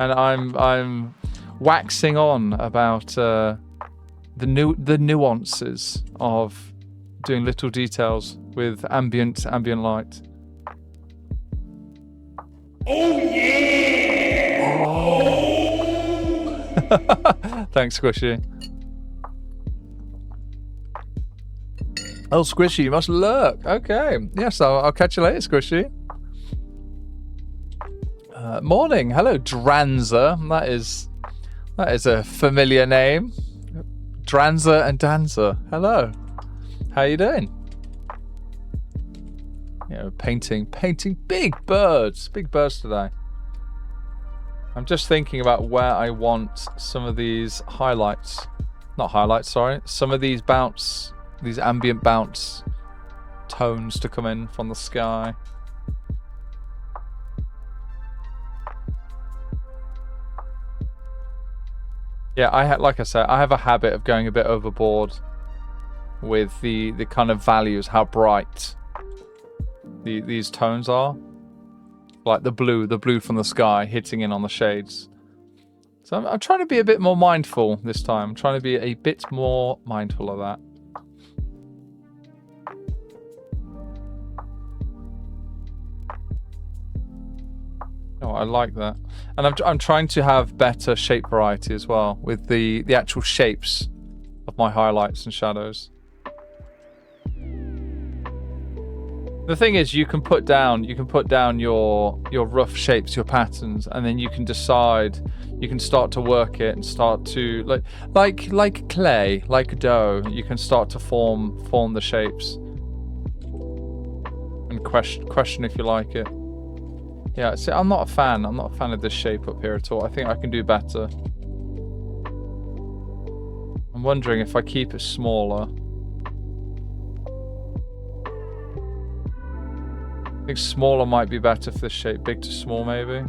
And I'm waxing on about the nuances of doing little details with ambient light. Oh yeah! Oh. Thanks, Squishy. Oh, Squishy, you must lurk. Okay. Yes, I'll catch you later, Squishy. Morning. Hello, Dranza. That is a familiar name. Dranza and Danza. Hello. How you doing? Painting big birds today. I'm just thinking about where I want some of these highlights. Not highlights, sorry. Some of these ambient bounce tones to come in from the sky. Yeah, like I said, I have a habit of going a bit overboard with the kind of values, how bright these tones are. Like the blue from the sky hitting in on the shades. So I'm trying to be a bit more mindful this time. I'm trying to be a bit more mindful of that. Oh, I like that. And I'm trying to have better shape variety as well with the actual shapes of my highlights and shadows. The thing is, you can put down your rough shapes, your patterns, and then you can decide, you can start to work it and start to like clay, like dough, you can start to form the shapes and question if you like it. Yeah, see, I'm not a fan of this shape up here at all. I think I can do better. I'm wondering if I keep it smaller. I think smaller might be better for this shape. Big to small, maybe.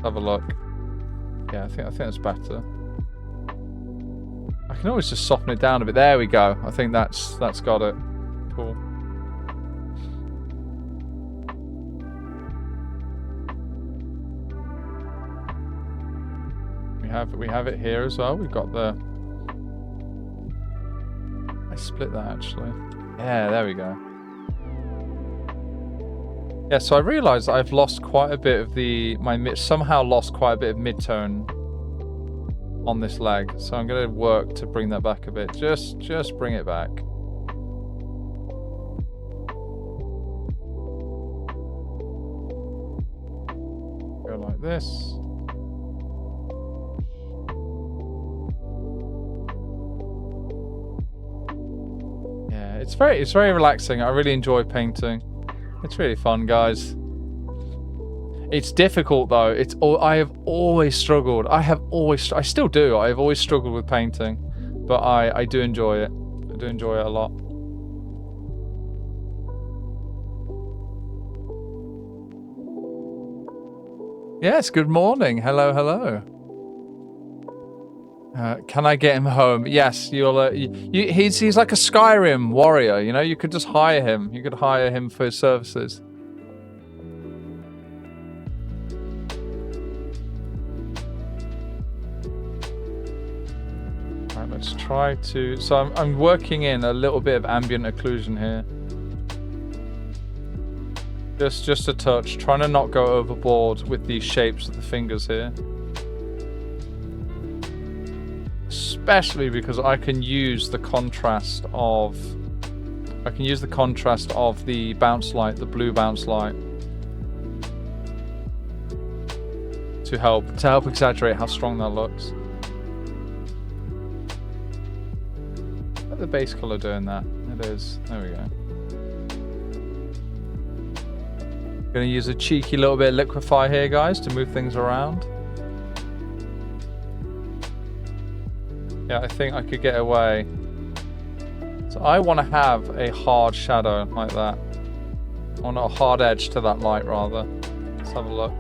Have a look. Yeah, I think that's better. I can always just soften it down a bit. There we go. I think that's got it. Cool. We have it here as well. We've got the. I split that actually. Yeah, there we go. Yeah, so I realized I've lost quite a bit of somehow lost quite a bit of mid-tone on this leg. So I'm going to work to bring that back a bit. Just bring it back. Go like this. Yeah, it's very relaxing. I really enjoy painting. It's really fun, guys. It's difficult though. I have always struggled. I still do. I have always struggled with painting, but I do enjoy it. I do enjoy it a lot. Yes, good morning. Hello, hello. Can I get him home? Yes, he's like a Skyrim warrior, you know? You could just hire him. You could hire him for his services. Alright, let's try to... So I'm working in a little bit of ambient occlusion here. Just a touch, trying to not go overboard with these shapes of the fingers here. Especially because I can use the contrast of the bounce light, the blue bounce light, to help exaggerate how strong that looks. Let the base color doing that. It is. There we go. Gonna use a cheeky little bit of liquify here, guys, to move things around. Yeah, I think I could get away. So I want to have a hard shadow like that. I want a hard edge to that light, rather. Let's have a look.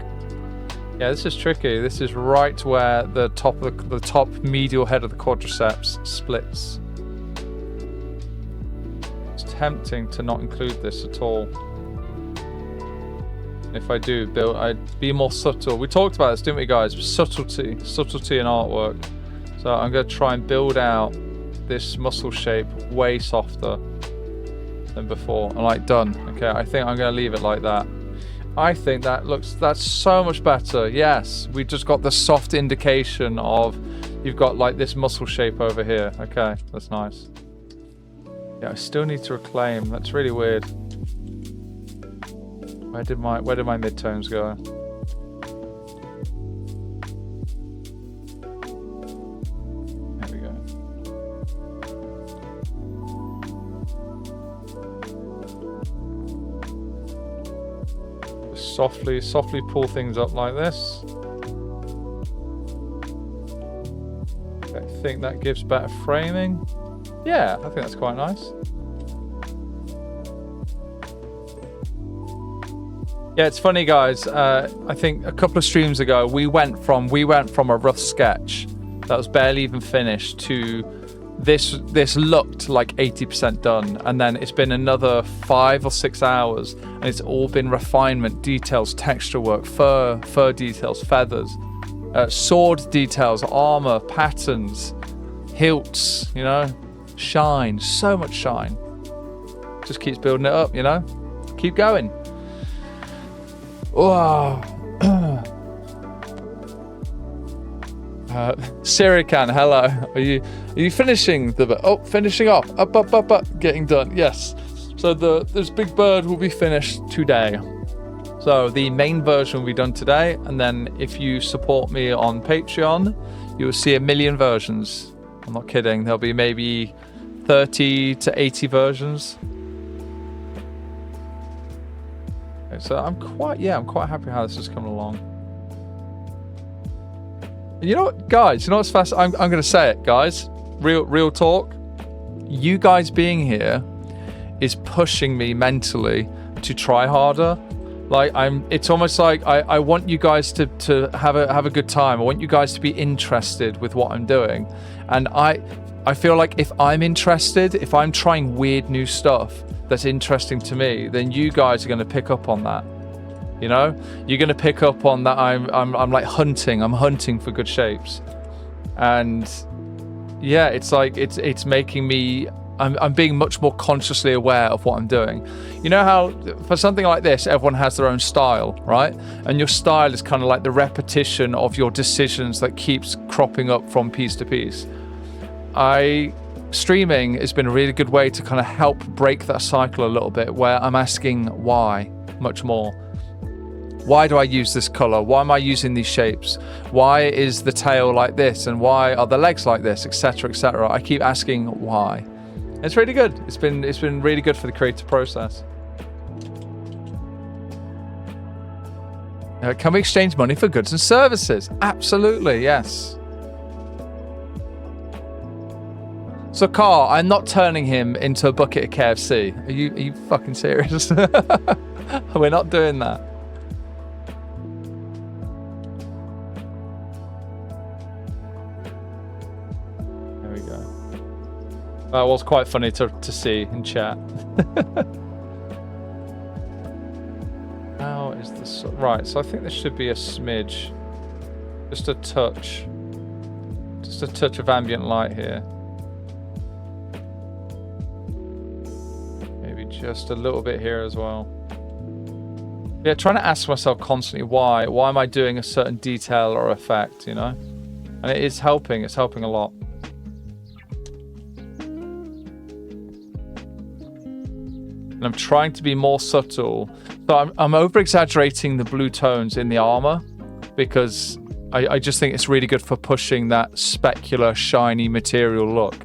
Yeah, this is tricky. This is right where the top medial head of the quadriceps splits. It's tempting to not include this at all. If I do, I'd be more subtle. We talked about this, didn't we, guys? Subtlety in artwork. So I'm going to try and build out this muscle shape way softer than before. I'm like, done. Okay, I think I'm going to leave it like that. I think that's so much better. Yes, we just got the soft indication of you've got like this muscle shape over here. Okay, that's nice. Yeah, I still need to reclaim. That's really weird. Where did my midtones go? There we go. Just softly pull things up like this. Okay, I think that gives better framing. Yeah, I think that's quite nice. Yeah, it's funny, guys. I think a couple of streams ago we went from a rough sketch that was barely even finished to this looked like 80% done, and then it's been another 5 or 6 hours, and it's all been refinement, details, texture work, fur details, feathers, sword details, armor, patterns, hilts, you know, shine, so much shine. Just keeps building it up, you know. Keep going. Wow. Sirican, hello. Are you finishing finishing off? Up, getting done. Yes. So this big bird will be finished today. So the main version will be done today, and then if you support me on Patreon, you will see 1 million versions. I'm not kidding. There'll be maybe 30 to 80 versions. So I'm quite happy how this is coming along. You know what, guys? You know what's fast? I'm going to say it, guys. Real talk. You guys being here is pushing me mentally to try harder. Like it's almost like I want you guys to have a good time. I want you guys to be interested with what I'm doing, and I feel like if I'm interested, if I'm trying weird new stuff that's interesting to me, then you guys are going to pick up on that. You know, you're going to pick up on that. I'm like hunting. I'm hunting for good shapes, and yeah, it's like it's making me I'm being much more consciously aware of what I'm doing. You know how for something like this, everyone has their own style, right? And your style is kind of like the repetition of your decisions that keeps cropping up from piece to piece. Streaming has been a really good way to kind of help break that cycle a little bit, where I'm asking why much more. Why do I use this color? Why am I using these shapes? Why is the tail like this? And why are the legs like this, etc., etc.? I keep asking why. It's really good. It's been really good for the creative process. Can we exchange money for goods and services? Absolutely, yes. So, Carl, I'm not turning him into a bucket of KFC. Are you fucking serious? We're not doing that. There we go. That was quite funny to see in chat. How is this? Right, so I think this should be a smidge. Just a touch. Just a touch of ambient light here. Just a little bit here as well. Yeah, trying to ask myself constantly why am I doing a certain detail or effect, you know? And it is helping. It's helping a lot. And I'm trying to be more subtle. So I'm over exaggerating the blue tones in the armor because I just think it's really good for pushing that specular, shiny material look.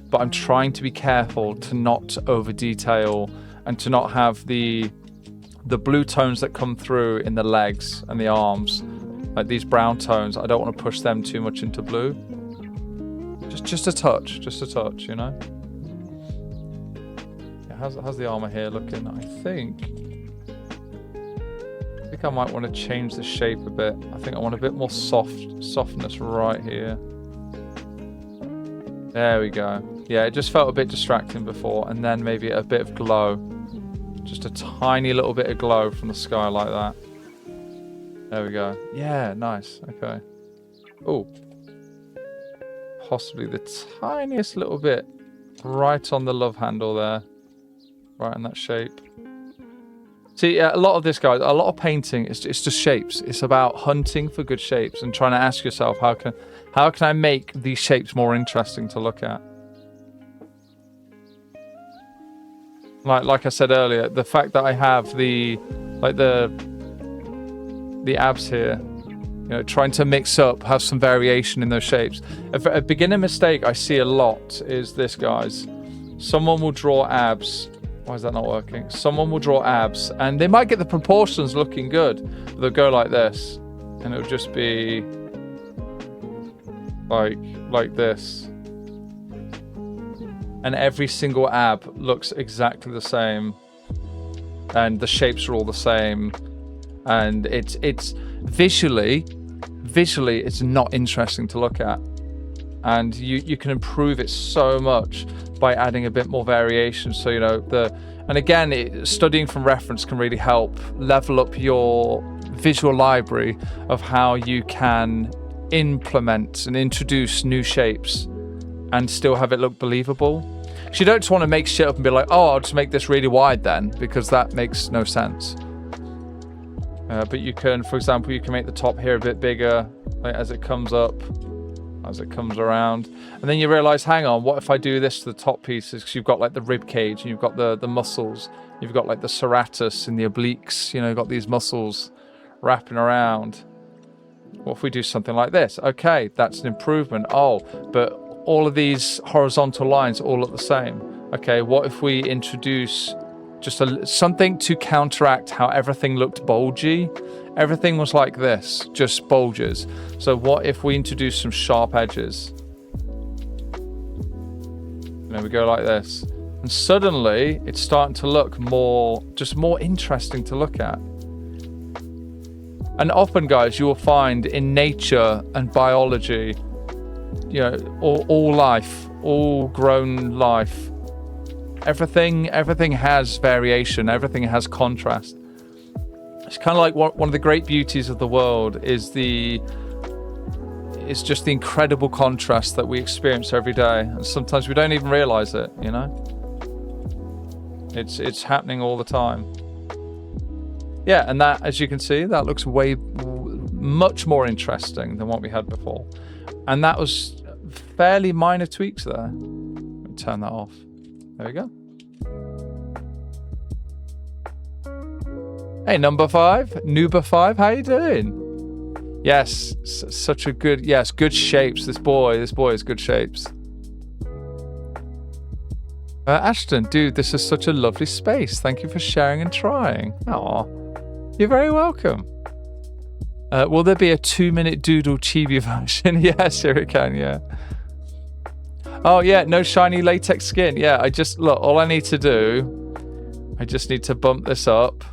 But I'm trying to be careful to not over detail and to not have the blue tones that come through in the legs and the arms, like these brown tones. I don't want to push them too much into blue. Just a touch, you know. Yeah, how's the armor here looking? I think I might want to change the shape a bit. I think I want a bit more softness right here. There we go. Yeah, it just felt a bit distracting before, and then maybe a bit of glow. Just a tiny little bit of glow from the sky like that. There we go. Yeah, nice. Okay. Oh. Possibly the tiniest little bit right on the love handle there. Right in that shape. See, a lot of this, guys, a lot of painting, it's just shapes. It's about hunting for good shapes and trying to ask yourself, how can I make these shapes more interesting to look at? Like I said earlier, the fact that I have the abs here, you know, trying to mix up, have some variation in those shapes. A beginner mistake I see a lot is this, guys. Someone will draw abs. Why is that not working? Someone will draw abs, and they might get the proportions looking good, but they'll go like this, and it'll just be like this. And every single ab looks exactly the same, and the shapes are all the same, and it's visually it's not interesting to look at, and you can improve it so much by adding a bit more variation. So, you know, and again, studying from reference can really help level up your visual library of how you can implement and introduce new shapes and still have it look believable. So you don't just want to make shit up and be like, oh, I'll just make this really wide then, because that makes no sense. But you can, for example, you can make the top here a bit bigger, like, as it comes up, as it comes around. And then you realize, hang on, what if I do this to the top pieces? Because you've got like the rib cage, and you've got the muscles, you've got like the serratus and the obliques, you know, you've got these muscles wrapping around. What if we do something like this? Okay, that's an improvement. Oh, but all of these horizontal lines all look the same. Okay, what if we introduce just something to counteract how everything looked bulgy? Everything was like this, just bulges. So what if we introduce some sharp edges? And then we go like this. And suddenly it's starting to look more interesting to look at. And often, guys, you will find in nature and biology, you know, all life, all grown life, everything has variation, everything has contrast. It's kind of like one of the great beauties of the world is it's just the incredible contrast that we experience every day. And sometimes we don't even realize it, you know? It's happening all the time. Yeah, and that, as you can see, that looks much more interesting than what we had before. And that was fairly minor tweaks there. Let me turn that off. There we go. Hey, number 5, Nuba 5, how you doing? Yes, such a good, yes, good shapes. This boy is good shapes. Ashton, dude, this is such a lovely space. Thank you for sharing and trying. Aw, you're very welcome. Will there be a 2-minute doodle chibi version? Yes, here it can, yeah. Oh, yeah, no shiny latex skin. Yeah, look, all I need to do, I just need to bump this up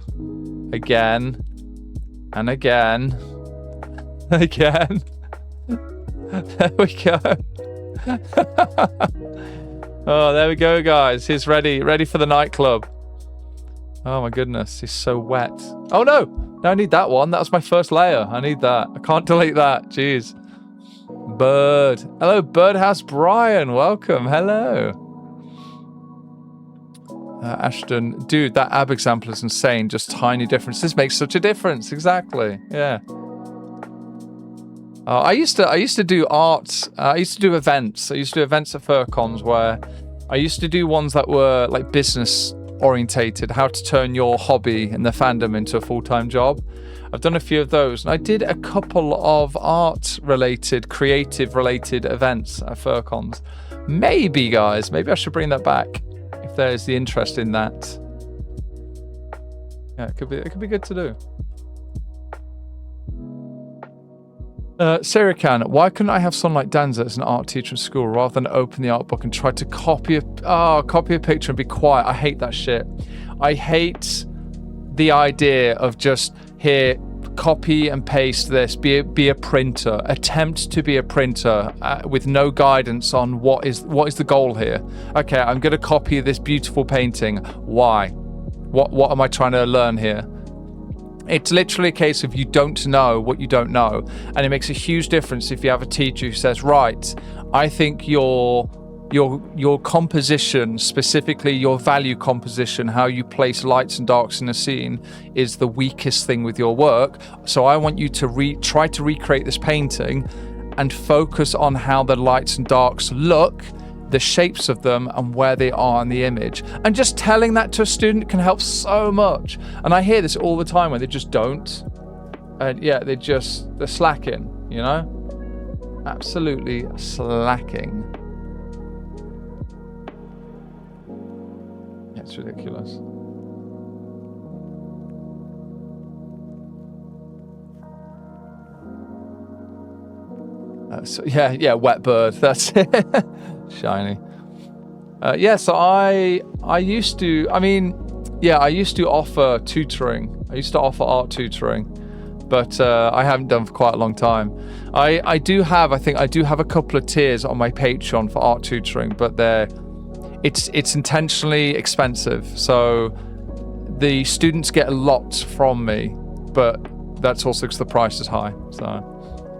again and again. Again. There we go. Oh, there we go, guys. He's ready for the nightclub. Oh my goodness, he's so wet. Oh no, I need that one. That was my first layer. I need that. I can't delete that. Jeez. Bird. Hello, Birdhouse Brian. Welcome. Hello. Ashton, dude, that ab example is insane. Just tiny differences makes such a difference. Exactly. Yeah. I used to do art. I used to do events. I used to do events at FurCons where I used to do ones that were like business orientated, how to turn your hobby and the fandom into a full-time job. I've done a few of those, and I did a couple of art-related, creative-related events at FurCons. Maybe, guys, maybe I should bring that back if there's the interest in that. Yeah, it could be good to do. Sirican, why couldn't I have someone like Danza as an art teacher in school rather than open the art book and try to copy a picture and be quiet? I hate that shit. I hate the idea of just here, copy and paste this, be a printer, attempt to be a printer with no guidance on what is the goal here. Okay, I'm going to copy this beautiful painting. Why? What am I trying to learn here? It's literally a case of you don't know what you don't know. And it makes a huge difference if you have a teacher who says, right, I think your composition, specifically your value composition, how you place lights and darks in a scene, is the weakest thing with your work. So I want you to try to recreate this painting and focus on how the lights and darks look, the shapes of them, and where they are in the image. And just telling that to a student can help so much. And I hear this all the time where they just don't. And yeah, they're slacking, you know? Absolutely slacking. It's ridiculous. Wet bird. That's it. Shiny. So I used to offer tutoring. I used to offer art tutoring, but I haven't done for quite a long time. I do have a couple of tiers on my Patreon for art tutoring, but it's intentionally expensive. So the students get a lot from me, but that's also because the price is high. So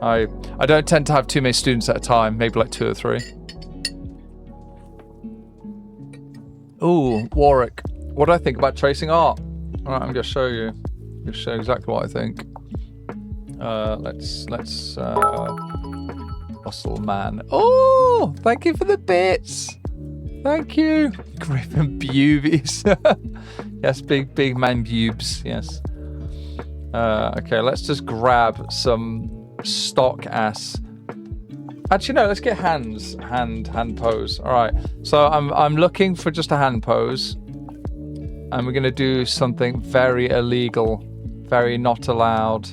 I don't tend to have too many students at a time, maybe like 2 or 3. Ooh, Warwick. What do I think about tracing art? All right, I'm going to show you. I'm going to show you exactly what I think. Let's Muscle Man. Oh, thank you for the bits. Thank you. Griffin Bubies. Yes, big man bubes. Yes. Okay, let's just grab some stock ass. Actually, no, let's get hand pose. All right. So I'm looking for just a hand pose. And we're going to do something very illegal, very not allowed.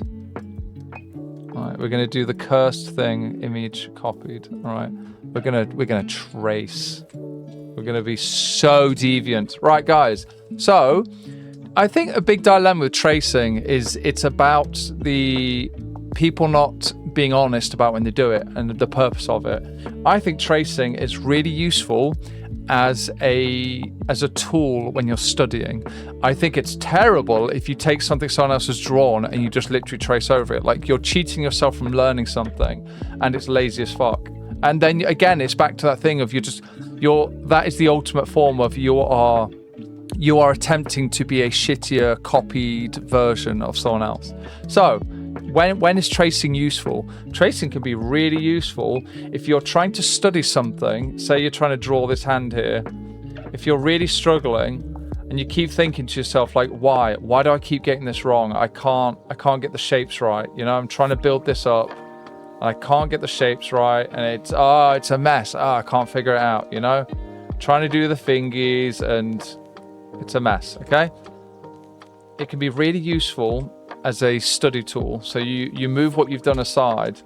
All right, we're going to do the cursed thing, image copied. All right. We're going to trace. We're going to be so deviant. Right, guys. So, I think a big dilemma with tracing is it's about the people not being honest about when they do it and the purpose of it. I think tracing is really useful as a tool when you're studying. I think it's terrible if you take something someone else has drawn and you just literally trace over it. Like, you're cheating yourself from learning something, and it's lazy as fuck. And then again, it's back to that thing of that is the ultimate form of you are attempting to be a shittier copied version of someone else. So when is tracing useful? Tracing can be really useful if you're trying to study something. Say you're trying to draw this hand here. If you're really struggling and you keep thinking to yourself, like, why do I keep getting this wrong? I can't get the shapes right. I'm trying to build this up and I can't get the shapes right, and it's a mess. I can't figure it out. Trying to do the thingies and it's a mess. Okay, it can be really useful as a study tool. So you move what you've done aside,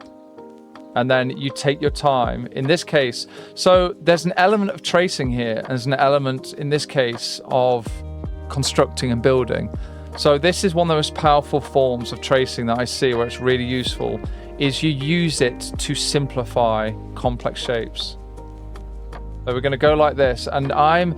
and then you take your time. In this case, so there's an element of tracing here, and there's an element in this case of constructing and building. So this is one of the most powerful forms of tracing that I see where it's really useful, is you use it to simplify complex shapes. So we're going to go like this, and I'm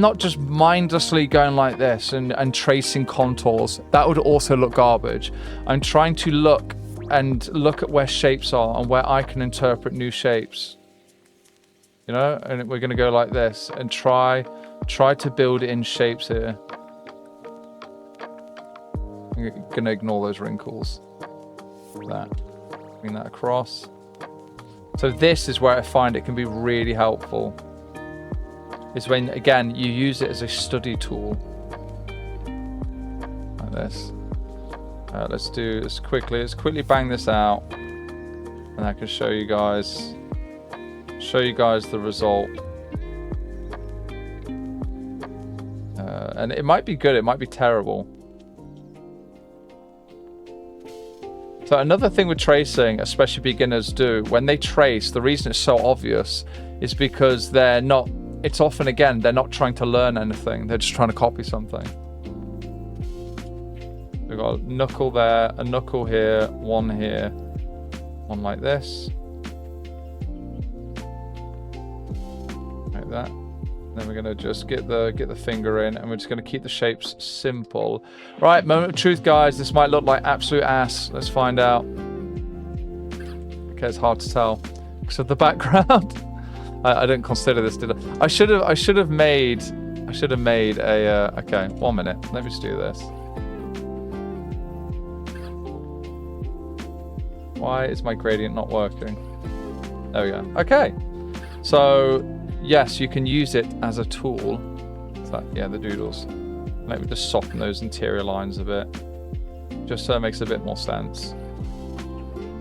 not just mindlessly going like this and tracing contours. That would also look garbage. I'm trying to look at where shapes are and where I can interpret new shapes. And we're going to go like this and try to build in shapes here. I'm going to ignore those wrinkles. Bring that across. So this is where I find it can be really helpful, is when, again, you use it as a study tool. Like this. Let's quickly bang this out, and I can show you guys the result. And it might be good, it might be terrible. So another thing with tracing, especially beginners do, when they trace, the reason it's so obvious is because they're not trying to learn anything. They're just trying to copy something. We've got a knuckle there, a knuckle here, one like this. Like that. Then we're going to just get the finger in, and we're just going to keep the shapes simple. Right, moment of truth, guys. This might look like absolute ass. Let's find out. Okay, it's hard to tell because of the background. I didn't consider this, did I? I should have made a. Okay, 1 minute. Let me just do this. Why is my gradient not working? There we go. Okay, so. Yes, you can use it as a tool. The doodles. Let me just soften those interior lines a bit, just so it makes a bit more sense.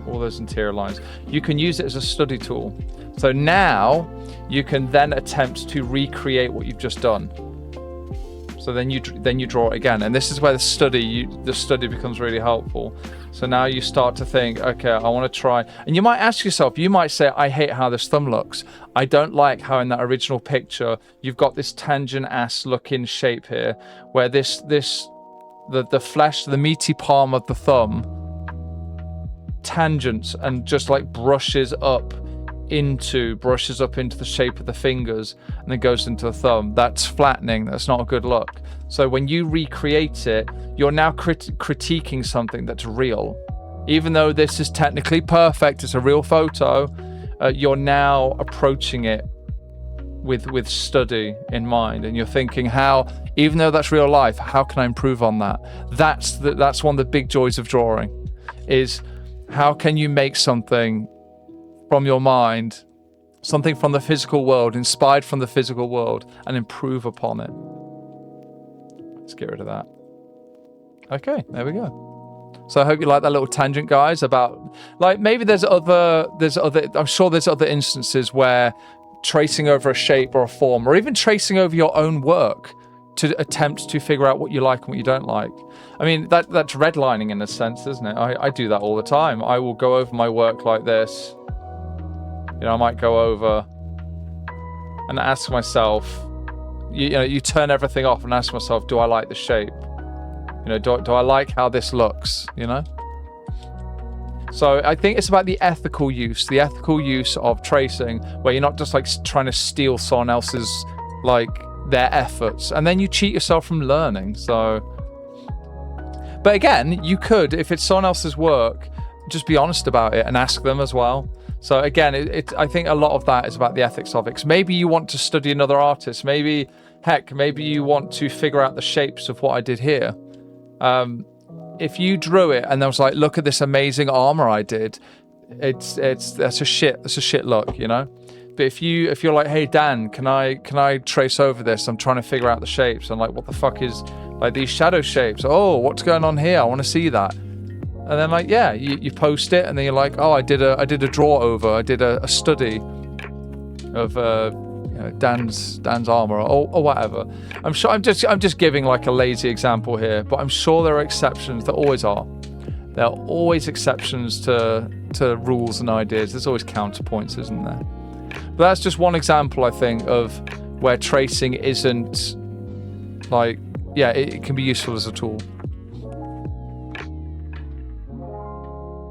All those interior lines. You can use it as a study tool. So now you can then attempt to recreate what you've just done. So then you draw it again, and this is where the study becomes really helpful. So now you start to think, okay, I want to try, and you might ask yourself, you might say, I hate how this thumb looks. I don't like how in that original picture you've got this tangent ass looking shape here, where the flesh, the meaty palm of the thumb tangents and just like brushes up into the shape of the fingers and then goes into the thumb. That's flattening. That's not a good look. So when you recreate it, you're now critiquing something that's real. Even though this is technically perfect, it's a real photo, you're now approaching it with study in mind, and you're thinking, how, even though that's real life, how can I improve on that? That's one of the big joys of drawing, is how can you make something from your mind, something from the physical world, inspired from the physical world, and improve upon it. Let's get rid of that. Okay, there we go. So I hope you like that little tangent, guys, about, like, maybe there's other, I'm sure there's other instances where tracing over a shape or a form, or even tracing over your own work to attempt to figure out what you like and what you don't like. I mean, that's redlining in a sense, isn't it? I do that all the time. I will go over my work like this. I might go over and ask myself, you turn everything off and ask myself, do I like the shape? Do I like how this looks, So I think it's about the ethical use of tracing, where you're not just like trying to steal someone else's, like, their efforts, and then you cheat yourself from learning. So, but again, you could, if it's someone else's work, just be honest about it and ask them as well. So again, I think a lot of that is about the ethics of it. 'Cause maybe you want to study another artist. Maybe you want to figure out the shapes of what I did here. If you drew it and there was like, look at this amazing armor I did, that's a shit look, you know. But if you're like, hey Dan, can I trace over this? I'm trying to figure out the shapes. I'm like, what the fuck is like these shadow shapes? Oh, what's going on here? I want to see that. And then like, yeah, you post it, and then you're like, oh, I did a draw over. I did a study of Dan's armor or whatever. I'm sure I'm just giving like a lazy example here, but I'm sure there are exceptions. There always are. There are always exceptions to rules and ideas. There's always counterpoints, isn't there? But that's just one example, I think, of where tracing isn't like, yeah, it can be useful as a tool.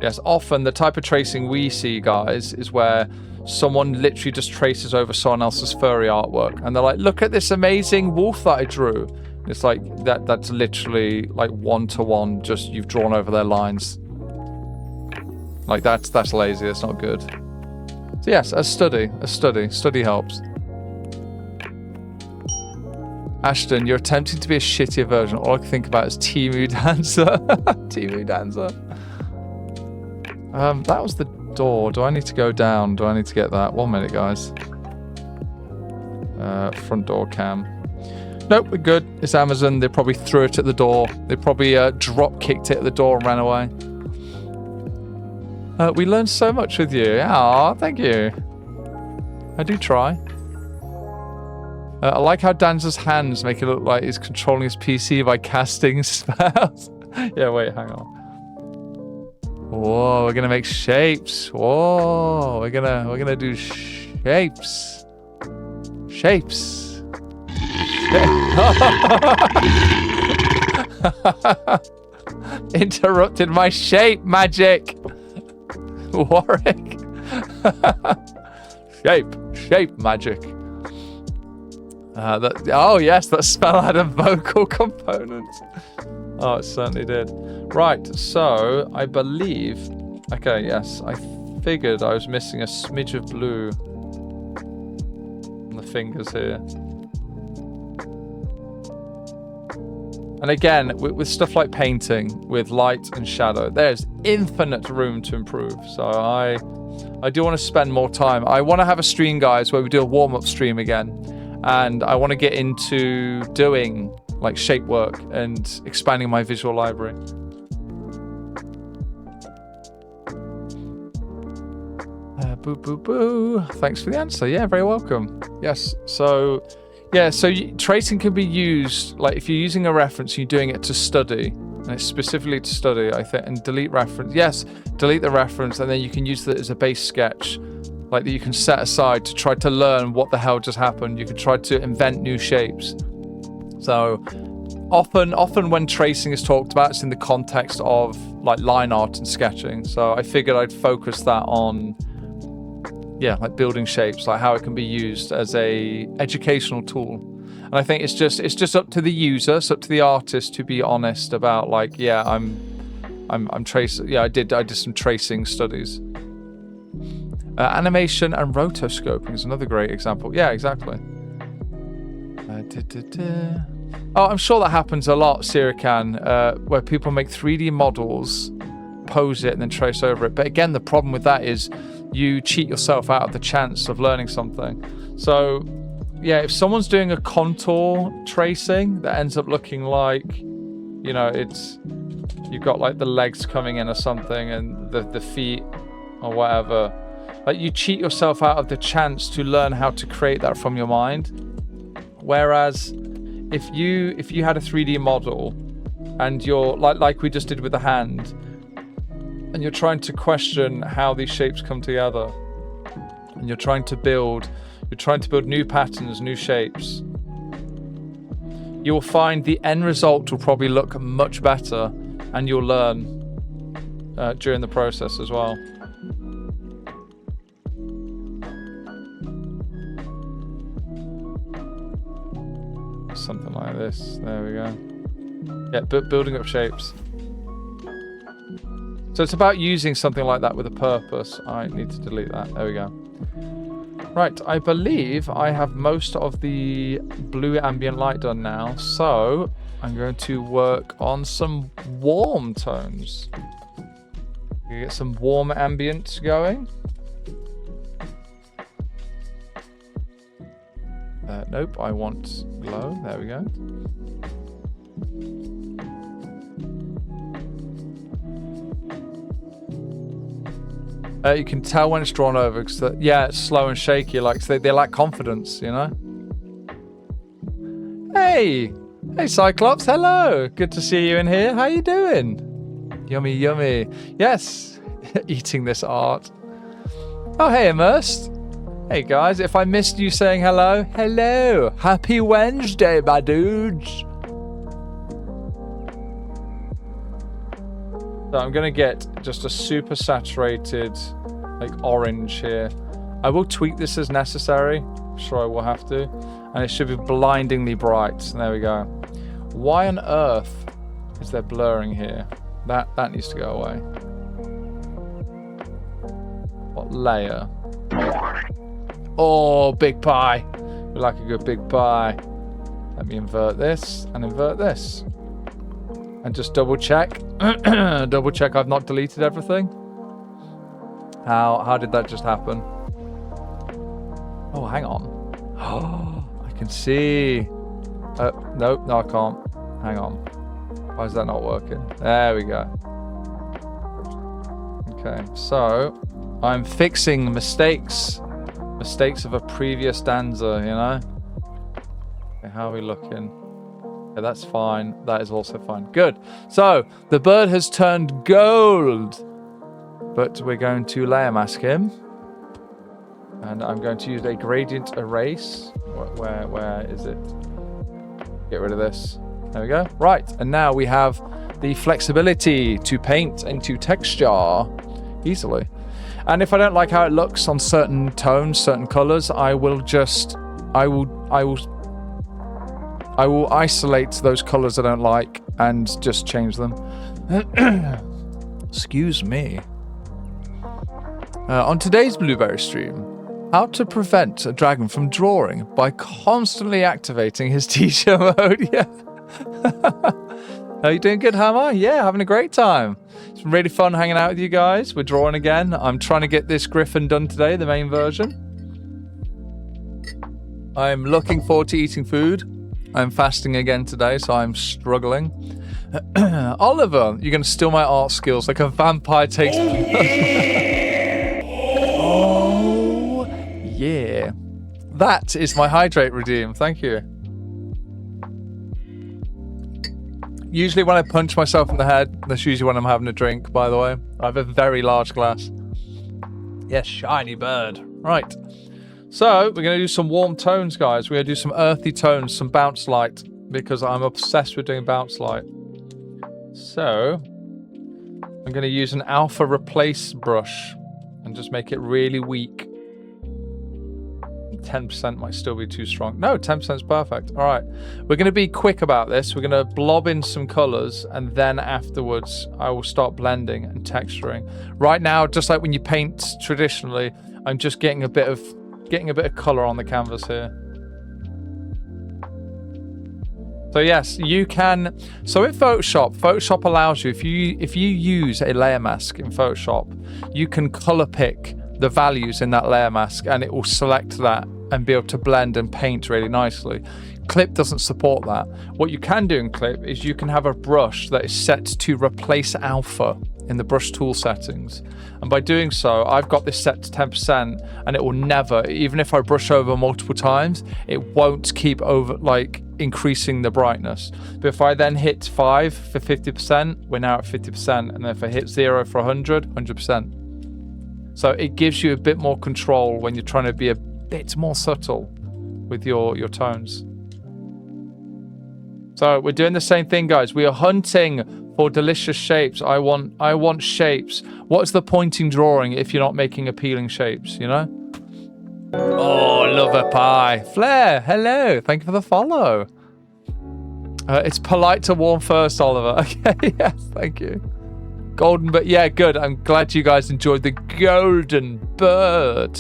Yes, often the type of tracing we see, guys, is where someone literally just traces over someone else's furry artwork, and they're like, look at this amazing wolf that I drew. It's like that's literally like one-to-one, just you've drawn over their lines. Like that's lazy, that's not good. So yes, a study helps. Ashton, you're attempting to be a shittier version. All I can think about is Temu Dancer. Temu Dancer. That was the door. Do I need to go down? Do I need to get that? 1 minute, guys. Front door cam. Nope, we're good. It's Amazon. They probably threw it at the door. They probably drop kicked it at the door and ran away. We learned so much with you. Aw, thank you. I do try. I like how Dan's hands make it look like he's controlling his PC by casting spells. Yeah, wait, hang on. Whoa, we're gonna make shapes. Whoa, we're gonna do shapes. Shapes. Interrupted my shape magic. Warwick. Shape magic. Oh yes, that spell had a vocal component. Oh, it certainly did. Right, so I believe... Okay, yes, I figured I was missing a smidge of blue on the fingers here. And again, with stuff like painting, with light and shadow, there's infinite room to improve. So I do want to spend more time. I want to have a stream, guys, where we do a warm-up stream again. And I want to get into doing like shape work and expanding my visual library. Boo, boo, boo. Thanks for the answer. Yeah, very welcome. Yes. So, yeah, so tracing can be used, like if you're using a reference, you're doing it to study, and it's specifically to study, I think, and delete reference. Yes, delete the reference, and then you can use that as a base sketch, like that you can set aside to try to learn what the hell just happened. You can try to invent new shapes. So often when tracing is talked about, it's in the context of like line art and sketching. So I figured I'd focus that on, yeah, like building shapes, like how it can be used as a educational tool. And I think it's just up to the user, it's up to the artist to be honest about like, yeah, I'm tracing. Yeah, I did some tracing studies. Animation and rotoscoping is another great example. Yeah, exactly. Oh, I'm sure that happens a lot, Sirican, where people make 3D models, pose it, and then trace over it. But again, the problem with that is you cheat yourself out of the chance of learning something. So, yeah, if someone's doing a contour tracing that ends up looking like, you know, you've got like the legs coming in or something and the feet or whatever, like you cheat yourself out of the chance to learn how to create that from your mind. Whereas if you had a 3D model and you're like we just did with the hand, and you're trying to question how these shapes come together, and you're trying to build new patterns, new shapes, you'll find the end result will probably look much better, and you'll learn during the process as well. Something like this. There we go. Yeah, building up shapes. So it's about using something like that with a purpose. I need to delete that. There we go. Right, I believe I have most of the blue ambient light done now. So I'm going to work on some warm tones. Get some warm ambient going. Nope, I want glow. There we go. You can tell when it's drawn over because, yeah, it's slow and shaky. Like they lack confidence, you know. Hey, Cyclops. Hello. Good to see you in here. How you doing? Yummy, yummy. Yes, eating this art. Oh, hey, Immersed. Hey guys, if I missed you saying hello, hello. Happy Wednesday, my dudes. So I'm gonna get just a super saturated, like orange here. I will tweak this as necessary. I'm sure I will have to. And it should be blindingly bright. There we go. Why on earth is there blurring here? That needs to go away. What layer? Oh, big pie. We like a good big pie. Let me invert this and invert this. And just double check. Double check I've not deleted everything. How did that just happen? Oh, hang on. Oh, I can see. Nope, no, I can't. Hang on. Why is that not working? There we go. Okay, so I'm fixing mistakes of a previous stanza, you know? Okay, how are we looking? Yeah, that's fine. That is also fine. Good. So, the bird has turned gold. But we're going to layer mask him. And I'm going to use a gradient erase. Where is it? Get rid of this. There we go. Right. And now we have the flexibility to paint into texture easily. And if I don't like how it looks on certain tones, certain colors, I will isolate those colors I don't like and just change them. Excuse me. On today's Blueberry stream, how to prevent a dragon from drawing by constantly activating his teacher mode. Yeah. Are you doing good, Hammer? Yeah, having a great time. It's been really fun hanging out with you guys. We're drawing again. I'm trying to get this Griffin done today, the main version. I'm looking forward to eating food. I'm fasting again today, so I'm struggling. Oliver, you're going to steal my art skills like a vampire takes... Oh, yeah. That is my hydrate redeem. Thank you. Usually when I punch myself in the head, that's usually when I'm having a drink, by the way. I have a very large glass. Yes, shiny bird. Right. So, we're going to do some warm tones, guys. We're going to do some earthy tones, some bounce light, because I'm obsessed with doing bounce light. So, I'm going to use an alpha replace brush and just make it really weak. 10% might still be too strong. No, 10% is perfect. All right. We're going to be quick about this. We're going to blob in some colors, and then afterwards, I will start blending and texturing. Right now, just like when you paint traditionally, I'm just getting a bit of color on the canvas here. So yes, you can. So in Photoshop allows you, if you use a layer mask in Photoshop, you can color pick the values in that layer mask, and it will select that and be able to blend and paint really nicely. Clip doesn't support that. What you can do in Clip is you can have a brush that is set to replace alpha in the brush tool settings. And by doing so, I've got this set to 10%, and it will never, even if I brush over multiple times, it won't keep over, like, increasing the brightness. But if I then hit 5 for 50%, we're now at 50%. And then if I hit 0 for 100%. So it gives you a bit more control when you're trying to be a bit more subtle with your tones. So we're doing the same thing, guys. We are hunting For delicious shapes, I want shapes. What's the point in drawing if you're not making appealing shapes, you know? Oh, love a pie. Flair, hello. Thank you for the follow. It's polite to warm first, Oliver. Okay, yes, thank you. Golden, but yeah, good. I'm glad you guys enjoyed the golden bird.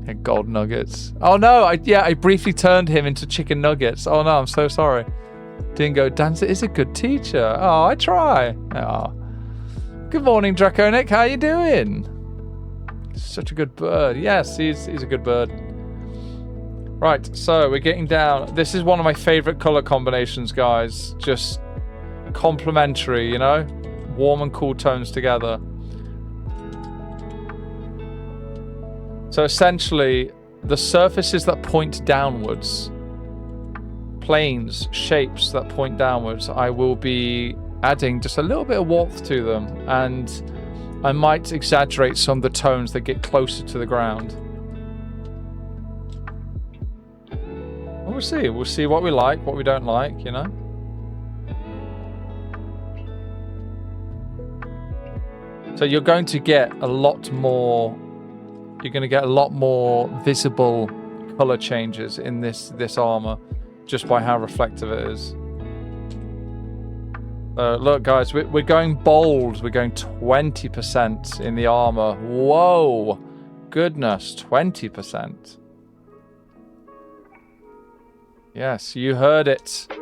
Yeah, golden nuggets. Oh no, I briefly turned him into chicken nuggets. Oh no, I'm so sorry. Dingo Dancer is a good teacher. Oh, I try. Oh. Good morning, Draconic. How you doing? Such a good bird. Yes, he's a good bird. Right, so we're getting down. This is one of my favorite color combinations, guys. Just complementary, you know? Warm and cool tones together. So essentially, the surfaces that point downwards, planes, shapes that point downwards, I will be adding just a little bit of warmth to them, and I might exaggerate some of the tones that get closer to the ground. We'll see. We'll see what we like, what we don't like, you know? So you're going to get a lot more... You're going to get a lot more visible color changes in this armor just by how reflective it is. Look, guys, we're going bold. We're going 20% in the armor. Whoa! Goodness, 20%. Yes, you heard it.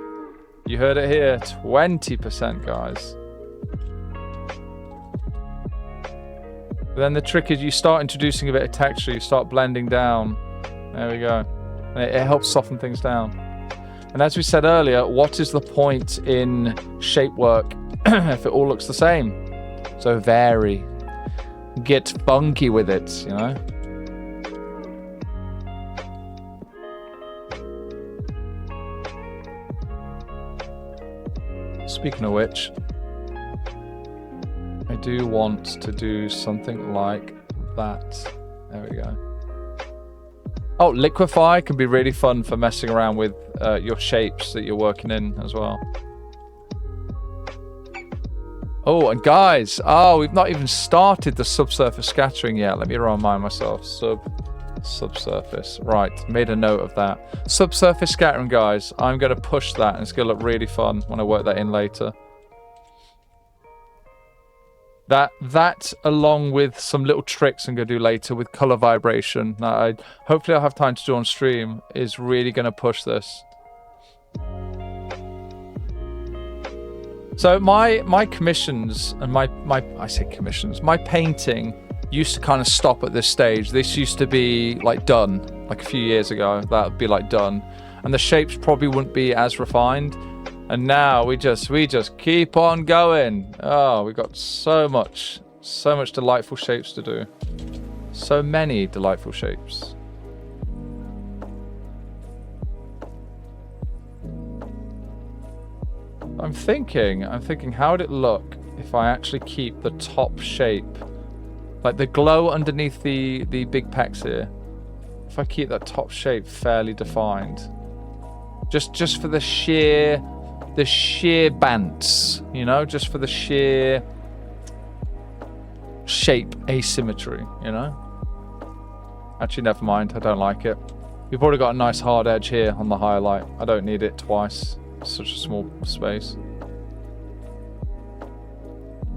You heard it here. 20%, guys. Then the trick is you start introducing a bit of texture. You start blending down. There we go. And it helps soften things down. And as we said earlier, what is the point in shape work if it all looks the same? So vary. Get funky with it, you know? Speaking of which, I do want to do something like that. There we go. Oh, liquefy can be really fun for messing around with your shapes that you're working in as well. Oh, and guys, we've not even started the subsurface scattering yet. Let me remind myself. Subsurface. Right, made a note of that. Subsurface scattering, guys. I'm going to push that, and it's going to look really fun when I work that in later. That along with some little tricks I'm going to do later with color vibration that hopefully I'll have time to do on stream is really going to push this. So my commissions and my painting used to kind of stop at this stage. This used to be like done, like a few years ago. That would be like done, and the shapes probably wouldn't be as refined. And now we just keep on going. Oh, we've got so much delightful shapes to do. So many delightful shapes. I'm thinking, how would it look if I actually keep the top shape, like the glow underneath the big pecs here? If I keep that top shape fairly defined, just for the sheer bants, you know, just for the sheer shape asymmetry, you know. Actually, never mind. I don't like it. We've already got a nice hard edge here on the highlight. I don't need it twice. It's such a small space.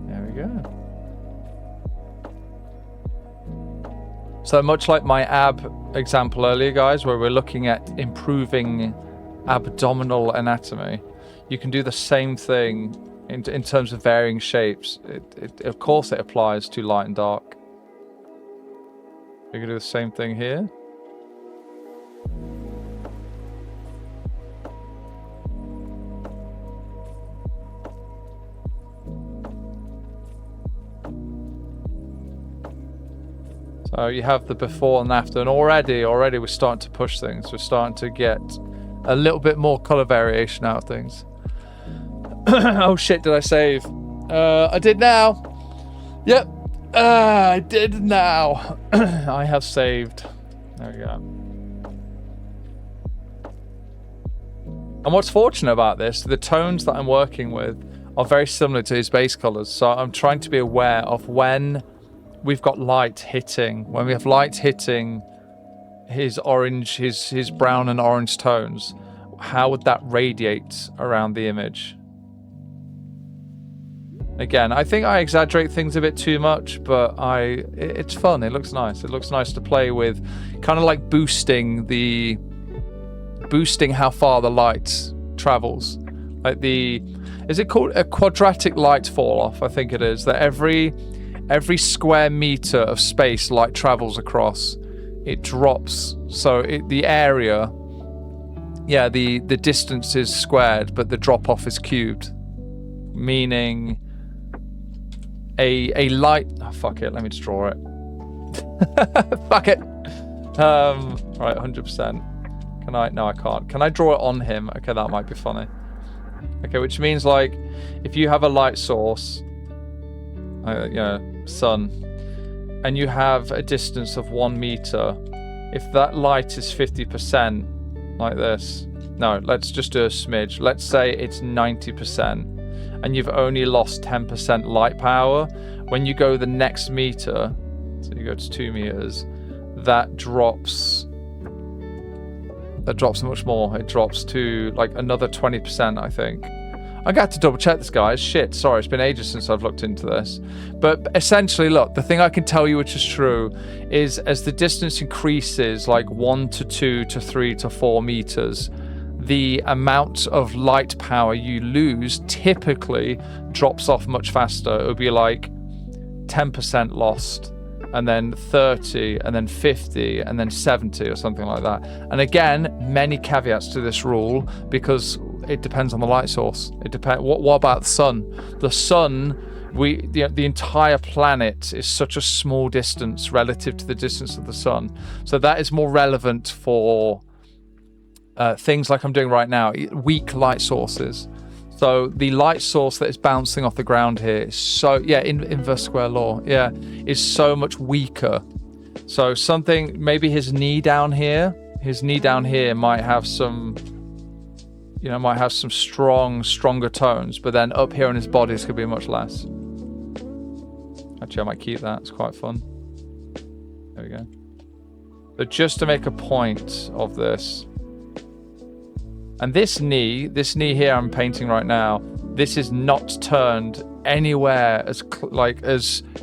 There we go. So much like my ab example earlier, guys, where we're looking at improving abdominal anatomy, you can do the same thing in terms of varying shapes. Of course, it applies to light and dark. You can do the same thing here. So you have the before and after, and already we're starting to push things. We're starting to get a little bit more color variation out of things. Oh shit, did I save? I did now. Yep, I did now. I have saved. There we go. And what's fortunate about this, the tones that I'm working with are very similar to his base colors. So I'm trying to be aware of when we've got light hitting, when we have light hitting his orange, his brown and orange tones, how would that radiate around the image? Again, I think I exaggerate things a bit too much, but it's fun. It looks nice. It looks nice to play with, kind of like boosting how far the light travels. Like is it called a quadratic light fall off? I think it is. That every square meter of space light travels across, it drops. So the area, yeah, the distance is squared, but the drop off is cubed, meaning a light. Oh, fuck it. Let me just draw it. Fuck it. Right, 100%. Can I? No, I can't. Can I draw it on him? Okay, that might be funny. Okay, which means like if you have a light source, sun, and you have a distance of 1 meter, if that light is 50%, like this. No, let's just do a smidge. Let's say it's 90%. And you've only lost 10% light power. When you go the next meter, so you go to 2 meters, that drops much more. It drops to like another 20%, I think. I got to double check this, guys. Shit, sorry, it's been ages since I've looked into this. But essentially, look, the thing I can tell you which is true is as the distance increases, like 1 to 2 to 3 to 4 meters, the amount of light power you lose typically drops off much faster. It would be like 10% lost, and then 30, and then 50, and then 70 or something like that. And again, many caveats to this rule because it depends on the light source. It depends. What about the sun? The sun, the entire planet is such a small distance relative to the distance of the sun. So that is more relevant for things like I'm doing right now, weak light sources. So the light source that is bouncing off the ground here is so, inverse square law, is so much weaker. So something, maybe his knee down here might have some, stronger tones, but then up here on his bodies could be much less. Actually, I might keep that. It's quite fun. There we go. But just to make a point of this, and this knee here I'm painting right now, this is not turned anywhere as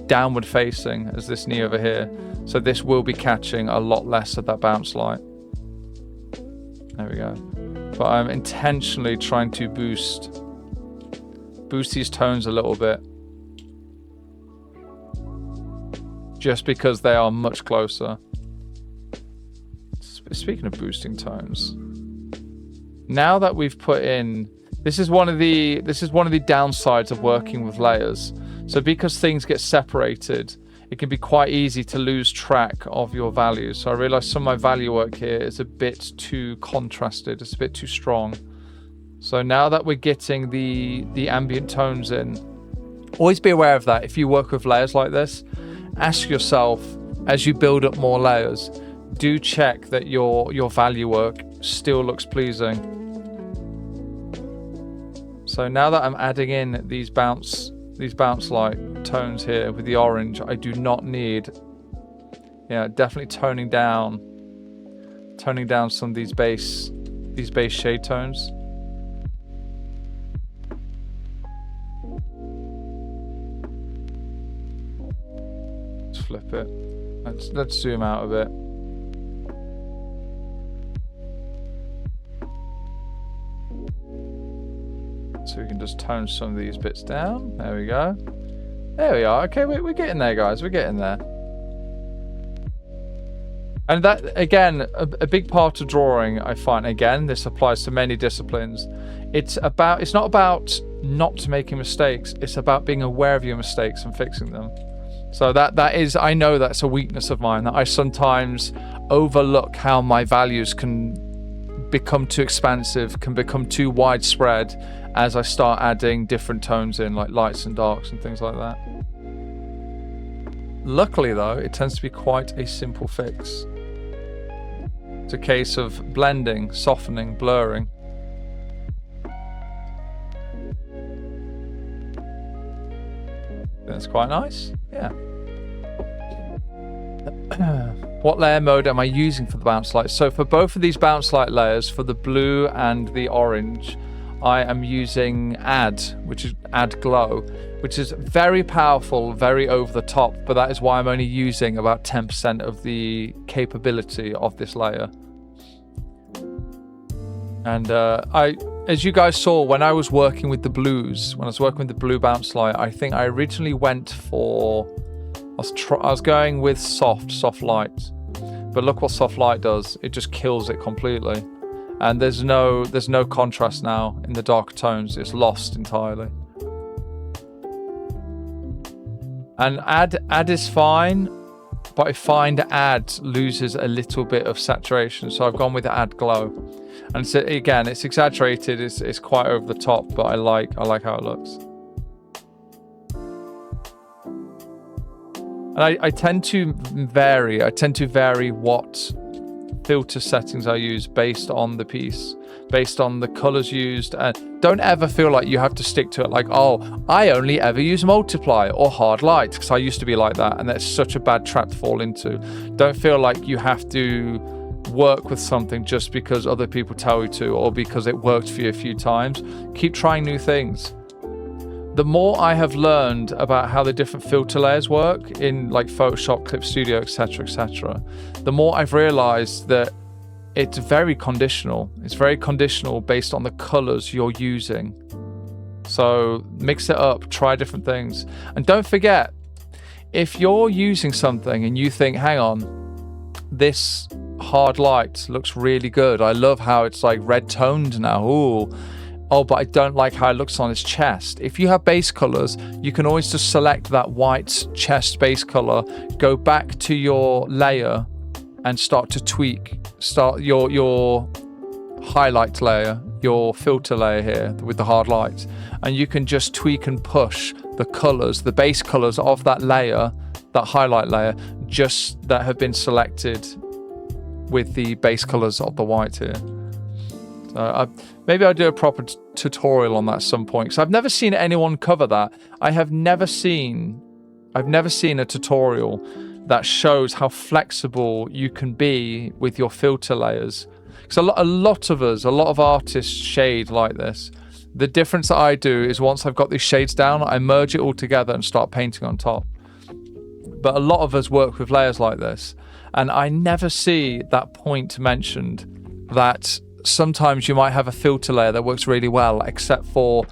downward facing as this knee over here. So this will be catching a lot less of that bounce light. There we go. But I'm intentionally trying to boost these tones a little bit, just because they are much closer. Speaking of boosting tones, now that we've put in, this is one of the downsides of working with layers. So because things get separated, it can be quite easy to lose track of your values. So I realize some of my value work here is a bit too contrasted. It's a bit too strong. So now that we're getting the ambient tones in, always be aware of that. If you work with layers like this, ask yourself as you build up more layers, do check that your value work still looks pleasing. So now that I'm adding in these bounce light tones here with the orange, I do not need, definitely toning down some of these base shade tones. Let's flip it. Let's zoom out a bit. So we can just tone some of these bits down. There we go. There we are. Okay, we're getting there, guys. We're getting there. And that, again, a big part of drawing, I find, again, this applies to many disciplines. It's not about not making mistakes. It's about being aware of your mistakes and fixing them. So that is, I know that's a weakness of mine, that I sometimes overlook how my values can become too expansive, can become too widespread as I start adding different tones in, like lights and darks and things like that. Luckily though, it tends to be quite a simple fix. It's a case of blending, softening, blurring. That's quite nice. Yeah. What layer mode am I using for the bounce light? So for both of these bounce light layers, for the blue and the orange, I am using Add, which is Add Glow, which is very powerful, very over the top, but that is why I'm only using about 10% of the capability of this layer. And as you guys saw, when I was working with the blues, when I was working with the blue bounce light, I think I originally went for, I was going with soft light. But look what soft light does. It just kills it completely. And there's no contrast now in the darker tones. It's lost entirely. And add is fine, but I find add loses a little bit of saturation. So I've gone with Add Glow. And so again, it's exaggerated. It's quite over the top, but I like how it looks. And I tend to vary. I tend to vary what filter settings I use based on the piece, based on the colors used. And don't ever feel like you have to stick to it. Like, oh, I only ever use multiply or hard light, because I used to be like that, and that's such a bad trap to fall into. Don't feel like you have to work with something just because other people tell you to, or because it worked for you a few times. Keep trying new things. The more I have learned about how the different filter layers work in like Photoshop, Clip Studio, etc., the more I've realized that it's very conditional. It's very conditional based on the colors you're using. So mix it up, try different things. And don't forget, if you're using something and you think, hang on, this hard light looks really good. I love how it's like red toned now. Ooh. Oh, but I don't like how it looks on his chest. If you have base colors, you can always just select that white chest base color, go back to your layer and start to tweak. Start your highlight layer, your filter layer here with the hard light. And you can just tweak and push the colors, the base colors of that layer, that highlight layer, just that have been selected with the base colors of the white here. So maybe I'll do a proper tutorial on that at some point, because I've never seen anyone cover that. I've never seen a tutorial that shows how flexible you can be with your filter layers. Because a lot of artists shade like this. The difference that I do is once I've got these shades down, I merge it all together and start painting on top. But a lot of us work with layers like this, and I never see that point mentioned, that sometimes you might have a filter layer that works really well, except for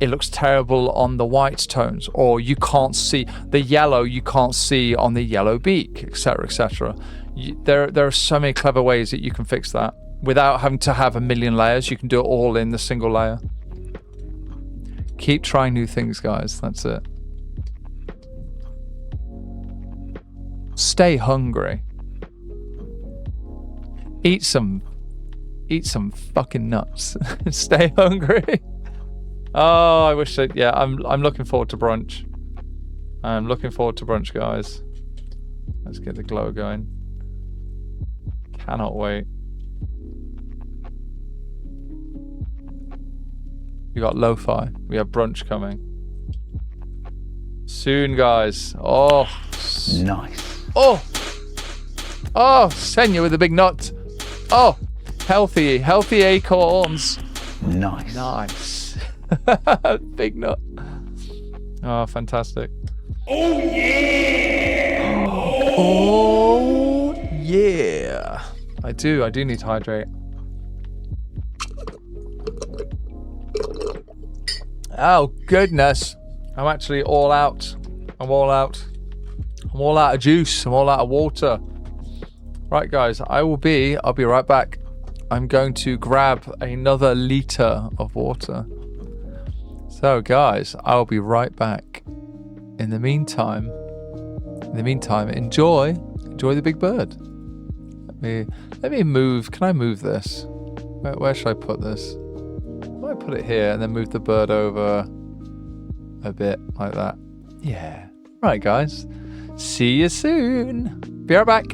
it looks terrible on the white tones, or you can't see the yellow, you can't see on the yellow beak, etc. There are so many clever ways that you can fix that without having to have a million layers. You can do it all in the single layer. Keep trying new things, guys. That's it. Stay hungry. Eat some fucking nuts. Stay hungry. Oh, I wish that. Yeah, I'm looking forward to brunch. I'm looking forward to brunch, guys. Let's get the glow going. Cannot wait. We got lo-fi. We have brunch coming soon, guys. Oh, nice. Oh, Senya with a big nut. Oh, healthy acorns. Nice. Big nut. Oh, fantastic. Oh yeah. I do need to hydrate. Oh goodness. I'm actually all out. I'm all out of juice. I'm all out of water. Right, guys, I'll be right back. I'm going to grab another liter of water. So, guys, I'll be right back. In the meantime, enjoy the big bird. Let me move. Can I move this? Where should I put this? Why I put it here and then move the bird over a bit like that? Yeah. Right, guys. See you soon. Be right back.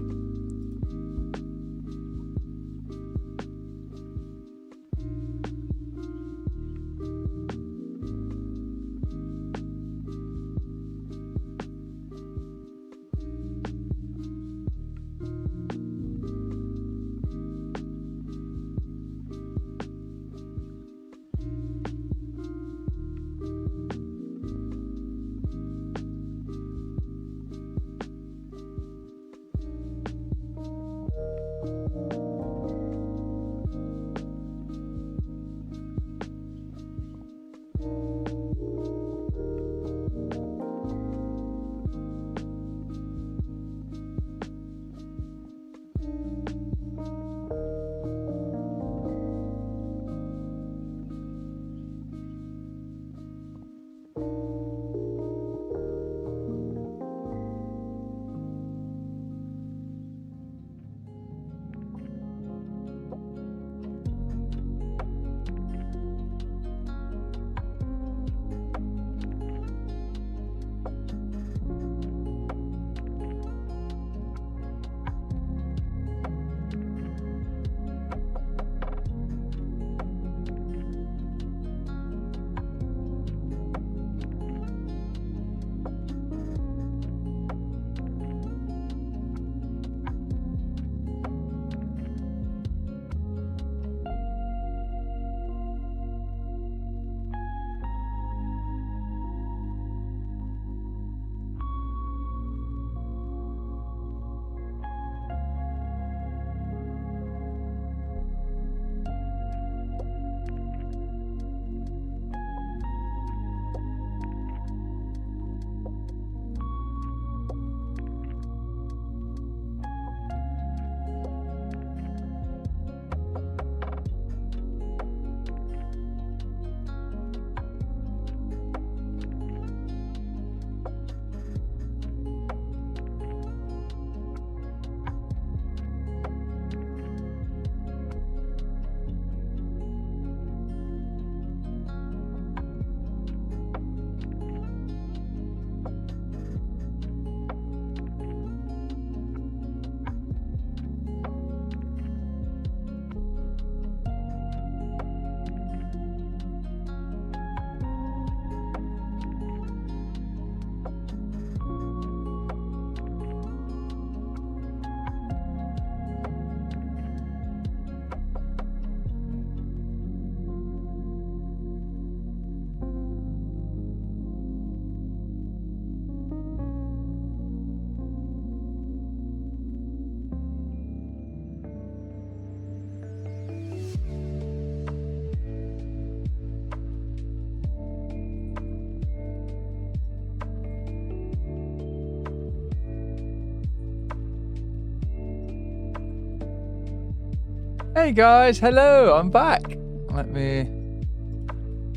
Hey guys, hello, I'm back. Let me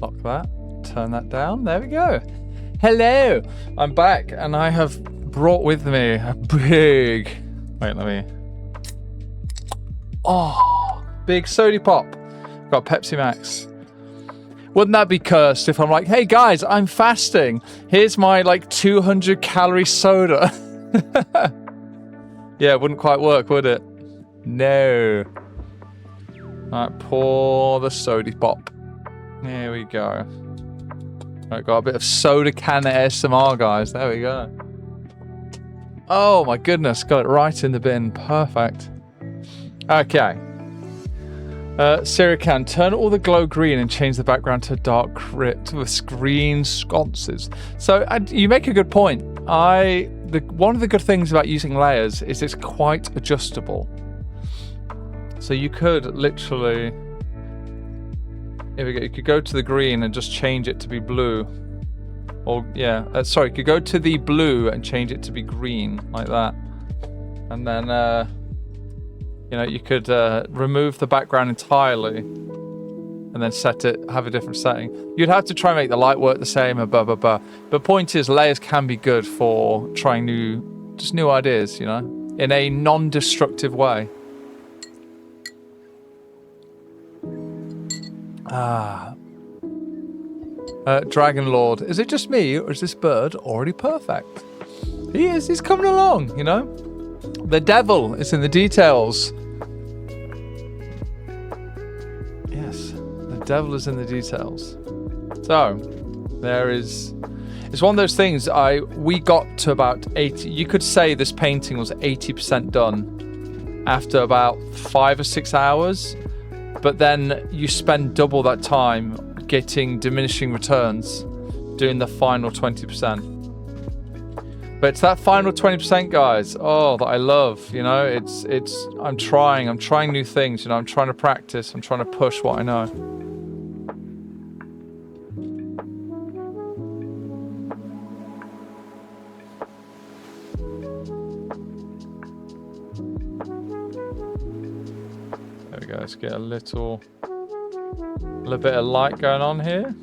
lock that, turn that down. There we go. Hello, I'm back, and I have brought with me a big. Wait, let me. Oh, big sody pop. Got Pepsi Max. Wouldn't that be cursed if I'm like, hey guys, I'm fasting. Here's my like 200 calorie soda. Yeah, it wouldn't quite work, would it? No. Alright, pour the soda pop. There we go. Alright, got a bit of soda can ASMR, guys. There we go. Oh my goodness, got it right in the bin. Perfect. Okay. Sirican, turn all the glow green and change the background to dark crypt with green sconces. So you make a good point. One of the good things about using layers is it's quite adjustable. So you could literally, here we go. You could go to the green and just change it to be blue. Or yeah, sorry, you could go to the blue and change it to be green like that, and then you could remove the background entirely and then have a different setting. You'd have to try and make the light work the same and blah, blah, blah. But point is, layers can be good for trying new ideas, in a non-destructive way. Dragon Lord. Is it just me, or is this bird already perfect? He is. He's coming along, The devil is in the details. Yes, the devil is in the details. So, it's one of those things, we got to about 80, you could say this painting was 80% done after about 5 or 6 hours, but then you spend double that time getting diminishing returns doing the final 20%. But it's that final 20%, guys, that I love, I'm trying new things, I'm trying to practice, I'm trying to push what I know. There we go, let's get a little bit of light going on here.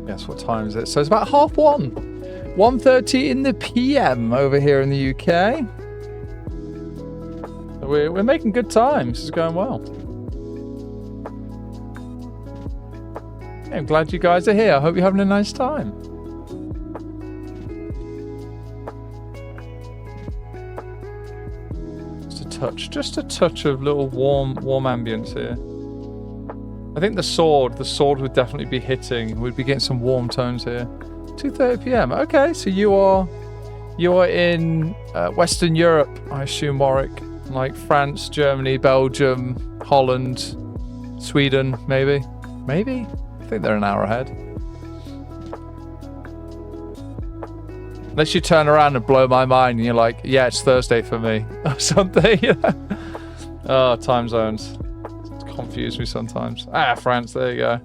Guess what time is it? So it's about 1:30. 1:30 in the PM over here in the UK. We're making good time. This is going well. Yeah, I'm glad you guys are here. I hope you're having a nice time. Just a touch of little warm ambience here. I think the sword would definitely be hitting. We'd be getting some warm tones here. 2:30 PM. Okay, so you are in Western Europe, I assume, Warwick, like France, Germany, Belgium, Holland, Sweden, maybe. I think they're an hour ahead. Unless you turn around and blow my mind and you're like, yeah, it's Thursday for me, or something. Oh, time zones. Confuse me sometimes. France, there you go.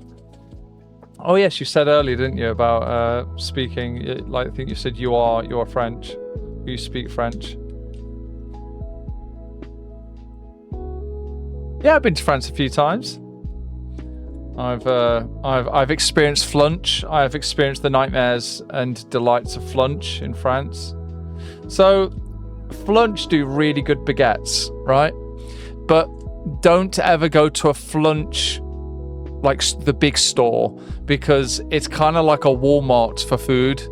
Oh yes, you said earlier, didn't you, about speaking, like I think you said you are French. You speak French. Yeah, I've been to France a few times. I've experienced Flunch. I've experienced the nightmares and delights of Flunch in France. So Flunch do really good baguettes, right? But don't ever go to a Flunch like the big store, because it's kind of like a Walmart for food.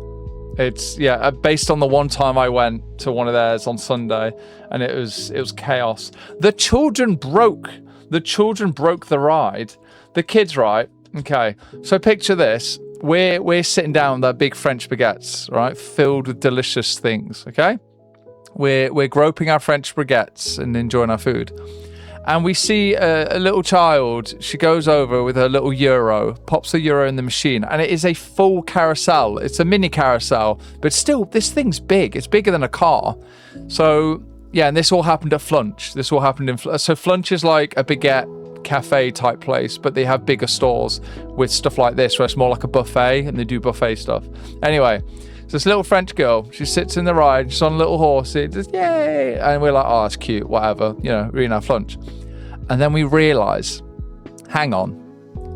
It's based on the one time I went to one of theirs on Sunday, and it was chaos. The children broke the ride. The kids, right? Okay, so picture this. We're sitting down with our big French baguettes, right, filled with delicious things. Okay, we're groping our French baguettes and enjoying our food, and we see a little child. She goes over with her little euro, pops the euro in the machine, and it is a full carousel. It's a mini carousel, but still, this thing's big. It's bigger than a car. So yeah, and this all happened at Flunch. This all happened in so Flunch is like a baguette cafe type place, but they have bigger stores with stuff like this where it's more like a buffet, and they do buffet stuff. Anyway, So this little French girl, she sits in the ride, she's on a little horse, it just yay, and we're like, oh, that's cute, whatever, you know, really have lunch. And then we realise, hang on,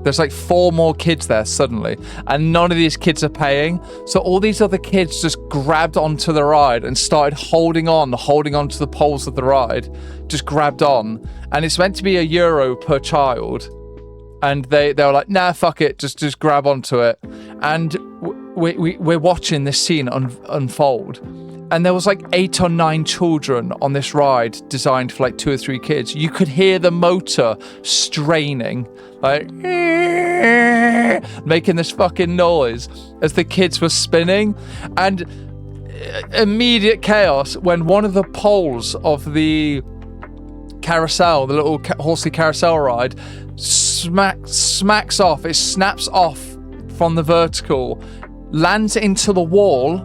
there's like 4 more kids there suddenly, and none of these kids are paying. So all these other kids just grabbed onto the ride and started holding on to the poles of the ride, just grabbed on. And it's meant to be €1 per child. And they were like, nah, fuck it, just grab onto it. And we're watching this scene unfold. And there was like 8 or 9 children on this ride designed for like 2 or 3 kids. You could hear the motor straining, like making this fucking noise as the kids were spinning. And immediate chaos when one of the poles of the carousel, the little horsey carousel ride, smacks off. It snaps off from the vertical, lands into the wall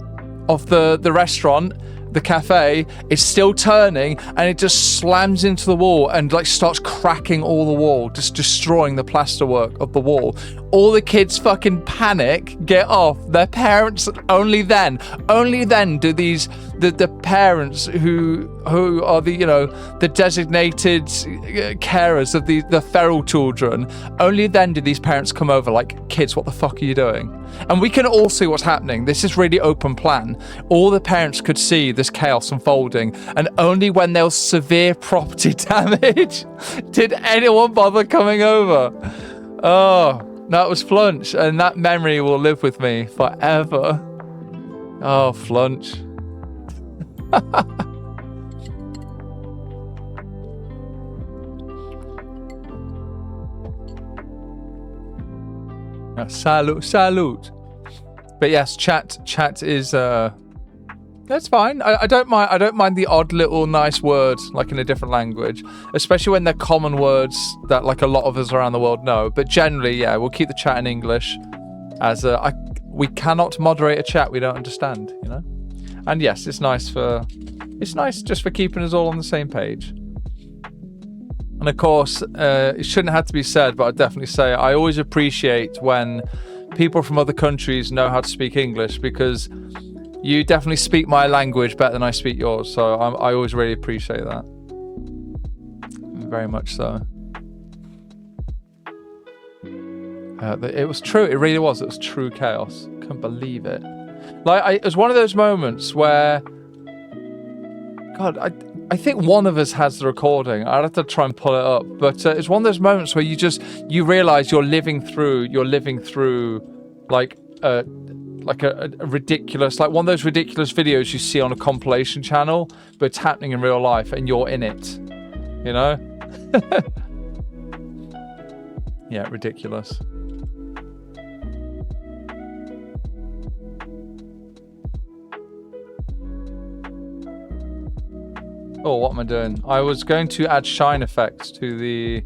of the restaurant, the cafe. Is still turning, and it just slams into the wall and like starts cracking all the wall, just destroying the plasterwork of the wall. All the kids fucking panic, get off. Their parents, only then do these the parents who are the, you know, the designated carers of the feral children, only then do these parents come over like, kids, what the fuck are you doing? And we can all see what's happening. This is really open plan. All the parents could see this chaos unfolding, and only when there was severe property damage did anyone bother coming over. Oh, that was Flunch, and that memory will live with me forever. Oh, Flunch. Salute. But yes, chat is that's fine. I don't mind the odd little nice word like in a different language, especially when they're common words that like a lot of us around the world know. But generally, yeah, we'll keep the chat in English, as we cannot moderate a chat we don't understand, you know. And yes, it's nice just for keeping us all on the same page. And of course, it shouldn't have to be said, but I'd definitely say I always appreciate when people from other countries know how to speak English, because you definitely speak my language better than I speak yours. So I always really appreciate that. Very much so. It was true. It really was. It was true chaos. Couldn't believe it. Like, it was one of those moments where, God, I think one of us has the recording. I'd have to try and pull it up. But it's one of those moments where you realize you're living through like a ridiculous, like one of those ridiculous videos you see on a compilation channel, but it's happening in real life and you're in it, you know? Yeah, ridiculous. Oh, what am I doing? I was going to add shine effects to the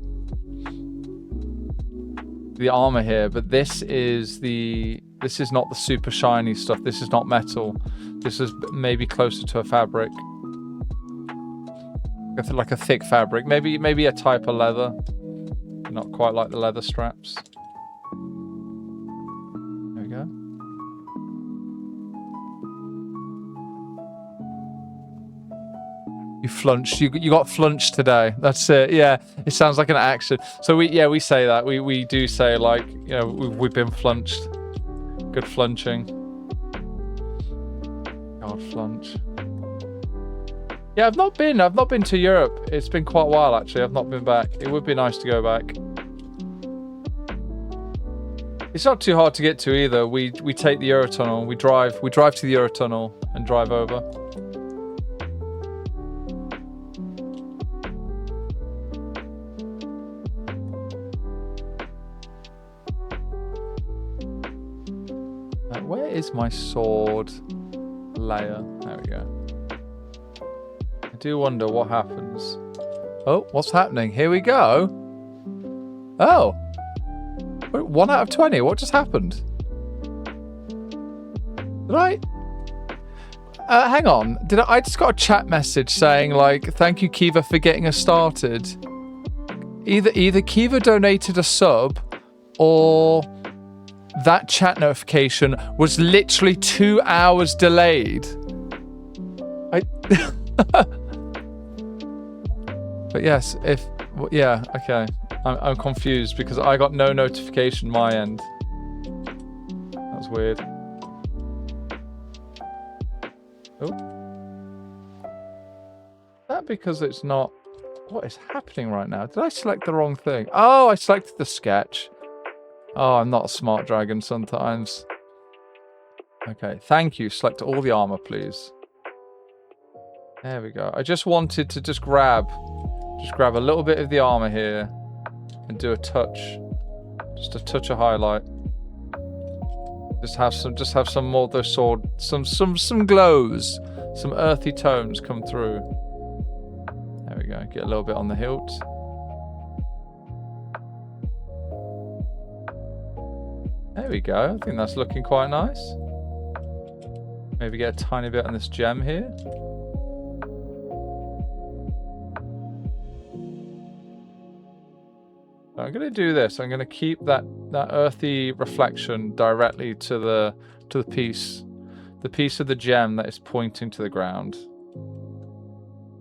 armor here, but this is not the super shiny stuff. This is not metal. This is maybe closer to a fabric, like a thick fabric. Maybe a type of leather. Not quite like the leather straps. There we go. You flunched. You got flunched today. That's it. Yeah, it sounds like an action. So we say that. We do say, like, you know, we've been flunched. Good flunching. God, flunch. Yeah, I've not been to Europe. It's been quite a while, actually. I've not been back. It would be nice to go back. It's not too hard to get to either. We take the Eurotunnel. We drive to the Eurotunnel and drive over. Where is my sword layer? There we go. I do wonder what happens. Oh, what's happening? Here we go. Oh. 1 out of 20. What just happened? Did I? Hang on. I just got a chat message saying, like, thank you, Kiva, for getting us started. Either Kiva donated a sub, or that chat notification was literally 2 hours delayed. But yes, yeah, okay. I'm confused because I got no notification my end. That's weird. Oh. Is that because it's not... What is happening right now? Did I select the wrong thing? Oh, I selected the sketch. Oh, I'm not a smart dragon sometimes. Okay, thank you. Select all the armor, please. There we go. I just wanted to just grab a little bit of the armor here and do a touch. Just a touch of highlight. Just have some more of those some glows, some earthy tones come through. There we go. Get a little bit on the hilt. There we go. I think that's looking quite nice. Maybe get a tiny bit on this gem here. So I'm going to do this. I'm going to keep that earthy reflection directly to the piece of the gem that is pointing to the ground.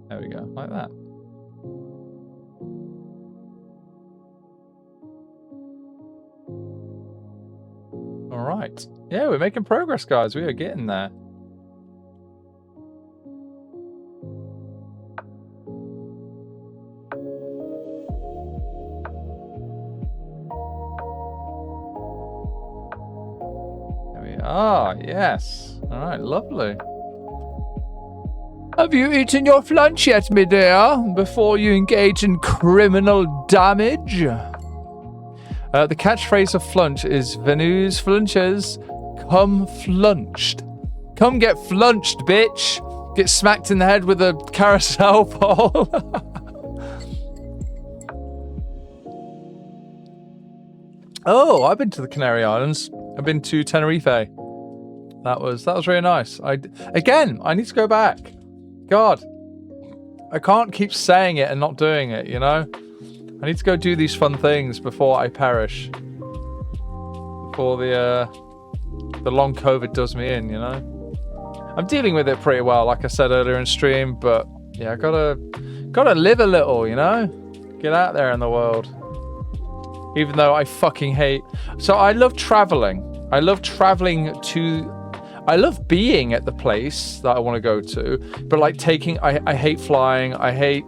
There we go, like that. All right. Yeah, we're making progress, guys. We are getting there. Ah, yes. All right, lovely. Have you eaten your lunch yet, my dear, before you engage in criminal damage? The catchphrase of Flunch is Venus flunches, come flunched. Come get flunched, bitch. Get smacked in the head with a carousel pole. Oh, I've been to the Canary Islands. I've been to Tenerife. That was really nice. I need to go back. God, I can't keep saying it and not doing it, you know? I need to go do these fun things before I perish. Before the long COVID does me in, you know? I'm dealing with it pretty well, like I said earlier in stream, but yeah, I gotta live a little, you know? Get out there in the world. Even though I fucking hate... So I love traveling. I love being at the place that I want to go to, but like I hate flying. I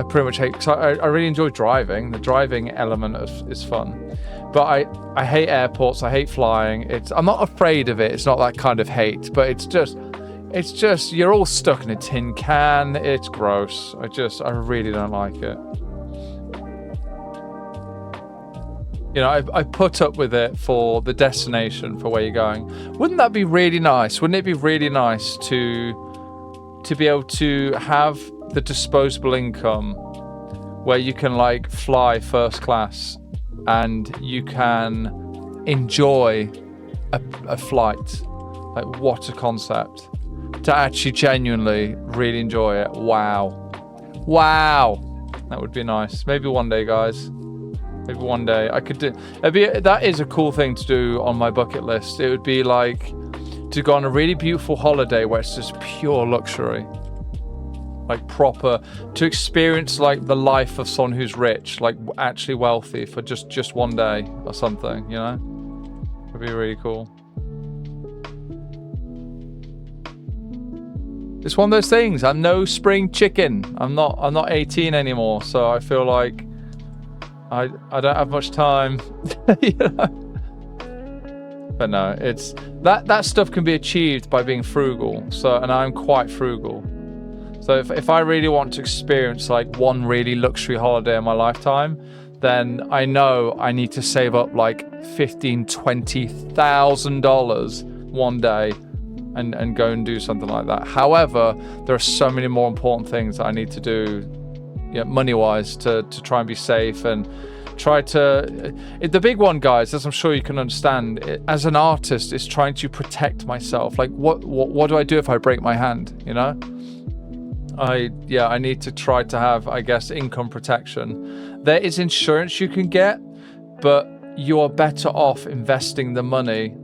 pretty much hate, because I really enjoy driving. The driving element is fun, but I hate airports. I hate flying. I'm not afraid of it. It's not that kind of hate, but it's just you're all stuck in a tin can. It's gross. I really don't like it. You know, I put up with it for the destination, for where you're going. Wouldn't that be really nice? Wouldn't it be really nice to be able to have the disposable income where you can like fly first class and you can enjoy a flight? Like, what a concept. To actually genuinely really enjoy it. Wow. That would be nice. Maybe one day, guys. Maybe one day I could do. That is a cool thing to do on my bucket list. It would be like to go on a really beautiful holiday where it's just pure luxury, like proper. To experience like the life of someone who's rich, like actually wealthy, for just one day or something. You know, it'd be really cool. It's one of those things. I'm no spring chicken. I'm not 18 anymore, so I feel like. I don't have much time, you know? But no, it's that stuff can be achieved by being frugal. And I'm quite frugal. So if I really want to experience like one really luxury holiday in my lifetime, then I know I need to save up like $15,000-$20,000 one day and go and do something like that. However, there are so many more important things that I need to do. Yeah, money-wise, to try and be safe and try to... the big one, guys, as I'm sure you can understand, as an artist, is trying to protect myself. Like, what do I do if I break my hand, you know? I need to try to have, I guess, income protection. There is insurance you can get, but you are better off investing the money.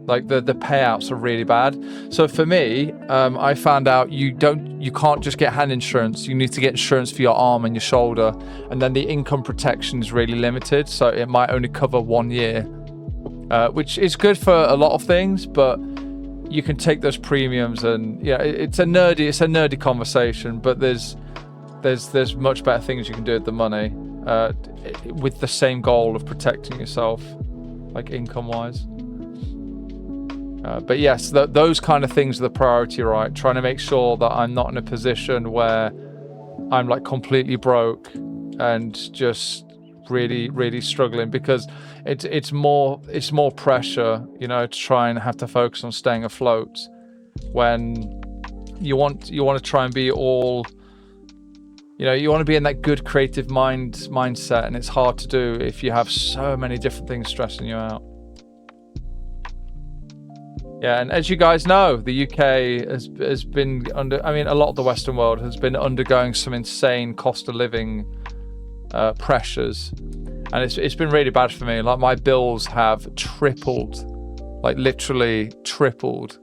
Like the payouts are really bad. So for me, I found out you can't just get hand insurance. You need to get insurance for your arm and your shoulder, and then the income protection is really limited. So it might only cover 1 year, which is good for a lot of things. But you can take those premiums, and it's a nerdy conversation. But there's much better things you can do with the money, with the same goal of protecting yourself, like income wise. But yes, those kind of things are the priority, right? Trying to make sure that I'm not in a position where I'm like completely broke and just really, really struggling, because it's more pressure, to try and have to focus on staying afloat when you want to try and be all, you want to be in that good creative mindset, and it's hard to do if you have so many different things stressing you out. Yeah, and as you guys know, the UK has been a lot of the Western world has been undergoing some insane cost of living pressures, and it's been really bad for me. Like, my bills have tripled, like literally tripled.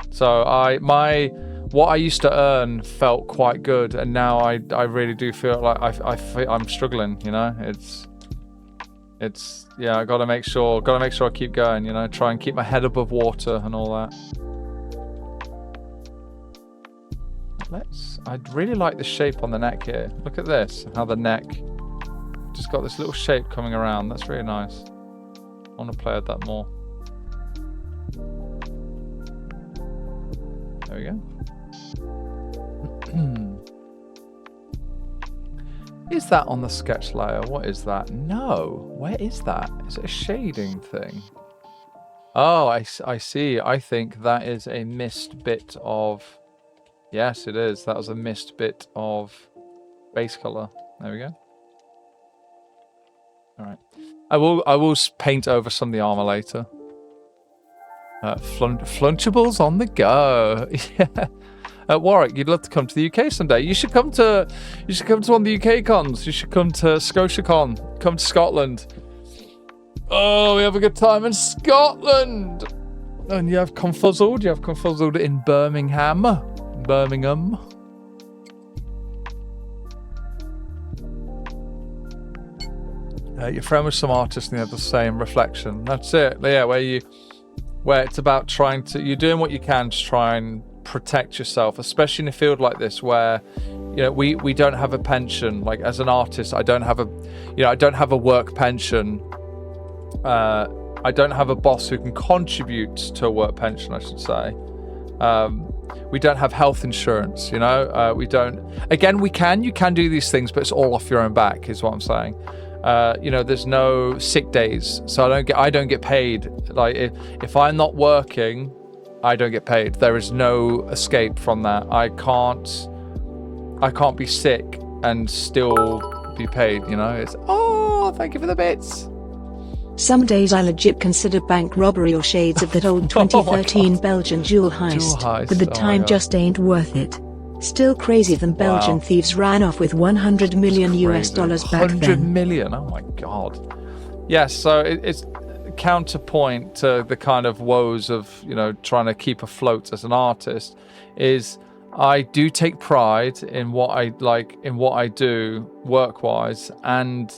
So what I used to earn felt quite good, and now I really do feel like I'm struggling. It's I gotta make sure I keep going, try and keep my head above water and all that. I'd really like the shape on the neck here. Look at this, how the neck just got this little shape coming around. That's really nice. I want to play with that more. There we go. Is that on the sketch layer? What is that? No. Where is that? Is it a shading thing? Oh, I see. I think that is a missed bit of... Yes, it is. That was a missed bit of base color. There we go. All right. I will paint over some of the armor later. Flunchables on the go. Yeah. Warwick, you'd love to come to the UK someday. You should come to one of the UK cons. You should come to ScotiaCon. Come to Scotland. Oh, we have a good time in Scotland. And you have Confuzzled. You have Confuzzled in Birmingham. Your friend with some artists and they have the same reflection. That's it. Yeah, where it's about you're doing what you can to try and protect yourself, especially in a field like this where we don't have a pension. Like, as an artist, I don't have a work pension. I don't have a boss who can contribute to a work pension, I should say. We don't have health insurance, we don't. Again, you can do these things, but it's all off your own back, is what I'm saying. There's no sick days, so I don't get paid. Like, if I'm not working, I don't get paid. There is no escape from that. I can't be sick and still be paid, It's, thank you for the bits. Some days I legit consider bank robbery or shades of that old 2013 Belgian jewel heist, but the time just ain't worth it. Still crazy than Belgian thieves ran off with $100 million US dollars back then. 100 million, oh my god. Yes, so it's counterpoint to the kind of woes of trying to keep afloat as an artist is I do take pride in what I do work-wise, and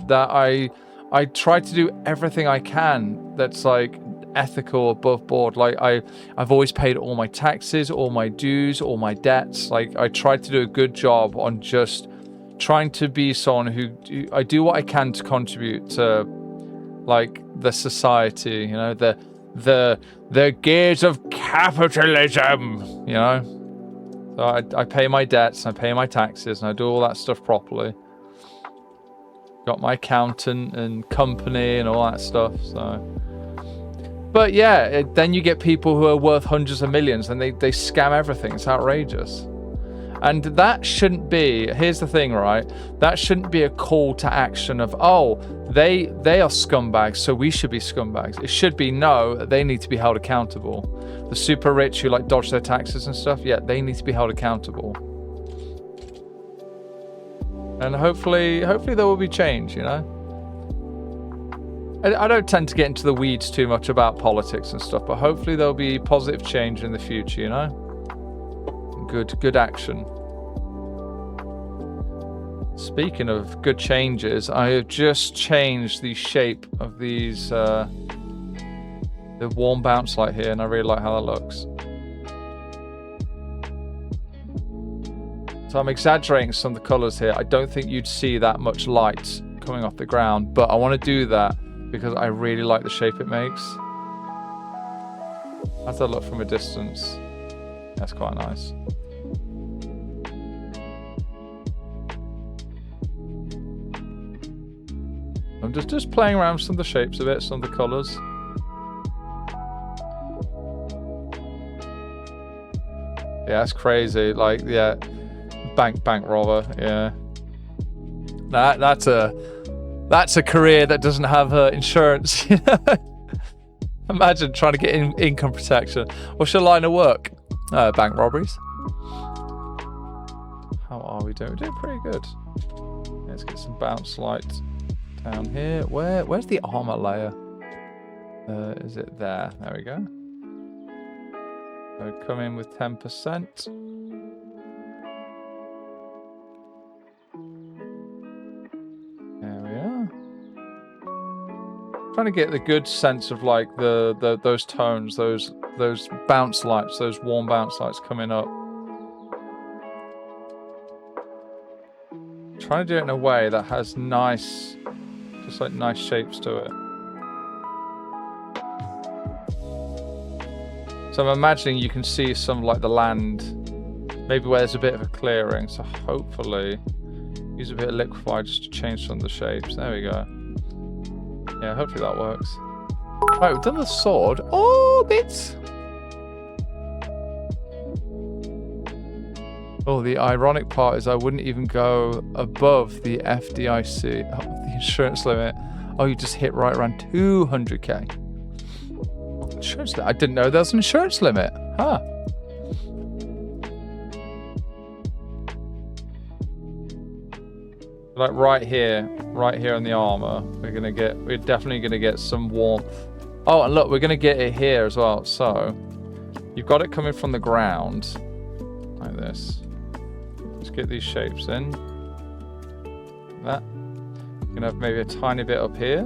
that I try to do everything I can that's like ethical, above board. Like, I've always paid all my taxes, all my dues, all my debts. Like, I try to do a good job on just trying to be someone who I do what I can to contribute to like the society, the gears of capitalism, So I pay my debts, and I pay my taxes, and I do all that stuff properly. Got my accountant and company and all that stuff, so. But yeah, then you get people who are worth hundreds of millions, and they scam everything. It's outrageous. And that shouldn't be, here's the thing, right? That shouldn't be a call to action of, they are scumbags, so we should be scumbags. It should be, no, they need to be held accountable. The super rich who dodge their taxes and stuff, yeah, they need to be held accountable. And hopefully there will be change, I don't tend to get into the weeds too much about politics and stuff, but hopefully there'll be positive change in the future, you know? Good action. Speaking of good changes, I have just changed the shape of these, the warm bounce light here, and I really like how that looks. So I'm exaggerating some of the colors here. I don't think you'd see that much light coming off the ground, but I want to do that because I really like the shape it makes. How's that look from a distance? That's quite nice. I'm just playing around with some of the shapes of it, some of the colors. Yeah, that's crazy. Like, yeah, bank robber. Yeah, that's a career that doesn't have insurance. Imagine trying to get income protection. What's your line of work? Bank robberies. How are we doing? We're doing pretty good. Let's get some bounce light down here. Where's the armor layer? Is it there? There we go. So come in with 10%. There we are. Trying to get the good sense of like those tones, those bounce lights, those warm bounce lights coming up. Trying to do it in a way that has nice, just like nice shapes to it. So I'm imagining you can see some like the land, maybe where there's a bit of a clearing. So hopefully use a bit of liquify just to change some of the shapes. There we go. Yeah, hopefully that works. Right, we've done the sword. Oh, bits. Oh, the ironic part is I wouldn't even go above the FDIC, the insurance limit. Oh, you just hit right around 200k. Insurance limit. I didn't know there was an insurance limit. Huh. Like right here on the armor, we're definitely gonna get some warmth. Oh, and look, we're gonna get it here as well. So you've got it coming from the ground like this. Let's get these shapes in. That. You're gonna have maybe a tiny bit up here,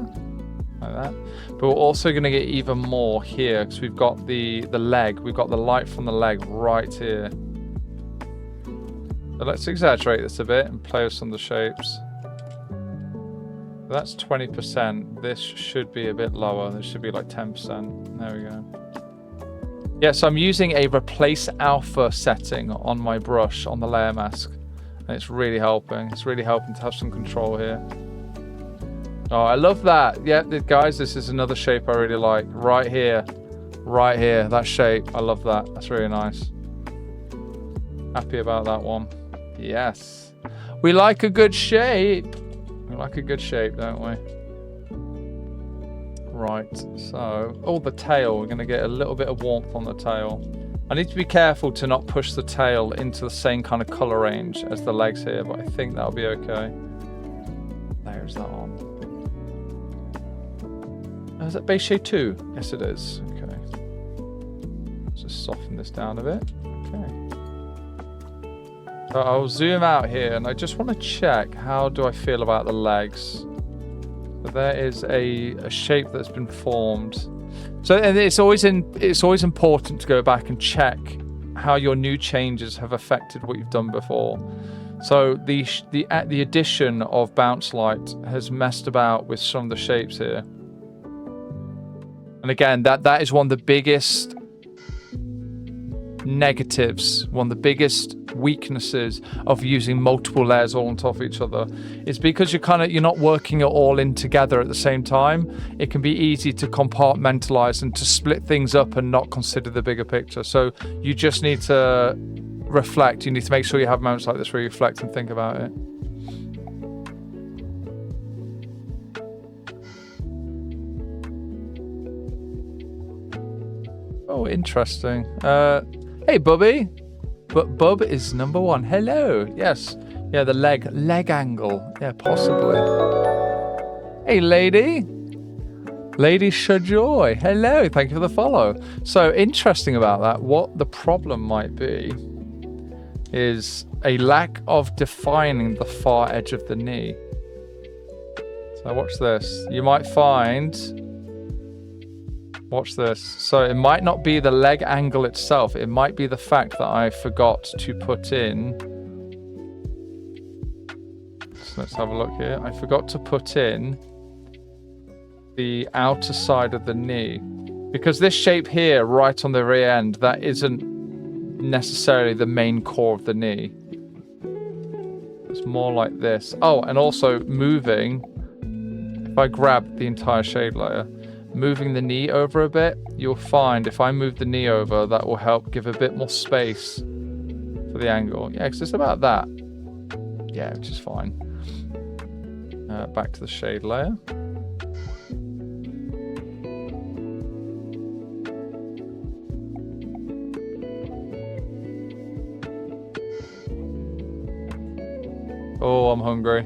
like that. But we're also gonna get even more here because we've got the leg. We've got the light from the leg right here. So let's exaggerate this a bit and play with some of the shapes. That's 20%. This should be a bit lower. This should be like 10%. There we go. Yeah, so I'm using a replace alpha setting on my brush on the layer mask. And it's really helping. It's really helping to have some control here. Oh, I love that. Yeah, guys, this is another shape I really like. Right here. Right here. That shape. I love that. That's really nice. Happy about that one. Yes. We like a good shape. We like a good shape, don't we? Right, so... Oh, the tail. We're going to get a little bit of warmth on the tail. I need to be careful to not push the tail into the same kind of colour range as the legs here, but I think that'll be okay. There's that on. Oh, is that base shade 2? Yes, it is. Okay. Let's just soften this down a bit. Okay. So I'll zoom out here, and I just want to check how do I feel about the legs. So there is a shape that's been formed. So and it's always important to go back and check how your new changes have affected what you've done before. So the addition of bounce light has messed about with some of the shapes here. And again, that is one of the biggest negatives, one of the biggest weaknesses of using multiple layers all on top of each other. It's because you're not working it all in together at the same time. It can be easy to compartmentalize and to split things up and not consider the bigger picture. So you just need to reflect. You need to make sure you have moments like this where you reflect and think about it. Oh, interesting. Hey, Bubby. But Bub is number 1. Hello. Yes. Yeah, the leg angle. Yeah, possibly. Hey, lady. Lady Shajoy, hello, thank you for the follow. So interesting about that, what the problem might be is a lack of defining the far edge of the knee. So watch this. You might find, watch this. So it might not be the leg angle itself. It might be the fact that I forgot to put in. So let's have a look here. I forgot to put in the outer side of the knee. Because this shape here, right on the rear end, that isn't necessarily the main core of the knee. It's more like this. Oh, and also moving, if I grab the entire shade layer, moving the knee over a bit, you'll find if I move the knee over, that will help give a bit more space for the angle. Yeah, because it's about that. Yeah, which is fine. Back to the shade layer. Oh, I'm hungry.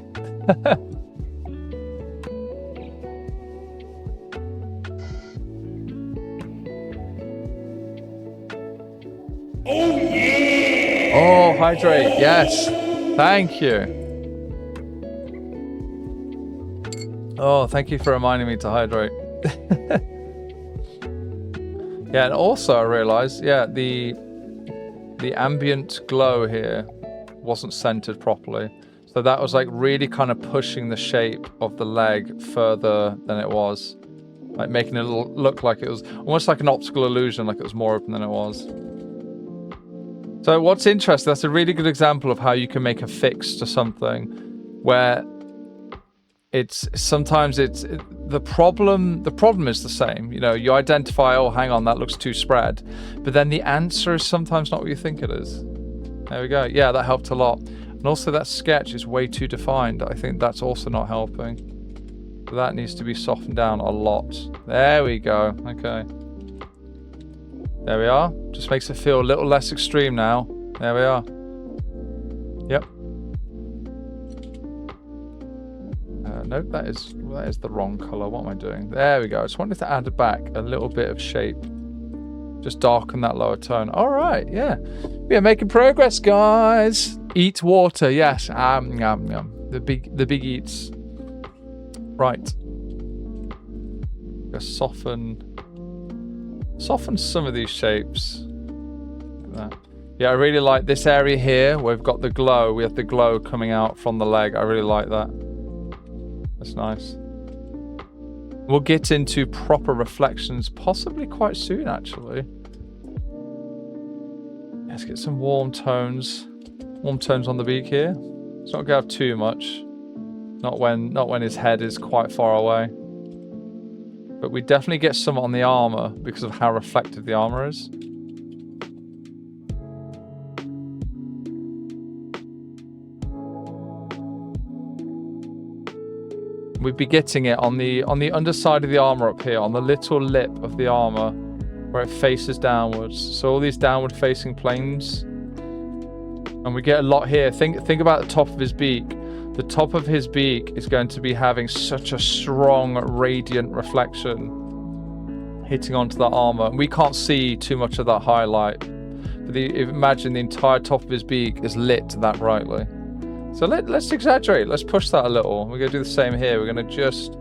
Oh, yeah! Oh, hydrate. Yes. Thank you. Oh, thank you for reminding me to hydrate. Yeah, and also I realized, yeah, the ambient glow here wasn't centered properly. So that was like really kind of pushing the shape of the leg further than it was. Like making it look like it was almost like an optical illusion, like it was more open than it was. So what's interesting, that's a really good example of how you can make a fix to something where sometimes the problem is the same. You know, you identify, oh, hang on, that looks too spread. But then the answer is sometimes not what you think it is. There we go. Yeah, that helped a lot. And also that sketch is way too defined. I think that's also not helping. So that needs to be softened down a lot. There we go. Okay. There we are. Just makes it feel a little less extreme now. There we are. Yep. No, that is the wrong color. What am I doing? There we go. I just wanted to add back a little bit of shape. Just darken that lower tone. All right, yeah. We are making progress, guys. Eat water, yes. Yum, yum. The big eats. Right. Just soften some of these shapes. Like that. Yeah, I really like this area here where we've got the glow. We have the glow coming out from the leg. I really like that. That's nice. We'll get into proper reflections possibly quite soon, actually. Let's get some warm tones. Warm tones on the beak here. Let's not go have too much. Not when his head is quite far away. But we definitely get some on the armor because of how reflective the armor is. We'd be getting it on the underside of the armor up here, on the little lip of the armor, where it faces downwards. So all these downward facing planes, and we get a lot here. Think about the top of his beak. The top of his beak is going to be having such a strong radiant reflection hitting onto that armor, and we can't see too much of that highlight. But imagine the entire top of his beak is lit that brightly. So let's exaggerate. Let's push that a little. We're going to do the same here. We're going to just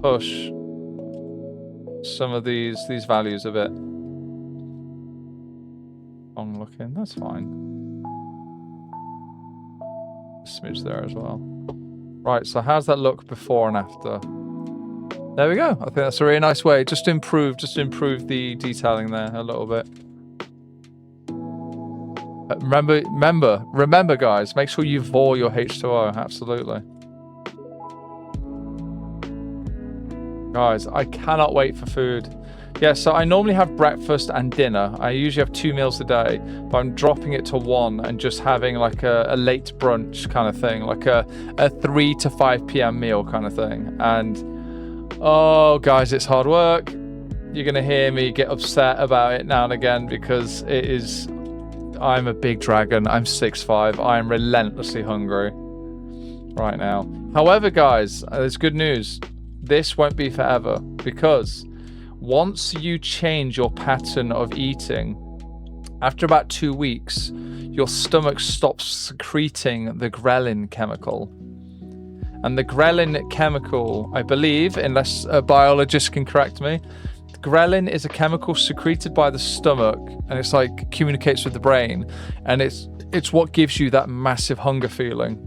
push some of these values a bit. Long looking. That's fine. A smidge there as well. Right, so how's that look before and after? There we go. I think that's a really nice way. Just to improve the detailing there a little bit. Remember, guys, make sure you vor your H2O. Absolutely. Guys, I cannot wait for food. Yeah, so I normally have breakfast and dinner. I usually have 2 meals a day, but I'm dropping it to 1 and just having like a late brunch kind of thing, like a 3 to 5 p.m. meal kind of thing. And, oh, guys, it's hard work. You're going to hear me get upset about it now and again because it is... I'm a big dragon. I'm 6'5". I am relentlessly hungry right now. However, guys, there's good news. this won't be forever, because once you change your pattern of eating, after about 2 weeks, your stomach stops secreting the ghrelin chemical. And the ghrelin chemical, I believe, unless a biologist can correct me, ghrelin is a chemical secreted by the stomach, and it's like communicates with the brain, and it's what gives you that massive hunger feeling.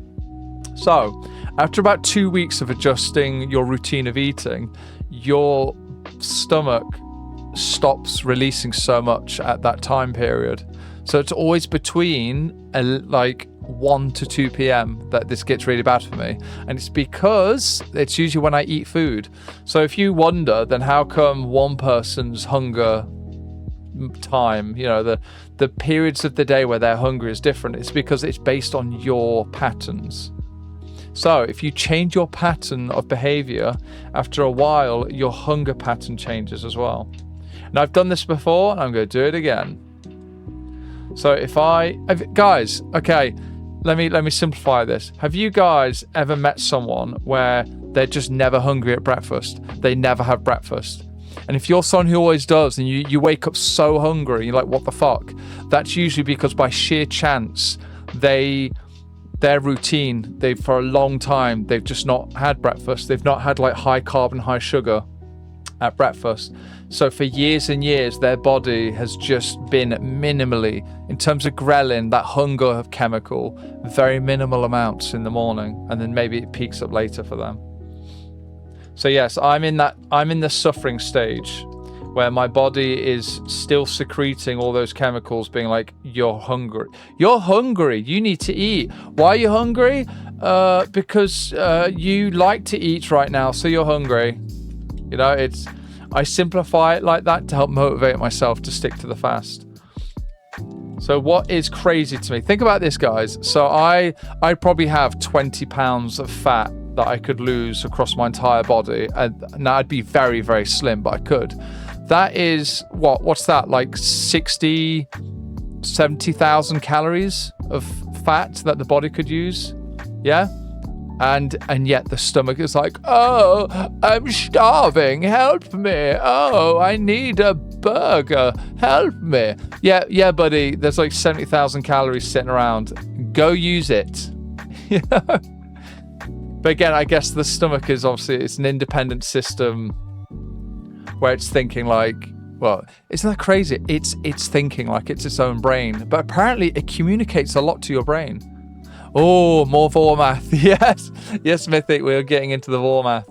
So, after about 2 weeks of adjusting your routine of eating, your stomach stops releasing so much at that time period. So it's always between like 1 to 2 p.m. that this gets really bad for me, and it's because it's usually when I eat food. So if you wonder, then how come one person's hunger time, you know, the periods of the day where they're hungry is different? It's because it's based on your patterns. So if you change your pattern of behavior, after a while your hunger pattern changes as well. And I've done this before, and I'm going to do it again. So guys, okay, let me simplify this. Have you guys ever met someone where they're just never hungry at breakfast? They never have breakfast. And if you're someone who always does, and you wake up so hungry, you're like, what the fuck? That's usually because by sheer chance, their routine, for a long time, they've just not had breakfast. They've not had like high carb and high sugar at breakfast. So for years and years, their body has just been minimally, in terms of ghrelin, that hunger chemical, very minimal amounts in the morning, and then maybe it peaks up later for them. So yes, I'm in the suffering stage where my body is still secreting all those chemicals, being like, you're hungry. You're hungry. You need to eat. Why are you hungry? Because you like to eat right now, so you're hungry. You know, I simplify it like that to help motivate myself to stick to the fast. So what is crazy to me? Think about this, guys. So I probably have 20 pounds of fat that I could lose across my entire body. And now I'd be very, very slim, but I could. That is, what's that? Like 60, 70,000 calories of fat that the body could use. Yeah? And yet the stomach is like, oh, I'm starving, help me. Oh, I need a burger, help me. Yeah, buddy, there's like 70,000 calories sitting around. Go use it. You know? But again, I guess the stomach is obviously, it's an independent system where it's thinking like, well, isn't that crazy? It's thinking like it's its own brain. But apparently it communicates a lot to your brain. Oh, more Vormath. Yes, Mythic, we're getting into the Vormath.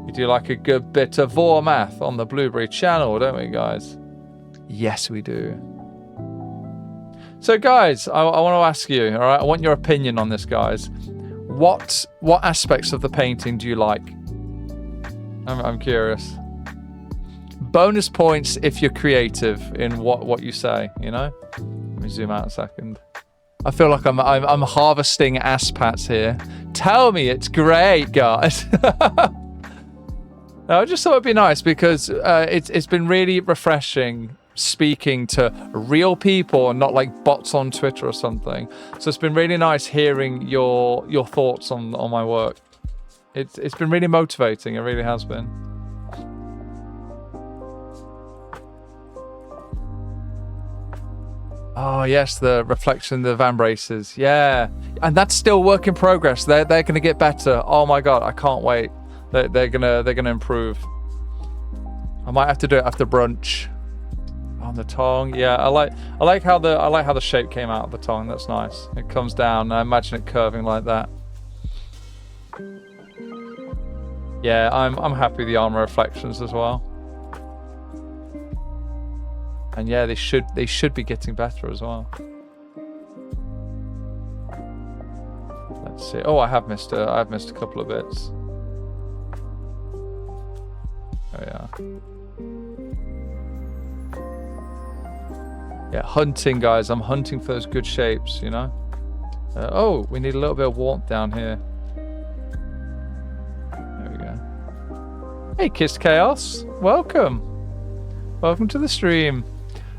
We do like a good bit of Vormath on the Blueberry channel, don't we, guys? Yes, we do. So, guys, I want to ask you, all right? I want your opinion on this, guys. What aspects of the painting do you like? I'm curious. Bonus points if you're creative in what you say, you know? Let me zoom out a second. I feel like I'm harvesting ass pats here. Tell me it's great, guys. No, I just thought it'd be nice because it's been really refreshing speaking to real people and not like bots on Twitter or something. So it's been really nice hearing your thoughts on my work. It's been really motivating. It really has been. Oh yes, the reflection, the vambraces, yeah, and that's still work in progress. They're gonna get better. Oh my god, I can't wait. They're gonna improve. I might have to do it after brunch. On the tongue, yeah, I like how the shape came out of the tongue. That's nice. It comes down. I imagine it curving like that. Yeah, I'm happy with the armor reflections as well. And yeah, they should be getting better as well. Let's see. Oh, I've missed a couple of bits. Oh yeah. Yeah, hunting, guys. I'm hunting for those good shapes, you know. Oh, we need a little bit of warmth down here. There we go. Hey, Kiss Chaos. Welcome to the stream.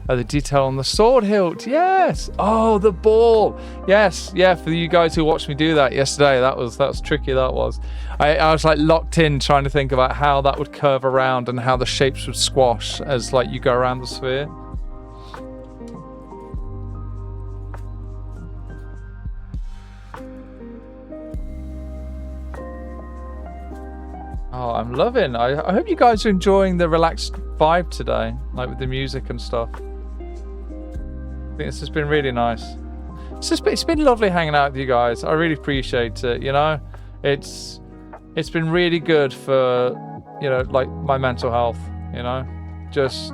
The detail on the sword hilt. Yes. Oh, the ball. Yes. Yeah. For you guys who watched me do that yesterday, that was tricky. That was. I was like locked in trying to think about how that would curve around and how the shapes would squash as like you go around the sphere. Oh, I'm loving. I hope you guys are enjoying the relaxed vibe today, like with the music and stuff. I think this has been really nice. It's been lovely hanging out with you guys. I really appreciate it. You know, it's been really good for, you know, like my mental health. You know, just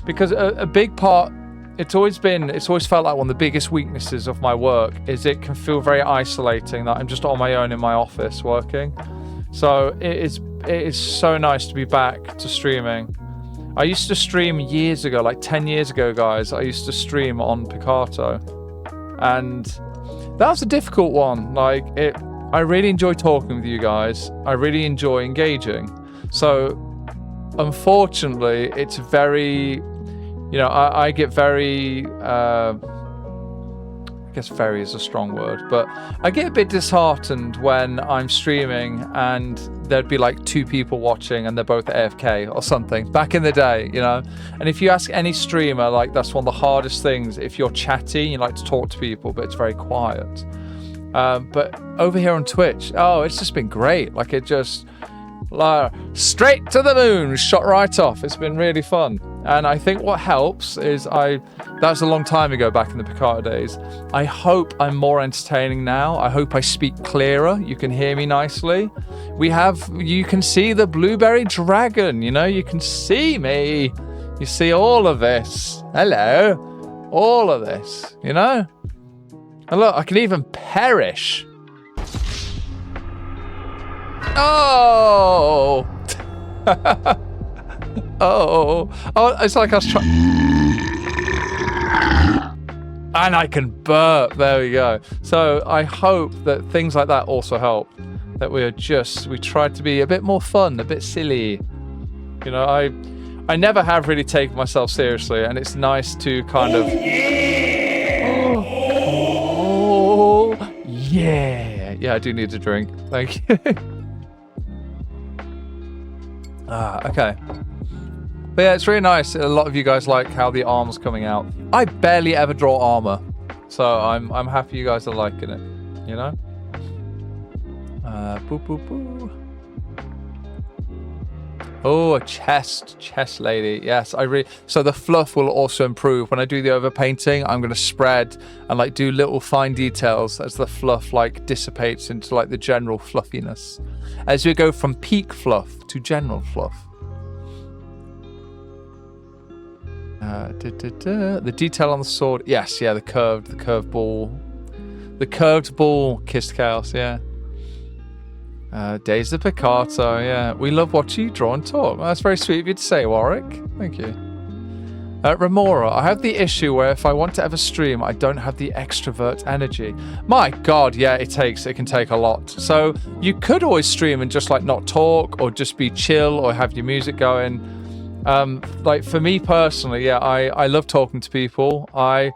because a big part. It's always felt like one of the biggest weaknesses of my work is it can feel very isolating that I'm just on my own in my office working. So it is so nice to be back to streaming. I used to stream years ago, like 10 years ago, guys. I used to stream on Picarto, and that was a difficult one. Like I really enjoy talking with you guys. I really enjoy engaging. So unfortunately, it's very, you know, I get very, I guess very is a strong word, but I get a bit disheartened when I'm streaming and there'd be like 2 people watching and they're both AFK or something back in the day, you know. And if you ask any streamer, like that's one of the hardest things. If you're chatty, you like to talk to people, but it's very quiet. But over here on Twitch, oh, it's just been great. Like it just straight to the moon, shot right off. It's been really fun. And I think what helps is that was a long time ago back in the Picarto days. I hope I'm more entertaining now. I hope I speak clearer. You can hear me nicely. You can see the blueberry dragon, you know, you can see me. You see all of this. Hello. All of this, you know? And look, I can even perish. Oh! Oh, it's like I was trying. And I can burp. There we go. So I hope that things like that also help. That we tried to be a bit more fun, a bit silly. You know, I never have really taken myself seriously, and it's nice to kind of. Oh, yeah. Yeah, I do need a drink. Thank you. Okay. But yeah, it's really nice. A lot of you guys like how the arm's coming out. I barely ever draw armor, so I'm happy you guys are liking it. You know. Boo boo boo. Oh, a chest lady. Yes, so the fluff will also improve when I do the overpainting. I'm going to spread and like do little fine details as the fluff like dissipates into like the general fluffiness, as we go from peak fluff to general fluff. The detail on the sword. Yes, yeah, the curved ball. The curved ball kissed chaos, yeah. Days of Picarto, yeah. We love watching you draw and talk. Well, that's very sweet of you to say, Warwick. Thank you. Remora, I have the issue where if I want to ever stream, I don't have the extrovert energy. My God, yeah, it can take a lot. So you could always stream and just like not talk or just be chill or have your music going. Like for me personally, yeah, I love talking to people. I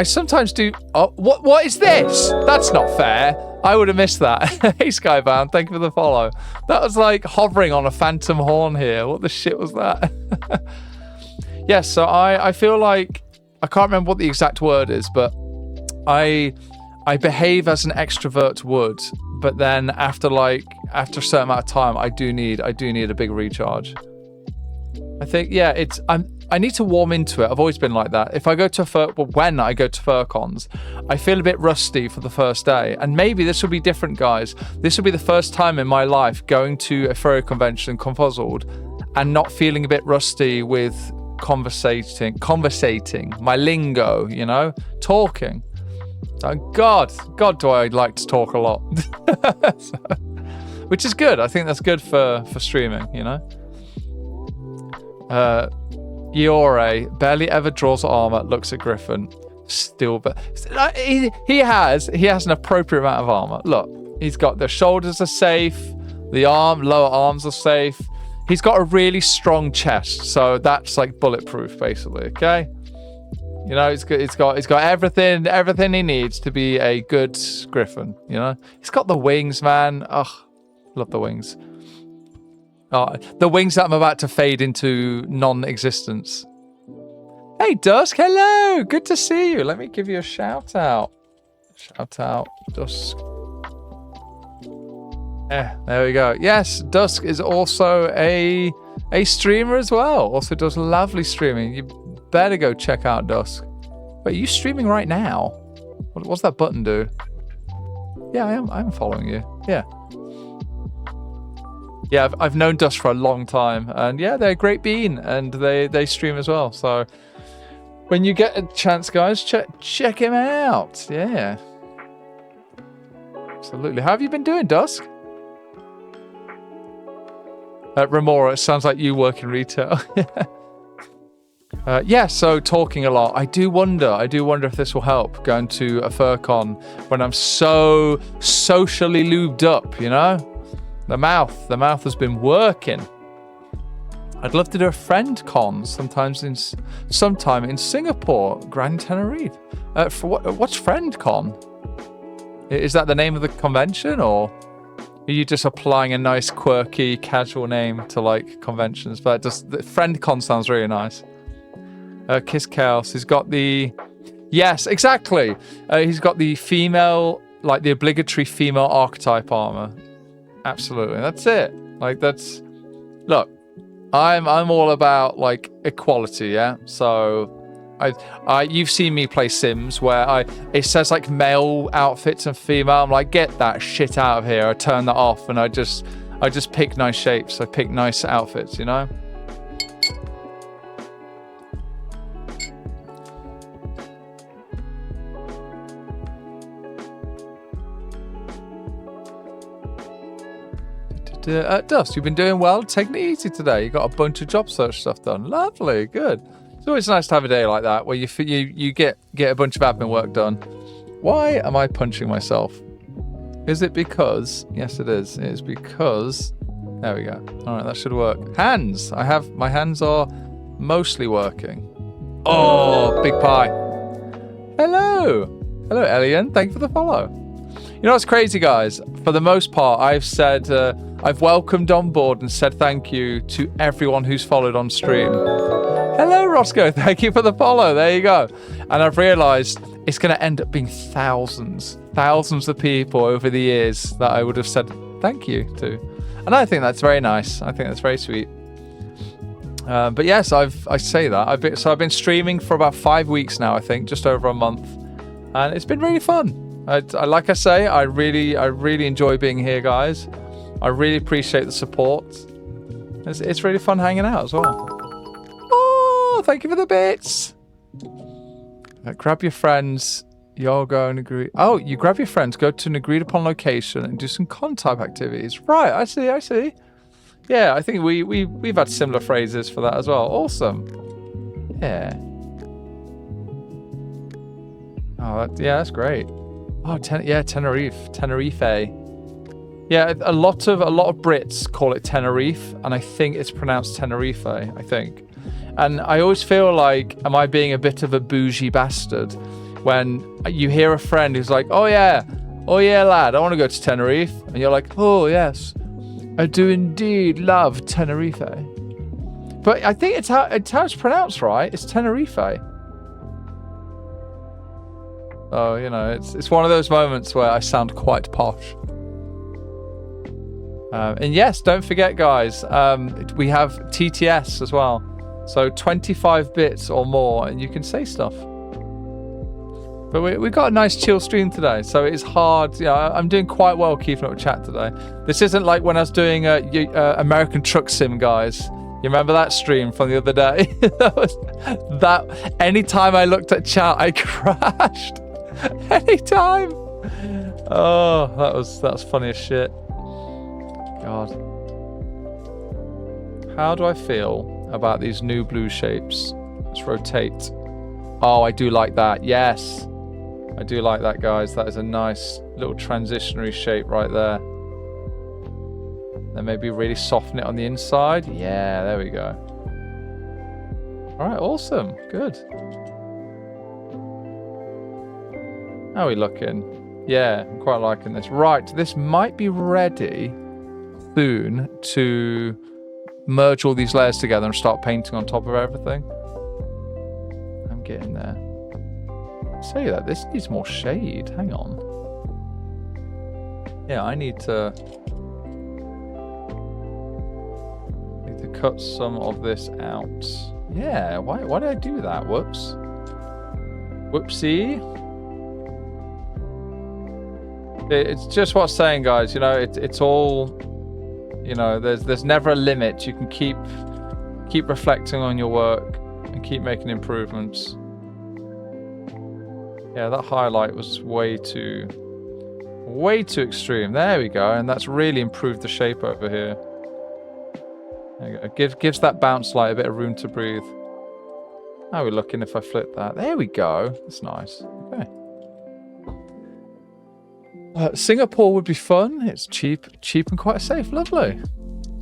sometimes do. Oh, what is this? That's not fair. I would have missed that. Hey, Skybound, thank you for the follow. That was like hovering on a phantom horn here. What the shit was that? Yes, so I feel like I can't remember what the exact word is, but I behave as an extrovert would, but then after a certain amount of time, I do need a big recharge. I think, yeah, I need to warm into it. I've always been like that. If I go to when I go to FurCons, I feel a bit rusty for the first day. And maybe this will be different, guys. This will be the first time in my life going to a furry convention, Confuzzled, and not feeling a bit rusty with conversating, my lingo, you know, talking. Oh, God, do I like to talk a lot. Which is good. I think that's good for streaming, you know. Iore barely ever draws armor, looks at Griffin. Still, but he has an appropriate amount of armor. Look, he's got the shoulders are safe, the lower arms are safe. He's got a really strong chest, so that's like bulletproof, basically. Okay, You know, it's got everything he needs to be a good griffin. You know, he's got the wings, man. Oh, love the wings. Oh, the wings that I'm about to fade into non-existence. Hey, Dusk. Hello. Good to see you. Let me give you a shout out. Shout out, Dusk. Yeah, there we go. Yes, Dusk is also a streamer as well. Also does lovely streaming. You better go check out Dusk. Wait, are you streaming right now? What's that button do? Yeah, I'm following you. Yeah. Yeah, I've known Dusk for a long time, and yeah, they're a great bean, and they stream as well. So when you get a chance, guys, check him out. Yeah. Absolutely. How have you been doing, Dusk? Remora, it sounds like you work in retail. Yeah, so talking a lot. I do wonder if this will help going to a FurCon when I'm so socially lubed up, you know? The mouth has been working. I'd love to do a friend con sometime in Singapore, Grand Tenerife. What's friend con? Is that the name of the convention, or are you just applying a nice, quirky, casual name to like conventions? But the friend con sounds really nice. Kiss Chaos. He's got the... Yes, exactly. He's got the female, like the obligatory female archetype armor. Absolutely. That's it. Like, that's... Look, I'm all about, like, equality, yeah? So... you've seen me play Sims where it says like male outfits and female. I'm like, get that shit out of here. I turn that off and I just pick nice shapes. I pick nice outfits, you know? Dust, you've been doing well. Taking it easy today. You got a bunch of job search stuff done. Lovely, good. It's always nice to have a day like that where you get a bunch of admin work done. Why am I punching myself? Is it because... Yes, it is. It is because... There we go. All right, that should work. Hands. My hands are mostly working. Oh, big pie. Hello. Hello, Elian. Thank you for the follow. You know what's crazy, guys? For the most part, I've welcomed on board and said thank you to everyone who's followed on stream. Hello, Roscoe. Thank you for the follow. There you go. And I've realized it's going to end up being thousands of people over the years that I would have said thank you to. And I think that's very nice. I think that's very sweet. But yes, I say that. I've been streaming for about 5 weeks now, I think, just over a month. And it's been really fun. Like I say, I really enjoy being here, guys. I really appreciate the support. It's really fun hanging out as well. Oh, thank you for the bits. Grab your friends. You'll go and agree. Oh, you grab your friends, go to an agreed upon location and do some con-type activities. Right, I see. Yeah, I think we've had similar phrases for that as well. Awesome. Yeah. Oh, that's great. Oh, Tenerife. Yeah, a lot of Brits call it Tenerife, and I think it's pronounced Tenerife, I think. And I always feel like, am I being a bit of a bougie bastard when you hear a friend who's like, oh yeah, lad, I want to go to Tenerife. And you're like, oh yes, I do indeed love Tenerife. But I think it's how it's pronounced, right? It's Tenerife. Oh, you know, it's one of those moments where I sound quite posh. And yes, don't forget, guys, we have TTS as well. So 25 bits or more, and you can say stuff. But we got a nice chill stream today, so it's hard. You know, I'm doing quite well keeping up with chat today. This isn't like when I was doing American Truck Sim, guys. You remember that stream from the other day? that anytime I looked at chat, I crashed. Anytime. Oh, that was funny as shit. God. How do I feel about these new blue shapes? Let's rotate. Oh, I do like that. Yes. I do like that, guys. That is a nice little transitionary shape right there. Then maybe really soften it on the inside. Yeah, there we go. All right, awesome. Good. How are we looking? Yeah, I'm quite liking this. Right, this might be ready soon to merge all these layers together and start painting on top of everything. I'm getting there. Say that, this needs more shade. Hang on. Yeah, I need to cut some of this out. Yeah, why did I do that? Whoops. Whoopsie. It's just what I'm saying, guys. You know, it's all, you know, there's never a limit. You can keep reflecting on your work and keep making improvements. Yeah, that highlight was way too extreme. There we go, and that's really improved the shape over here. There you go. Gives that bounce light a bit of room to breathe. How are we looking if I flip that? There we go. That's nice. Okay. Singapore would be fun. It's cheap and quite safe. Lovely.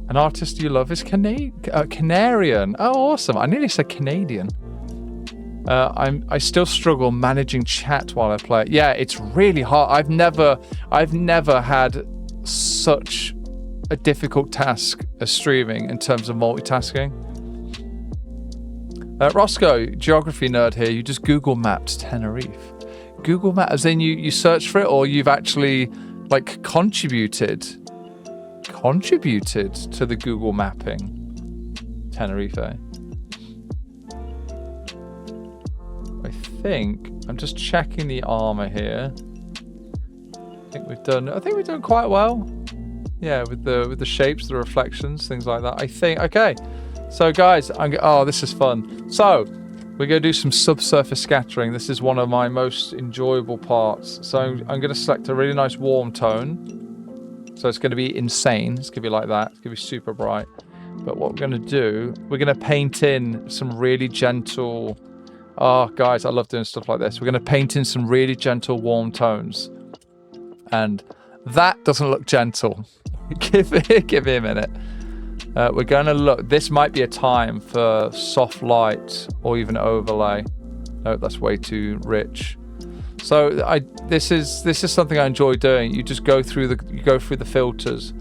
An artist you love is Canarian. Oh, awesome. I nearly said Canadian. I still struggle managing chat while I play. Yeah, it's really hard. I've never had such a difficult task as streaming in terms of multitasking. Roscoe, geography nerd here. You just Google mapped Tenerife. Google Maps, as in you search for it, or you've actually like contributed to the Google mapping Tenerife. I think I'm just checking the armor here. I think we've done quite well. Yeah, with the shapes, the reflections, things like that. I think okay. So guys, oh, this is fun. So we're going to do some subsurface scattering. This is one of my most enjoyable parts. So I'm going to select a really nice warm tone. So it's going to be insane. It's going to be like that. It's going to be super bright. But what we're going to do, we're going to paint in some really gentle... Oh, guys, I love doing stuff like this. We're going to paint in some really gentle warm tones. And that doesn't look gentle. Give me a minute. We're going to look. This might be a time for soft light or even overlay. No, that's way too rich. So this is something I enjoy doing. You just go through the filters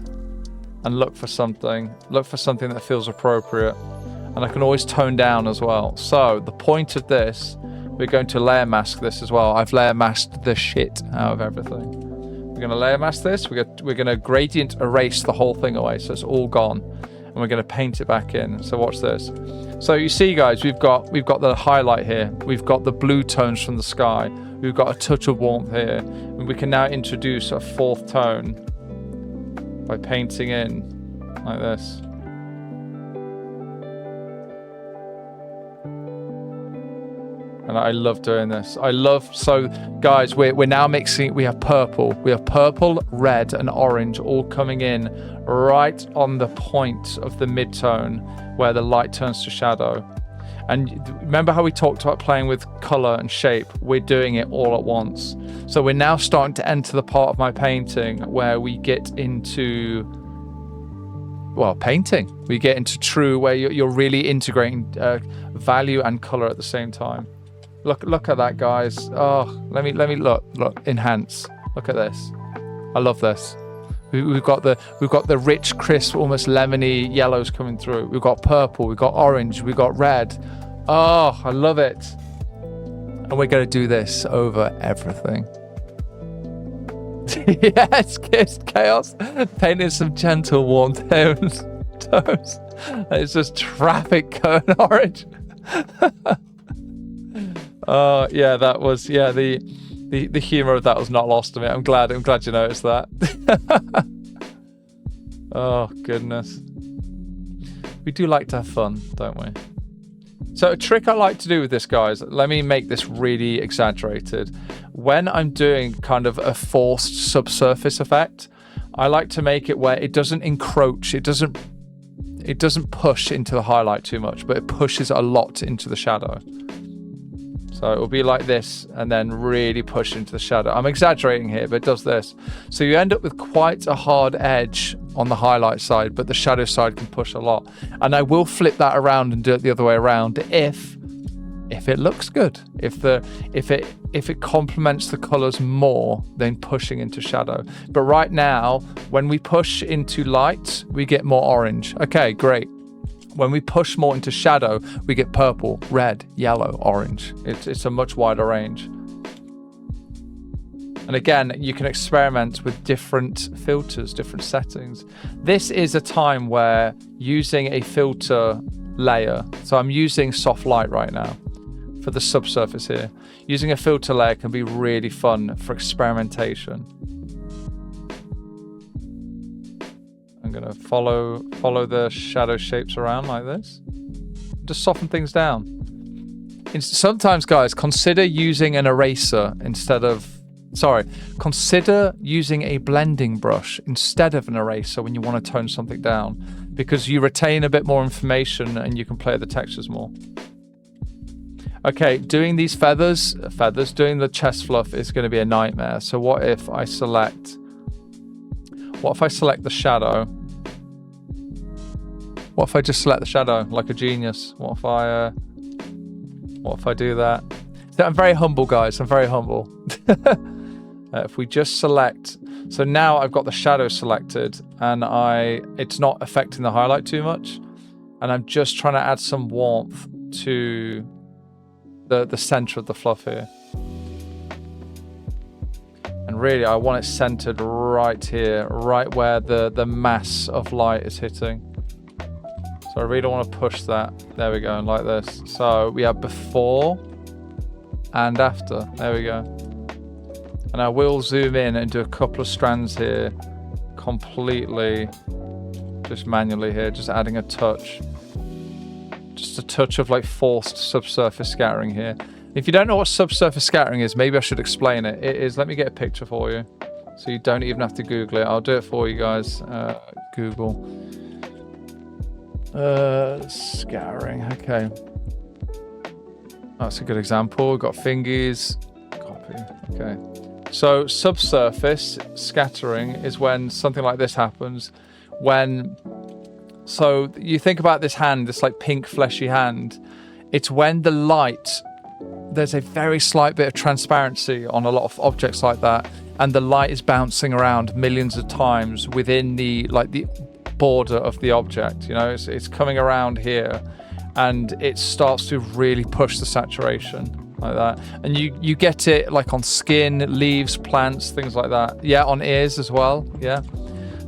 and look for something that feels appropriate. And I can always tone down as well. So the point of this, we're going to layer mask this as well. I've layer masked the shit out of everything. We're going to layer mask this. We're going to gradient erase the whole thing away, so it's all gone. And we're going to paint it back in. So watch this. So you see, guys, we've got the highlight here. We've got the blue tones from the sky. We've got a touch of warmth here. And we can now introduce a fourth tone by painting in like this. And I love doing this. So guys, we're now mixing, we have purple, red and orange all coming in right on the point of the mid-tone where the light turns to shadow. And remember how we talked about playing with color and shape? We're doing it all at once. So we're now starting to enter the part of my painting where we get into, well, painting. We get into true, where you're really integrating value and color at the same time. Look at that, guys. Oh, let me look, enhance. Look at this. I love this. We've got the rich, crisp, almost lemony yellows coming through. We've got purple, we've got orange, we've got red. Oh, I love it. And we're going to do this over everything. Yes, kiss chaos. Painting some gentle warm tones. It's just traffic cone orange. Yeah, that was, the humor of that was not lost to me. I'm glad you noticed that. Oh goodness, we do like to have fun, don't we? So a trick I like to do with this, guys, let me make this really exaggerated. When I'm doing kind of a forced subsurface effect, I like to make it where it doesn't encroach, it doesn't push into the highlight too much, but it pushes a lot into the shadow. So it will be like this and then really push into the shadow. I'm exaggerating here, but it does this. So you end up with quite a hard edge on the highlight side, but the shadow side can push a lot. And I will flip that around and do it the other way around if if it looks good, if it complements the colors more than pushing into shadow. But right now, when we push into light, we get more orange. Okay, great. When we push more into shadow, we get purple, red, yellow, orange. It's a much wider range. And again, you can experiment with different filters, different settings. This is a time where using a filter layer, so I'm using soft light right now for the subsurface here. Using a filter layer can be really fun for experimentation. I'm gonna follow the shadow shapes around like this. Just soften things down. Sometimes, guys, consider using an eraser instead of, consider using a blending brush instead of an eraser when you want to tone something down, because you retain a bit more information and you can play with the textures more. Okay, doing these feathers, doing the chest fluff is going to be a nightmare. So what if I select the shadow? What if I just select the shadow like a genius? What if I do that? I'm very humble, guys. I'm very humble. If we just select, so now I've got the shadow selected, and it's not affecting the highlight too much, and I'm just trying to add some warmth to the center of the fluff here. And really, I want it centered right here, right where the mass of light is hitting. So I really don't want to push that. There we go, and like this. So we have before and after. There we go. And I will zoom in and do a couple of strands here, completely, just manually here, just adding a touch. Just a touch of like forced subsurface scattering here. If you don't know what subsurface scattering is, maybe I should explain it. It is, let me get a picture for you, so you don't even have to Google it. I'll do it for you guys. Google. Scattering, okay. That's a good example. We've got fingies. Copy, okay. So subsurface scattering is when something like this happens. So you think about this hand, this like pink fleshy hand. It's when the light, there's a very slight bit of transparency on a lot of objects like that, and the light is bouncing around millions of times within the border of the object. You know, it's coming around here, and it starts to really push the saturation like that. And you get it like on skin, leaves, plants, things like that. Yeah, on ears as well. Yeah.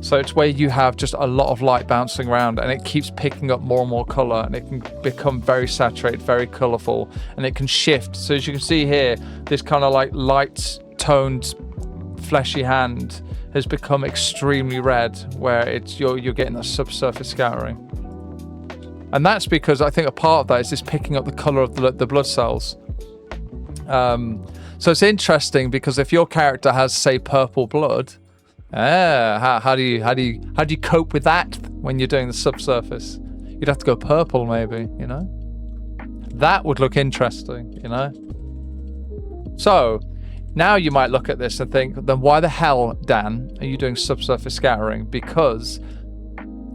So it's where you have just a lot of light bouncing around, and it keeps picking up more and more color, and it can become very saturated, very colorful, and it can shift. So as you can see here, this kind of like light toned fleshy hand has become extremely red, where you're getting that subsurface scattering. And that's because I think a part of that is just picking up the color of the blood cells. So it's interesting because if your character has, say, purple blood, how do you cope with that when you're doing the subsurface? You'd have to go purple, maybe, you know? That would look interesting, you know? So now you might look at this and think, then why the hell, Dan, are you doing subsurface scattering? Because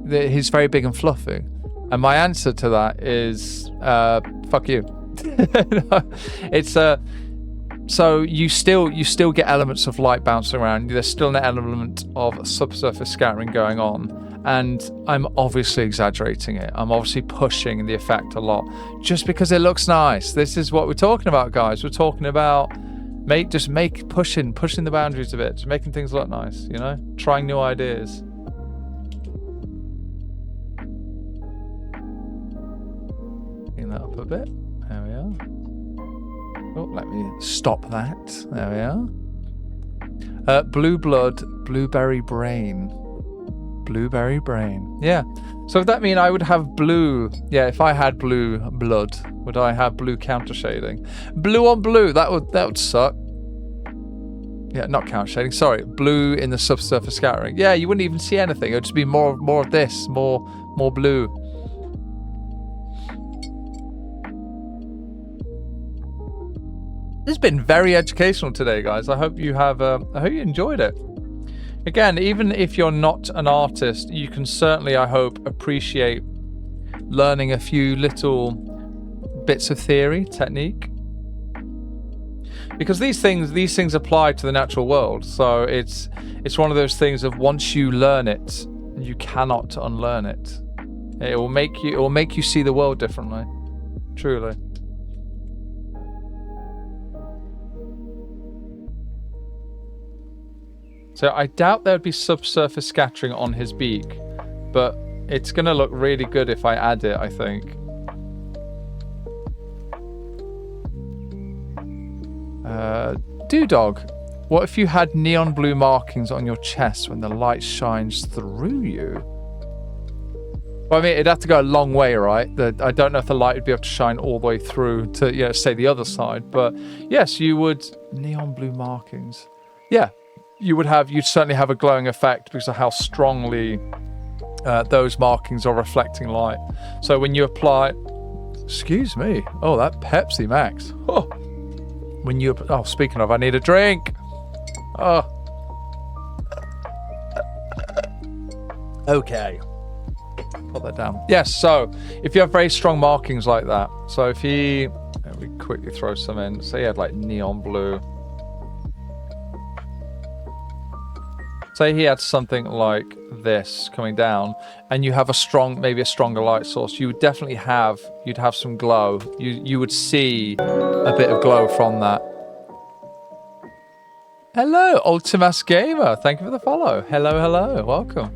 he's very big and fluffy. And my answer to that is, fuck you. It's so you still get elements of light bouncing around. There's still an element of subsurface scattering going on, and I'm obviously exaggerating it. I'm obviously pushing the effect a lot just because it looks nice. This is what we're talking about, guys. We're talking about pushing the boundaries a bit, just making things look nice, you know, trying new ideas. Clean that up a bit. There we are. Oh, let me stop that. There we are. Blue blood, blueberry brain. Blueberry brain. Yeah. So would that mean I would have blue? Yeah, if I had blue blood, would I have blue counter shading? Blue on blue, that would suck. Yeah, not counter shading. Sorry, blue in the subsurface scattering. Yeah, you wouldn't even see anything. It would just be more of this, more blue. This has been very educational today, guys. I hope you have. I hope you enjoyed it. Again, even if you're not an artist, you can certainly, I hope, appreciate learning a few little bits of theory, technique. Because these things apply to the natural world. So it's one of those things of once you learn it, you cannot unlearn it. It will make you see the world differently. Truly. So I doubt there would be subsurface scattering on his beak, but it's going to look really good if I add it, I think. Dewdog, what if you had neon blue markings on your chest when the light shines through you? Well, I mean, it'd have to go a long way, right? I don't know if the light would be able to shine all the way through to, you know, say the other side, but yes, you would. Neon blue markings. Yeah, you'd certainly have a glowing effect because of how strongly those markings are reflecting light. So when you apply, excuse me, oh, that Pepsi Max. Oh. Speaking of, I need a drink. Oh. Okay. Put that down. Yes, so if you have very strong markings like that, so if we quickly throw some in, say you had like neon blue. Say he had something like this coming down, and you have maybe a stronger light source, you would definitely you'd have some glow. You would see a bit of glow from that. Hello, Ultimas Gamer. Thank you for the follow. Hello, welcome.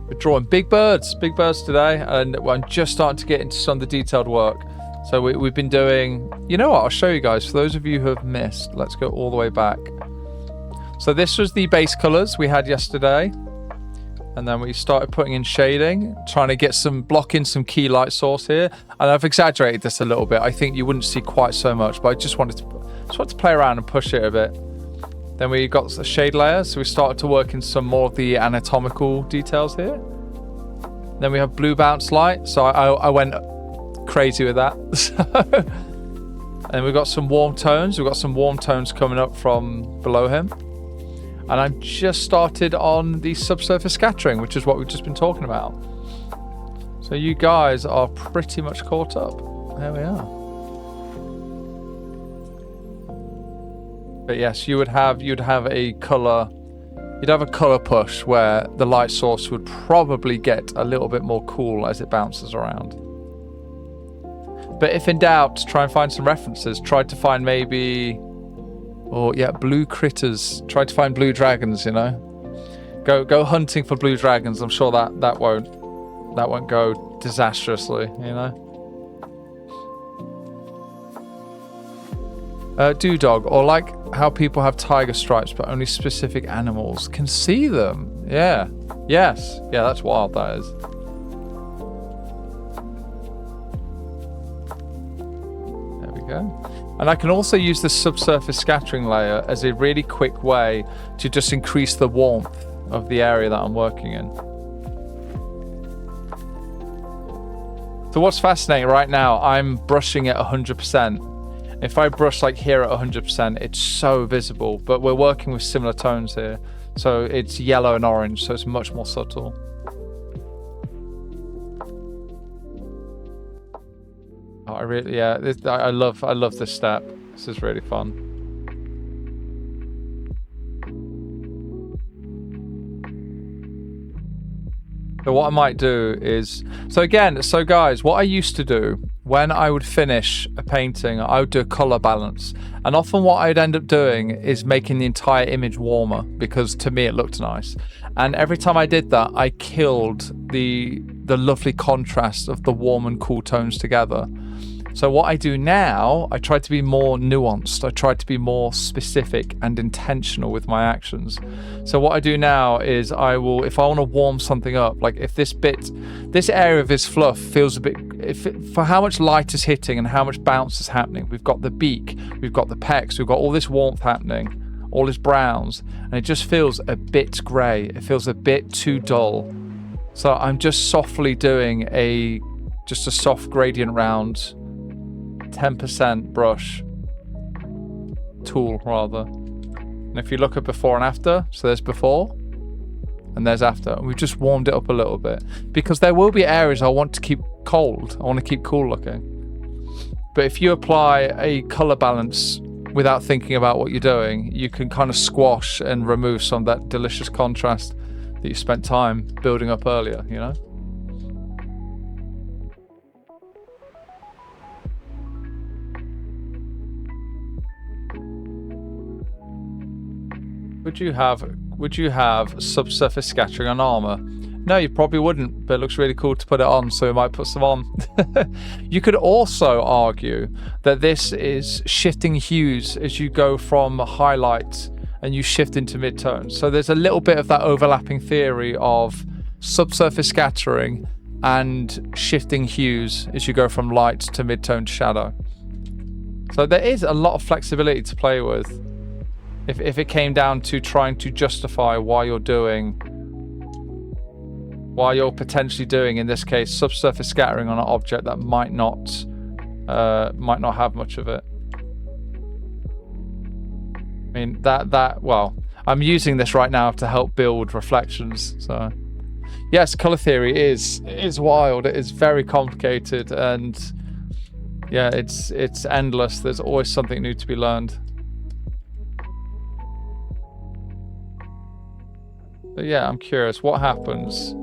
We're drawing big birds today, and I'm just starting to get into some of the detailed work. So we've been doing, you know what, I'll show you guys. For those of you who have missed, let's go all the way back. So this was the base colors we had yesterday. And then we started putting in shading, trying to get block in some key light source here. And I've exaggerated this a little bit. I think you wouldn't see quite so much, but I just wanted to play around and push it a bit. Then we got the shade layer, so we started to work in some more of the anatomical details here. Then we have blue bounce light, so I went crazy with that. And we've got some warm tones. We've got some warm tones coming up from below him. And I'm just started on the subsurface scattering, which is what we've just been talking about. So you guys are pretty much caught up. There we are. But yes, you'd have a color push where the light source would probably get a little bit more cool as it bounces around. But if in doubt, try and find some references. Try to find blue critters. Try to find blue dragons, you know. Go hunting for blue dragons. I'm sure that won't go disastrously, you know. Dewdog, or like how people have tiger stripes but only specific animals can see them. Yeah. Yes. Yeah, that's wild, that is. There we go. And I can also use the subsurface scattering layer as a really quick way to just increase the warmth of the area that I'm working in. So what's fascinating right now, I'm brushing at 100%. If I brush like here at 100%, it's so visible, but we're working with similar tones here. So it's yellow and orange, so it's much more subtle. Oh, I love this step. This is really fun. So what I might do is, so guys, what I used to do when I would finish a painting, I would do a color balance. And often what I'd end up doing is making the entire image warmer because to me it looked nice. And every time I did that, I killed the lovely contrast of the warm and cool tones together. So what I do now, I try to be more nuanced. I try to be more specific and intentional with my actions. So what I do now is if I want to warm something up, like if this area of his fluff feels a bit, for how much light is hitting and how much bounce is happening, we've got the beak, we've got the pecs, we've got all this warmth happening, all his browns, and it just feels a bit grey. It feels a bit too dull. So I'm just softly doing just a soft gradient round 10% brush tool rather. And if you look at before and after, so there's before and there's after, and we've just warmed it up a little bit because there will be areas I want to keep cold. I want to keep cool looking. But if you apply a color balance without thinking about what you're doing, you can kind of squash and remove some of that delicious contrast that you spent time building up earlier, you know? Would you have subsurface scattering on armor? No, you probably wouldn't, but it looks really cool to put it on, so we might put some on. You could also argue that this is shifting hues as you go from highlight and you shift into midtones. So there's a little bit of that overlapping theory of subsurface scattering and shifting hues as you go from light to midtone to shadow. So there is a lot of flexibility to play with. If it came down to trying to justify why you're potentially doing, in this case, subsurface scattering on an object that might not have much of it. I mean, well, I'm using this right now to help build reflections. So, yes, color theory is wild. It is very complicated, and yeah, it's endless. There's always something new to be learned. But yeah, I'm curious, what happens?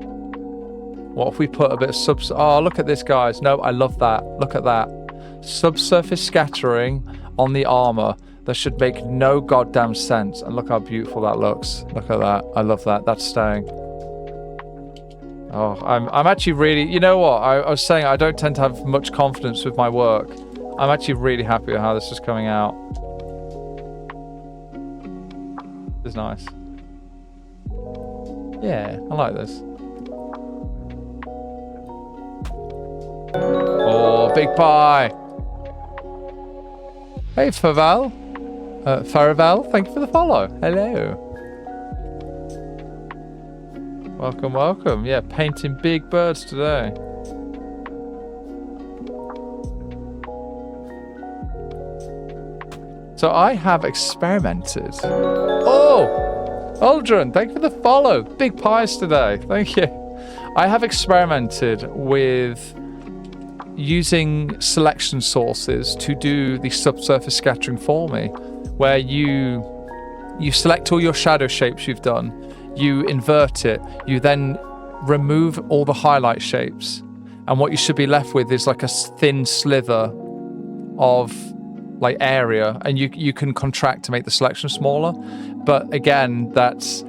What if we put a bit of oh, look at this, guys. No, I love that. Look at that. Subsurface scattering on the armor. That should make no goddamn sense. And look how beautiful that looks. Look at that. I love that. That's staying. Oh, I'm actually really, you know what? I was saying I don't tend to have much confidence with my work. I'm actually really happy with how this is coming out. This is nice. Yeah, I like this. Oh, big pie. Hey, Faravel. Faravel, thank you for the follow. Hello. Welcome, welcome. Yeah, painting big birds today. So I have experimented. Oh! Aldrin, thank you for the follow. Big pies today. Thank you. I have experimented with using selection sources to do the subsurface scattering for me, where you select all your shadow shapes you've done, you invert it, you then remove all the highlight shapes, and what you should be left with is like a thin sliver of like area, and you can contract to make the selection smaller. But again, that's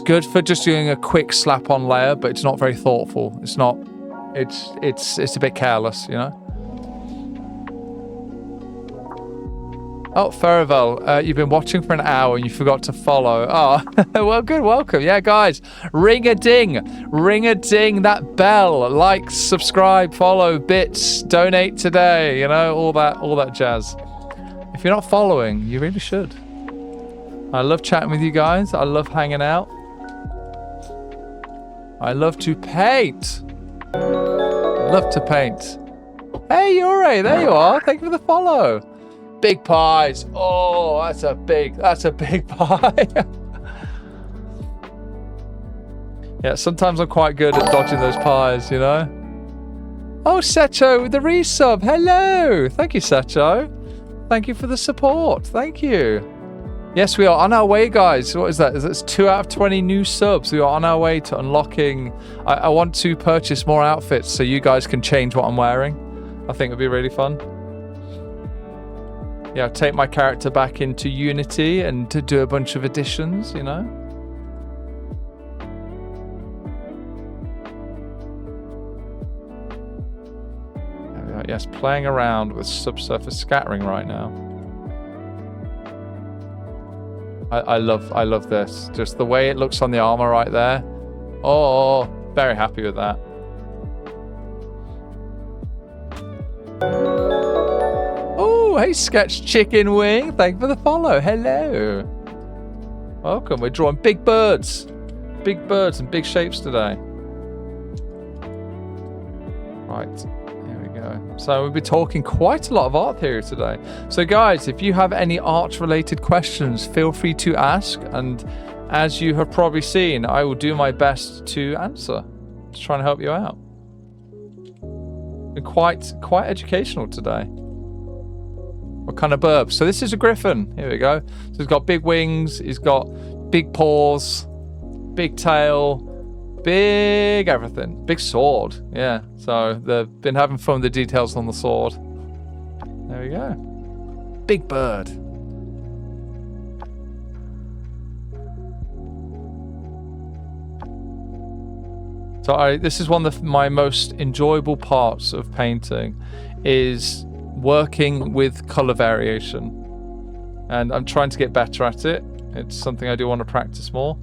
good for just doing a quick slap on layer, but it's not very thoughtful. It's not, it's a bit careless, you know. Oh, Faravel, you've been watching for an hour and you forgot to follow. Oh, well, good, welcome. Yeah, guys, ring a ding, that bell, like, subscribe, follow, bits, donate today, you know, all that jazz. If you're not following, you really should. I love chatting with you guys. I love hanging out. I love to paint. Love to paint. Hey, Yuri, there you are. Thank you for the follow. Big pies. Oh, that's a big pie. Yeah, sometimes I'm quite good at dodging those pies, you know. Oh, Secho with the resub. Hello. Thank you, Secho. Thank you for the support. Thank you. Yes, we are on our way, guys. What is that? It's 2 out of 20 new subs. We are on our way to unlocking. I want to purchase more outfits so you guys can change what I'm wearing. I think it'd be really fun. Yeah, take my character back into Unity and to do a bunch of additions, you know. Yes, playing around with subsurface scattering right now. I love this. Just the way it looks on the armor right there. Oh, very happy with that. Oh, hey, Sketch Chicken Wing. Thank you for the follow. Hello. Welcome. We're drawing big birds. Big birds and big shapes today. Right. So we'll be talking quite a lot of art theory today. So guys, if you have any art related questions, feel free to ask. And as you have probably seen, I will do my best to answer, to try and help you out. Quite educational today. What kind of burp? So this is a griffin. Here we go. So he's got big wings. He's got big paws, big tail, big everything. Big sword. Yeah. So they've been having fun with the details on the sword. There we go. Big bird. So this is one of my most enjoyable parts of painting, is working with color variation. And I'm trying to get better at it. It's something I do want to practice more.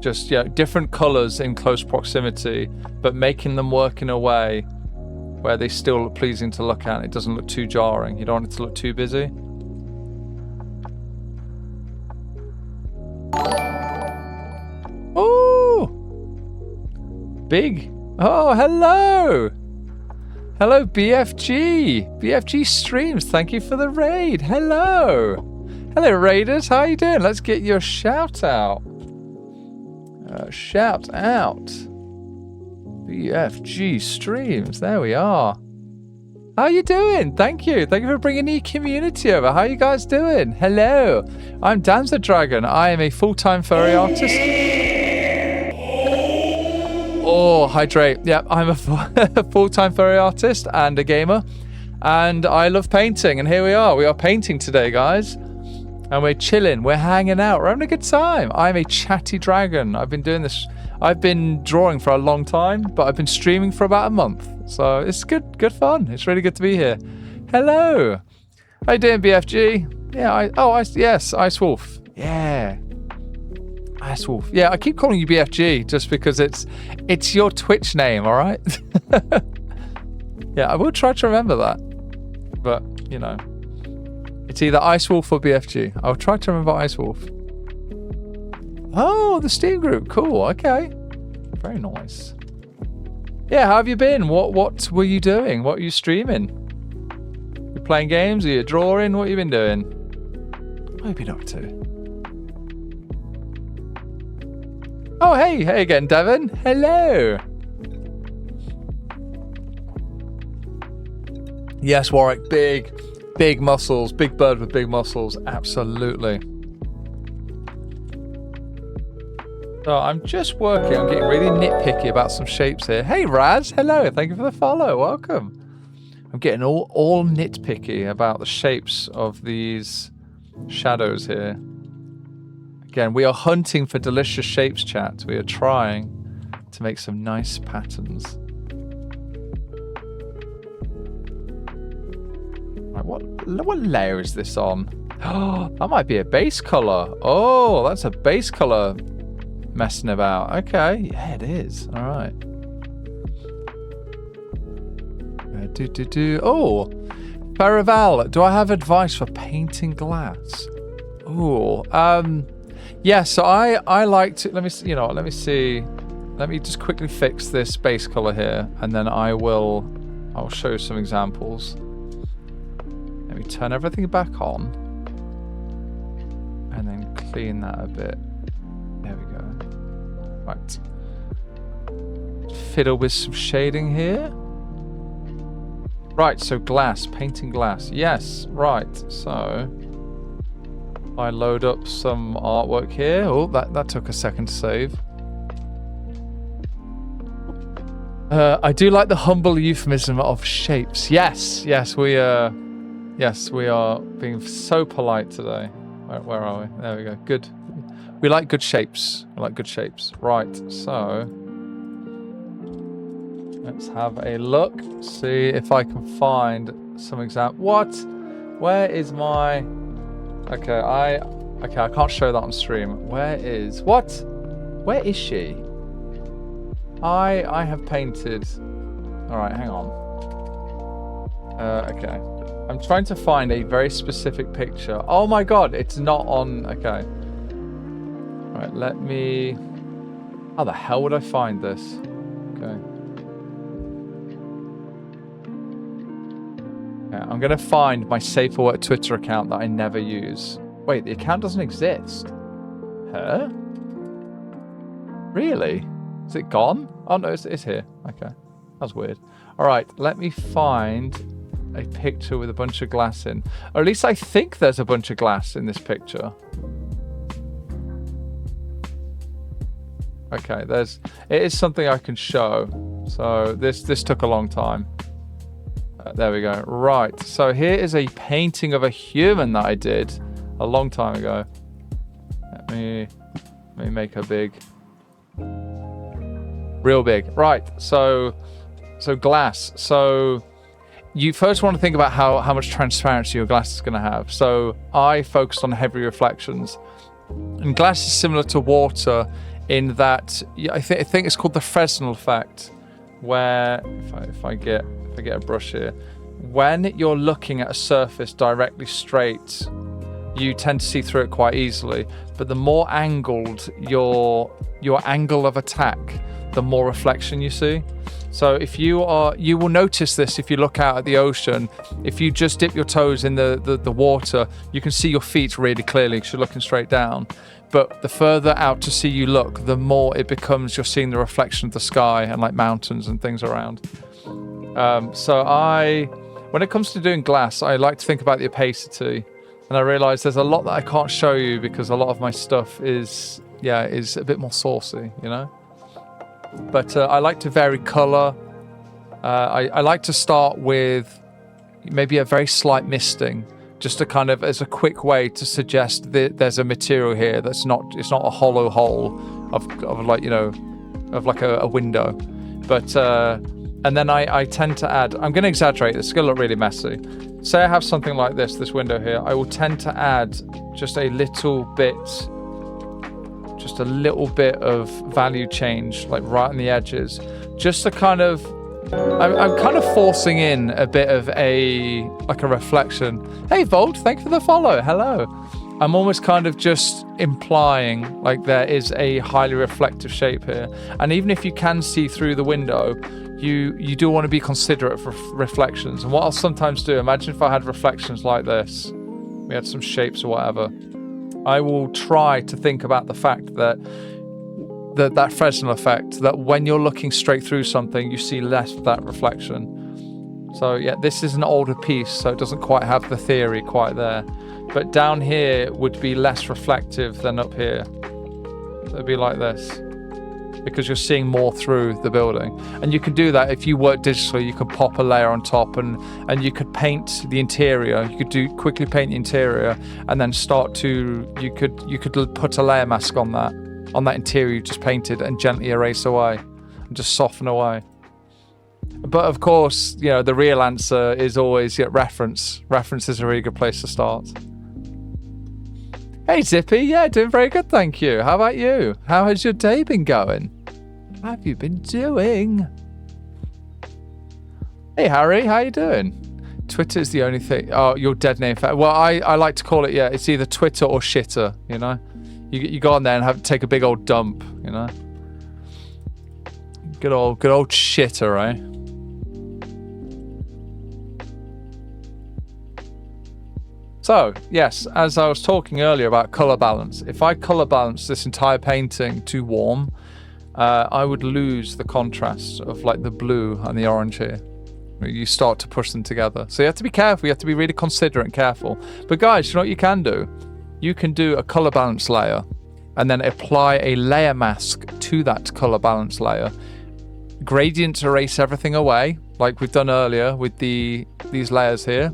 Just, different colors in close proximity, but making them work in a way where they still look pleasing to look at. It doesn't look too jarring. You don't want it to look too busy. Oh, big. Oh, hello. Hello, BFG. BFG Streams. Thank you for the raid. Hello. Hello, raiders. How you doing? Let's get your shout out. Shout out. BFG Streams. There we are. How you doing? Thank you. Thank you for bringing the community over. How you guys doing? Hello. I'm Danza Dragon. I am a full-time furry artist. Oh, hydrate. Yeah, I'm a full-time furry artist and a gamer. And I love painting. And here we are. We are painting today, guys. And we're chilling. We're hanging out. We're having a good time. I'm a chatty dragon. I've been doing this. I've been drawing for a long time, but I've been streaming for about a month. So it's good fun. It's really good to be here. Hello. How you doing, BFG? Yeah, yes, Ice Wolf. Yeah. Ice Wolf. Yeah, I keep calling you BFG just because it's your Twitch name, all right? Yeah, I will try to remember that. But, it's either Ice Wolf or BFG. I'll try to remember Ice Wolf. Oh, the Steam group. Cool. Okay. Very nice. Yeah, how have you been? What were you doing? What were you streaming? You playing games? Are you drawing? What have you been doing? What have you been up to? Oh, hey again, Devon. Hello. Yes, Warwick. Big muscles. Big bird with big muscles. Absolutely. So I'm just working on getting really nitpicky about some shapes here. Hey, Raz. Hello. Thank you for the follow. Welcome. I'm getting all nitpicky about the shapes of these shadows here. Again, we are hunting for delicious shapes, chat. We are trying to make some nice patterns. Right, what layer is this on? Oh, that might be a base color. Oh, that's a base color messing about. Okay, yeah, it is. All right. Oh, Faraval, do I have advice for painting glass? Oh, yeah, so I like to, let me see. Let me just quickly fix this base color here, and then I'll show you some examples. Let me turn everything back on, and then clean that a bit. There we go. Right. Fiddle with some shading here. Right, so glass, painting glass. Yes, right, so I load up some artwork here. Oh, that took a second to save. I do like the humble euphemism of shapes. Yes, we are being so polite today. Where are we? There we go. Good. We like good shapes. Right, so let's have a look. See if I can find some example. What? Where is my... Okay, I can't show that on stream. Where is she? I have painted. All right, hang on. Okay, I'm trying to find a very specific picture. Oh my god, it's not on. Okay. All right, let me. How the hell would I find this? Okay. I'm going to find my Safe for Work Twitter account that I never use. Wait, the account doesn't exist? Huh? Really? Is it gone? Oh no, it's here. Okay. That's weird. All right, let me find a picture with a bunch of glass in. Or at least I think there's a bunch of glass in this picture. Okay, it is something I can show. So this took a long time. There we go. Right, so here is a painting of a human that I did a long time ago. Let me make her big. Real big. Right, so glass. So you first want to think about how much transparency your glass is going to have. So I focused on heavy reflections. And glass is similar to water in that I think it's called the Fresnel effect, where if I get a brush here, when you're looking at a surface directly straight, you tend to see through it quite easily. But the more angled your angle of attack, the more reflection you see. So if you will notice this if you look out at the ocean. If you just dip your toes in the water, you can see your feet really clearly because you're looking straight down. But the further out to sea you look, the more it becomes you're seeing the reflection of the sky and like mountains and things around. When it comes to doing glass, I like to think about the opacity. And I realize there's a lot that I can't show you because a lot of my stuff is a bit more saucy, you know? But I like to vary color. I like to start with maybe a very slight misting, just to kind of as a quick way to suggest that there's a material here it's not a hollow hole of like, you know, of like a window. But and then I tend to add, I'm going to exaggerate this, it's going to look really messy. Say I have something like this window here, I will tend to add just a little bit of value change, like right on the edges, just to kind of, I'm kind of forcing in a bit of a reflection. Hey Volt, thank you for the follow, hello. I'm almost kind of just implying like there is a highly reflective shape here. And even if you can see through the window, you do want to be considerate for reflections. And what I'll sometimes do, imagine if I had reflections like this, we had some shapes or whatever, I will try to think about the fact that that Fresnel effect, that when you're looking straight through something, you see less of that reflection. So yeah, this is an older piece, so it doesn't quite have the theory quite there. But down here would be less reflective than up here. So it'd be like this, because you're seeing more through the building. And you can do that if you work digitally. You could pop a layer on top and you could paint the interior. You could quickly paint the interior and then you could put a layer mask on that interior you just painted and gently erase away and just soften away. But of course, you know, the real answer is always reference. Reference is a really good place to start. Hey Zippy, yeah, doing very good, thank you. How about you? How has your day been going? What have you been doing? Hey Harry, how you doing? Twitter is the only thing. Oh, your dead name. Well, I like to call it, it's either Twitter or shitter, you know? You go on there and take a big old dump, you know? Good old shitter, eh? So, yes, as I was talking earlier about color balance, if I color balance this entire painting to warm, I would lose the contrast of like the blue and the orange here. You start to push them together. So you have to be careful. You have to be really considerate and careful. But guys, you know what you can do? You can do a color balance layer and then apply a layer mask to that color balance layer. Gradient erase everything away, like we've done earlier with these layers here.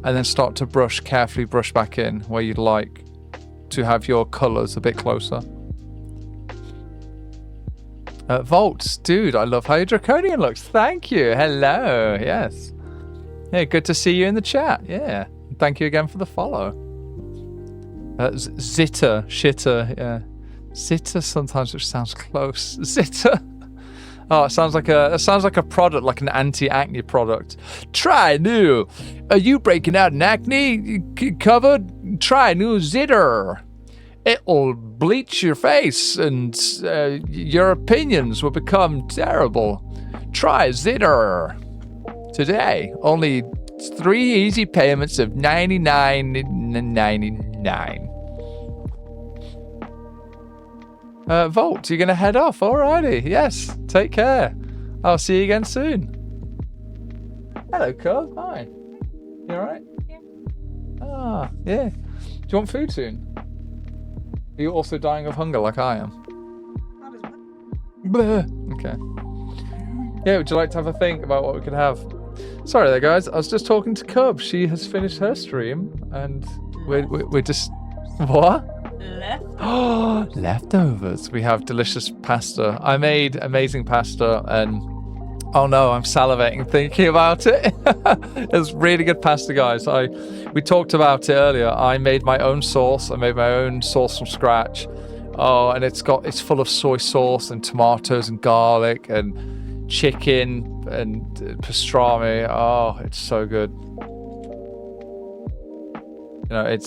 And then start to carefully brush back in where you'd like to have your colors a bit closer. Volt, dude, I love how your draconian looks. Thank you. Hello. Yes. Yeah, good to see you in the chat. Yeah. Thank you again for the follow. Zitter, shitter. Yeah. Zitter sometimes, which sounds close. Zitter. Oh, it sounds like a product, like an anti-acne product. Try new. Are you breaking out an acne covered? Try new Zitter. It'll bleach your face and your opinions will become terrible. Try Zitter today. Only 3 easy payments of $99.99. Volt, you're going to head off. Alrighty. Yes. Take care. I'll see you again soon. Hello, Cub. Hi. You alright? Yeah. Ah, yeah. Do you want food soon? Are you also dying of hunger like I am? Not as much. Bleh. Okay. Yeah, would you like to have a think about what we could have? Sorry there, guys. I was just talking to Cub. She has finished her stream, and we're just... What? Left. Leftovers. We have delicious pasta. I made amazing pasta, and oh no, I'm salivating thinking about it. It's really good pasta, guys. We talked about it earlier. I made my own sauce. I made my own sauce from scratch. Oh, and it's full of soy sauce and tomatoes and garlic and chicken and pastrami. Oh, it's so good. You know,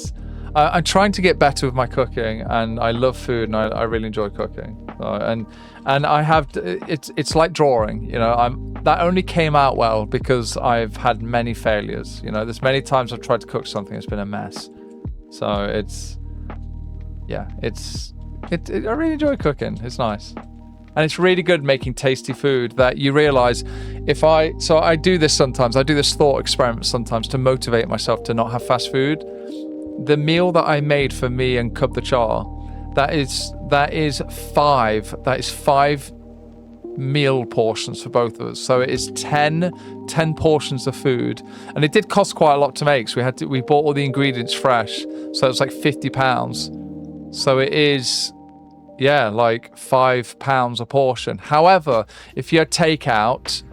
I'm trying to get better with my cooking, and I love food, and I really enjoy cooking. And I have it's like drawing. You know, that only came out well because I've had many failures. You know, there's many times I've tried to cook something, it's been a mess. So I really enjoy cooking. It's nice. And it's really good making tasty food that you realize I do this sometimes. I do this thought experiment sometimes to motivate myself to not have fast food. The meal that I made for me and Cub the Char, that is 5 meal portions for both of us. So it is 10 portions of food. And it did cost quite a lot to make. So we bought all the ingredients fresh. So it was like £50. So it is, like £5 a portion. However, if you had takeout,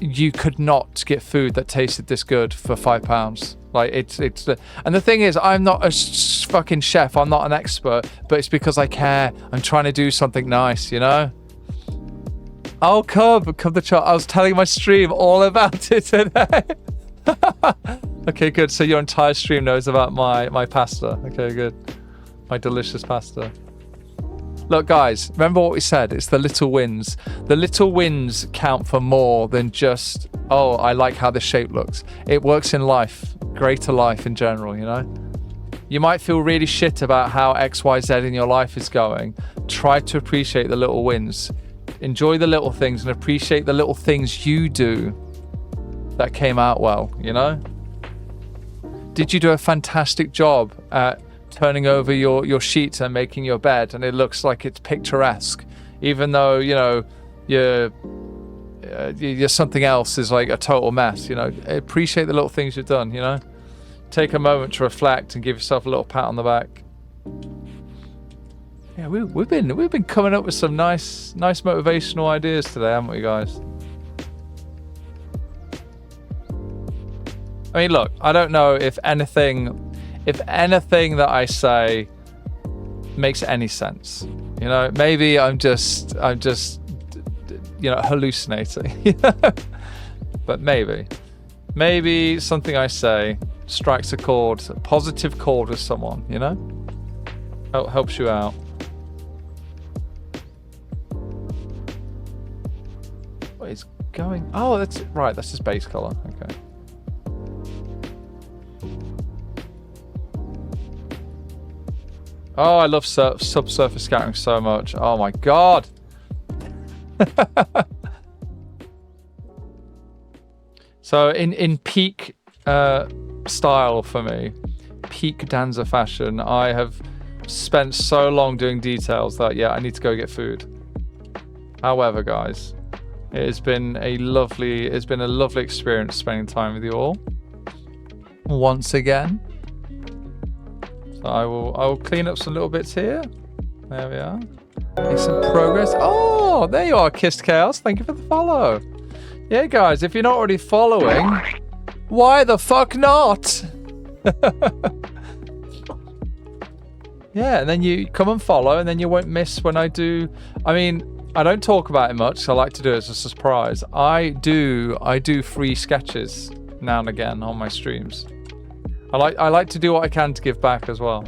you could not get food that tasted this good for £5. Like and the thing is, I'm not a fucking chef. I'm not an expert, but it's because I care. I'm trying to do something nice, you know? Oh, Cub the Char. I was telling my stream all about it today. Okay, good. So your entire stream knows about my pasta. Okay, good. My delicious pasta. Look, guys, remember what we said. It's the little wins. The little wins count for more than just, oh, I like how the shape looks. It works in life, greater life in general, you know? You might feel really shit about how XYZ in your life is going. Try to appreciate the little wins. Enjoy the little things and appreciate the little things you do that came out well, you know? Did you do a fantastic job at turning over your sheets and making your bed, and it looks like it's picturesque, even though, you know, your something else is like a total mess, you know? Appreciate the little things you've done, you know? Take a moment to reflect and give yourself a little pat on the back. Yeah, we've been coming up with some nice motivational ideas today, haven't we, guys? I mean, look, I don't know if anything that I say makes any sense. You know, maybe I'm just you know, hallucinating. But maybe something I say strikes a positive chord with someone, you know? Helps you out. What is going? Oh, that's right. That's his base color. Okay. Oh, I love subsurface scattering so much. Oh my god. So in peak style for me, peak Danza fashion, I have spent so long doing details that I need to go get food. However, guys, it's been a lovely experience spending time with you all once again. So I will clean up some little bits here. There we are. Make some progress. Oh, there you are, Kissed Chaos. Thank you for the follow. Yeah, guys, if you're not already following, why the fuck not? Yeah, and then you come and follow, and then you won't miss when I do. I mean, I don't talk about it much, so I like to do it as a surprise. I do free sketches now and again on my streams. I like to do what I can to give back as well.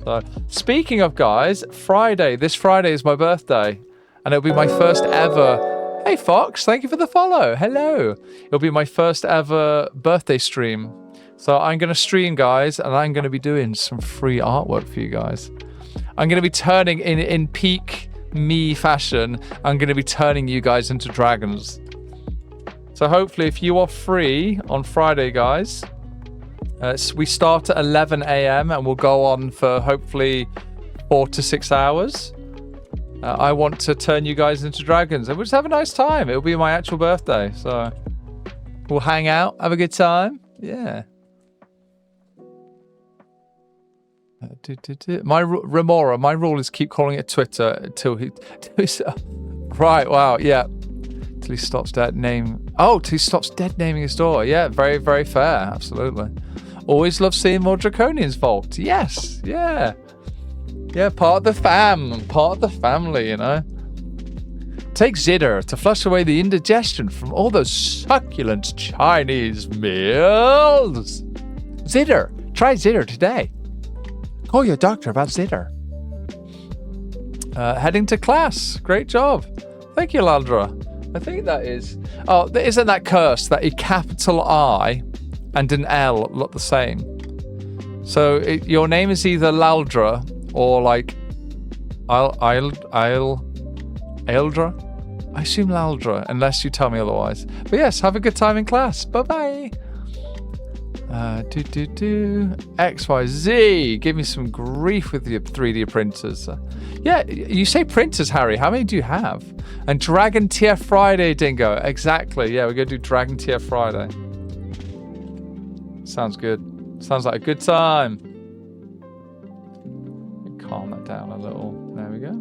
So, speaking of, guys, this Friday is my birthday, and it'll be my first ever. Hey Fox, thank you for the follow. Hello. It'll be my first ever birthday stream. So I'm going to stream, guys, and I'm going to be doing some free artwork for you guys. I'm going to be turning, in peak me fashion, I'm going to be turning you guys into dragons. So hopefully if you are free on Friday, guys, we start at 11 a.m. and we'll go on for hopefully 4 to 6 hours. I want to turn you guys into dragons and we'll just have a nice time. It'll be my actual birthday, so we'll hang out, have a good time. Yeah. My Remora, my rule is keep calling it Twitter until he... Right, wow, yeah. Till he stops dead naming his door. Yeah, very, very fair, absolutely. Always love seeing more Draconians vault. Yes, yeah. Yeah, part of the family, you know. Take Zither to flush away the indigestion from all those succulent Chinese meals. Zither, try Zither today. Call your doctor about Zither. Heading to class. Great job. Thank you, Laldra. I think that is... Oh, isn't that cursed that a capital I and an L look the same? So your name is either Laldra or like Eldra? I assume Laldra, unless you tell me otherwise. But yes, have a good time in class. Bye-bye. XYZ. Give me some grief with your 3D printers. Yeah, you say printers, Harry. How many do you have? And Dragon Tier Friday, Dingo. Exactly. Yeah, we're going to do Dragon Tier Friday. Sounds good. Sounds like a good time. Calm that down a little. There we go.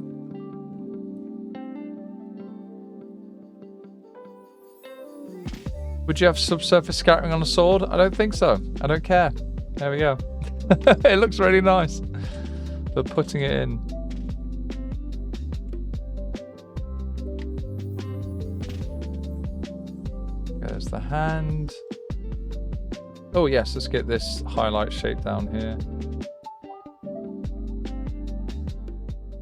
Would you have subsurface scattering on a sword? I don't think so. I don't care. There we go. It looks really nice. But putting it in. There's the hand. Oh yes, let's get this highlight shape down here.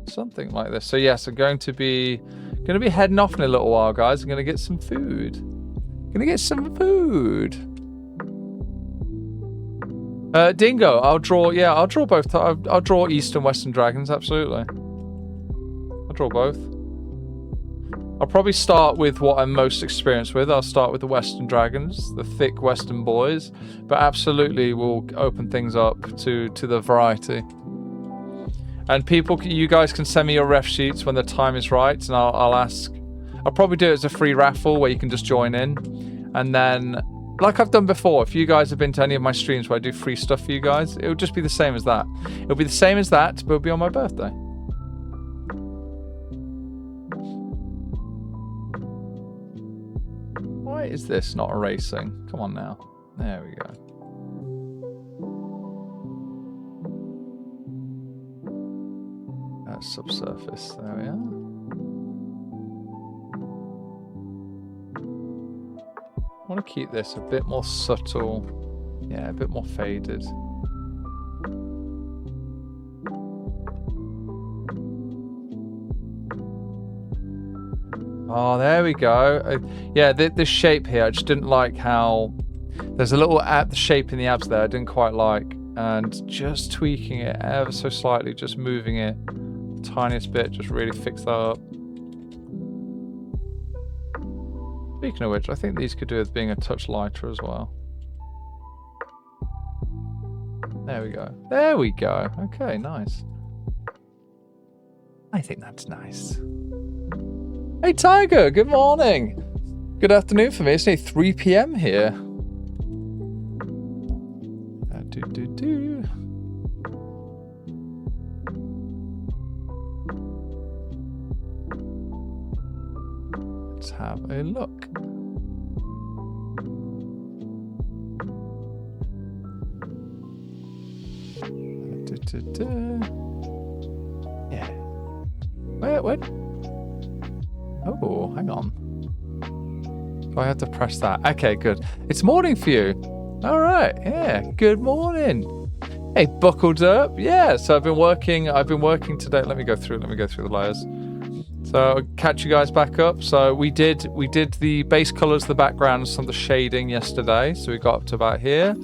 Something like this. So yes, I'm going to be heading off in a little while, guys. I'm going to get some food. Dingo, I'll draw both. I'll draw East and Western dragons, absolutely. I'll draw both. I'll probably start with what I'm most experienced with. I'll start with the Western dragons, the thick Western boys, but absolutely we'll open things up to the variety. And you guys can send me your ref sheets when the time is right, and I'll ask. I'll probably do it as a free raffle where you can just join in. And then, like I've done before, if you guys have been to any of my streams where I do free stuff for you guys, it'll just be the same as that. It'll be the same as that, but it'll be on my birthday. Why is this not erasing? Come on now. There we go. That's subsurface. There we are. I want to keep this a bit more subtle. Yeah, a bit more faded. Oh, there we go. Yeah, this shape here, I just didn't like how... There's a little the shape in the abs there I didn't quite like. And just tweaking it ever so slightly, just moving it the tiniest bit, just really fix that up. Speaking of which, I think these could do with being a touch lighter as well. There we go. There we go. Okay, nice. I think that's nice. Hey, Tiger, good morning. Good afternoon for me. It's only 3 p.m. here. Let's have a look. Yeah. Wait. Oh, hang on. Do I have to press that? Okay, good. It's morning for you. All right. Yeah. Good morning. Hey, buckled up. Yeah. So I've been working today. Let me go through the layers. So I'll catch you guys back up. So we did the base colors, the backgrounds, some of the shading yesterday. So we got up to about here.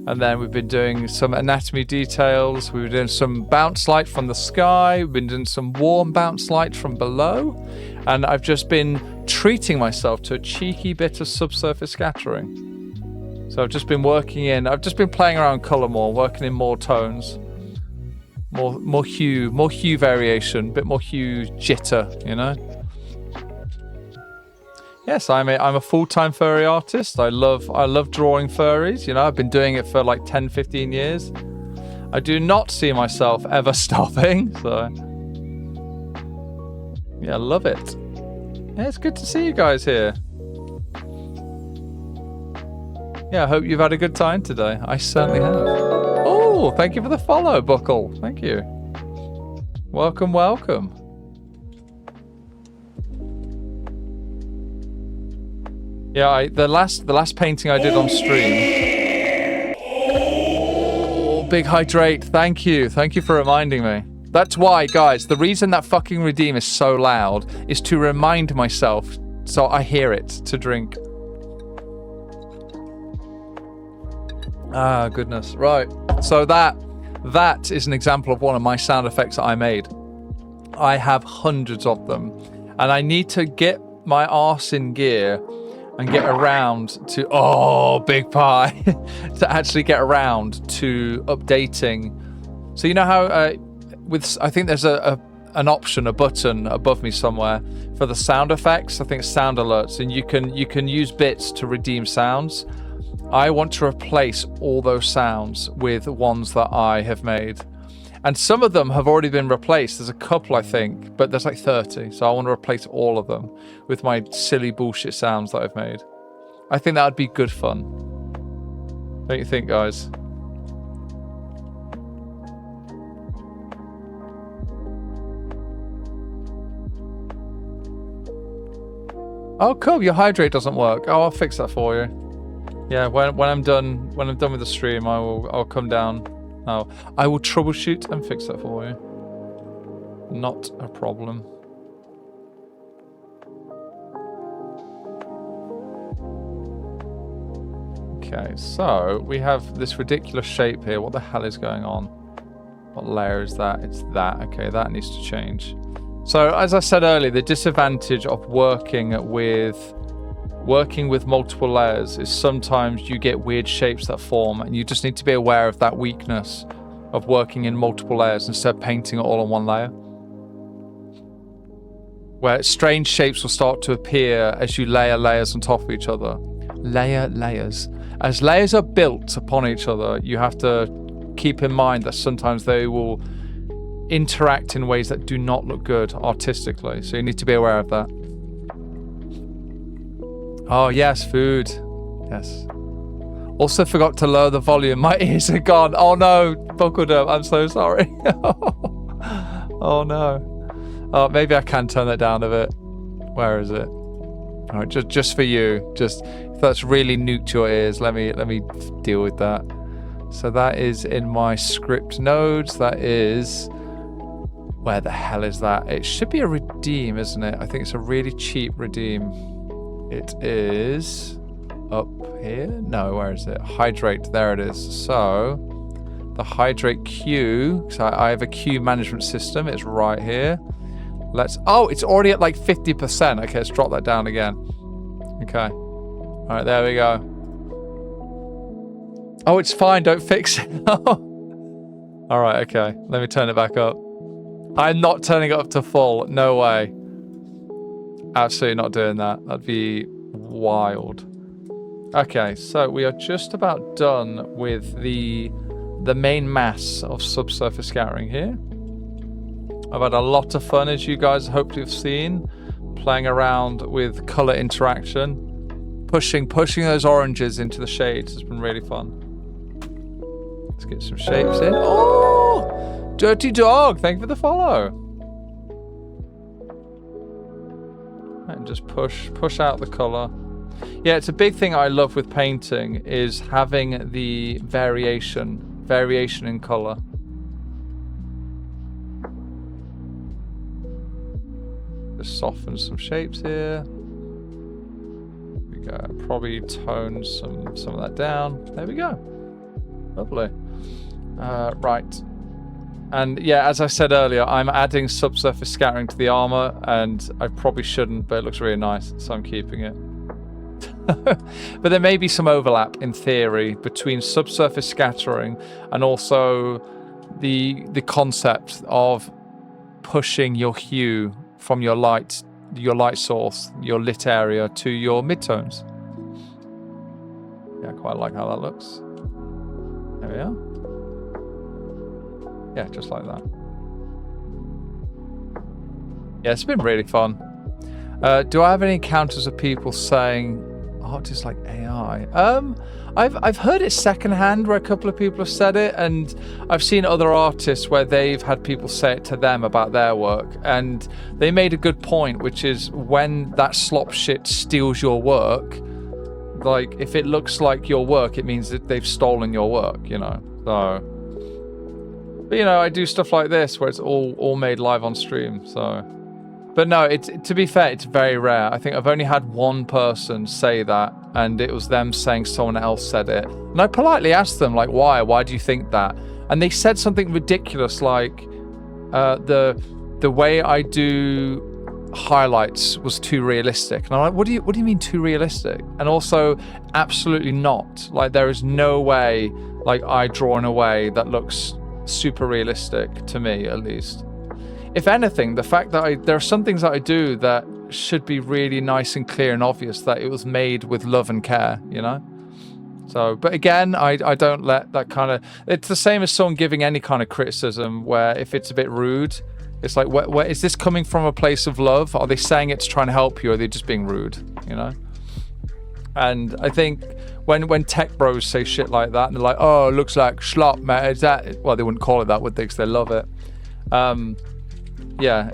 And then we've been doing some anatomy details. We've been doing some bounce light from the sky. We've been doing some warm bounce light from below. And I've just been treating myself to a cheeky bit of subsurface scattering. So I've just been playing around colour more, working in more tones, more hue variation, bit more hue jitter, you know. Yes, I'm a full-time furry artist. I love drawing furries. You know, I've been doing it for like 10, 15 years. I do not see myself ever stopping. So, yeah, I love it. Yeah, it's good to see you guys here. Yeah, I hope you've had a good time today. I certainly have. Oh, thank you for the follow, Buckle. Thank you. Welcome, welcome. Yeah, the last painting I did on stream. Oh, big hydrate. Thank you for reminding me. That's why, guys, the reason that fucking redeem is so loud is to remind myself so I hear it to drink. Ah, goodness. Right. So that is an example of one of my sound effects that I made. I have hundreds of them, and I need to get my arse in gear and get around to big pie to actually get around to updating. So you know how I think there's an option, a button above me somewhere for the sound effects. I think it's sound alerts, and you can use bits to redeem sounds. I want to replace all those sounds with ones that I have made. And some of them have already been replaced. There's a couple, I think, but there's like 30. So I want to replace all of them with my silly bullshit sounds that I've made. I think that would be good fun. Don't you think, guys? Oh, cool. Your hydrate doesn't work. Oh, I'll fix that for you. Yeah, when I'm done with the stream, I'll come down. Oh, I will troubleshoot and fix that for you. Not a problem. Okay, so we have this ridiculous shape here. What the hell is going on? What layer is that? It's that. Okay, that needs to change. So, as I said earlier, the disadvantage of working with multiple layers is sometimes you get weird shapes that form, and you just need to be aware of that weakness of working in multiple layers instead of painting it all on one layer. Where strange shapes will start to appear as you layer layers on top of each other. Layers. As layers are built upon each other, you have to keep in mind that sometimes they will interact in ways that do not look good artistically. So you need to be aware of that. Oh, yes, food. Yes. Also forgot to lower the volume. My ears are gone. Oh, no. Buckled up. I'm so sorry. Oh, no. Oh, maybe I can turn that down a bit. Where is it? All right, just for you. Just if that's really nuked your ears, let me deal with that. So that is in my script nodes. That is... Where the hell is that? It should be a redeem, isn't it? I think it's a really cheap redeem. It is up here? No, where is it? Hydrate, there it is. So, the hydrate queue, so I have a queue management system. It's right here. It's already at like 50%. Okay, let's drop that down again. Okay. All right, there we go. Oh, it's fine. Don't fix it. All right, okay. Let me turn it back up. I'm not turning it up to full. No way. Absolutely not doing that. That'd be wild. Okay, so we are just about done with the main mass of subsurface scattering here. I've had a lot of fun, as you guys hopefully have seen, playing around with color interaction. Pushing those oranges into the shades has been really fun. Let's get some shapes in. Oh! Dirty Dog, thank you for the follow. And just push out the color. Yeah, it's a big thing I love with painting is having the variation in color. Just soften some shapes here. There we go. Probably tone some of that down. There we go. Lovely. Right. And yeah, as I said earlier, I'm adding subsurface scattering to the armor, and I probably shouldn't, but it looks really nice, so I'm keeping it. But there may be some overlap in theory between subsurface scattering and also the concept of pushing your hue from your light source, your lit area, to your midtones. Yeah, I quite like how that looks. There we are. Yeah, just like that. Yeah, it's been really fun. Do I have any encounters of people saying art is like AI? I've heard it secondhand where a couple of people have said it, and I've seen other artists where they've had people say it to them about their work, and they made a good point, which is when that slop shit steals your work, like if it looks like your work, it means that they've stolen your work, you know. So, but you know, I do stuff like this where it's all made live on stream. So, but no, to be fair, it's very rare. I think I've only had one person say that, and it was them saying someone else said it. And I politely asked them, like, why? Why do you think that? And they said something ridiculous, like the way I do highlights was too realistic. And I'm like, what do you mean too realistic? And also, absolutely not. Like, there is no way, like, I draw in a way that looks super realistic to me, at least. If anything, the fact that there are some things that I do that should be really nice and clear and obvious that it was made with love and care, you know? So, but again, I don't let that kind of... It's the same as someone giving any kind of criticism where if it's a bit rude, it's like, where is this coming from a place of love? Are they saying it to try and help you, or are they just being rude, you know? And I think when tech bros say shit like that, and they're like, oh, it looks like schlop, man, is that... Well, they wouldn't call it that, would they? Because they love it. Yeah,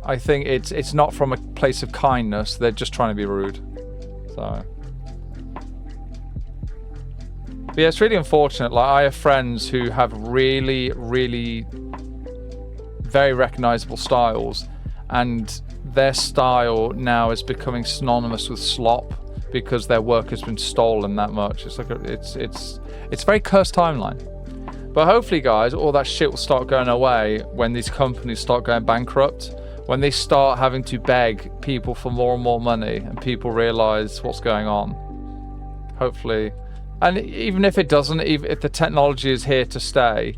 I think it's not from a place of kindness. They're just trying to be rude. So, but yeah, it's really unfortunate. Like, I have friends who have really, really very recognizable styles, and their style now is becoming synonymous with slop because their work has been stolen that much. It's like it's a very cursed timeline. But hopefully, guys, all that shit will start going away when these companies start going bankrupt, when they start having to beg people for more and more money, and people realize what's going on. Hopefully. And even if it doesn't, even if the technology is here to stay,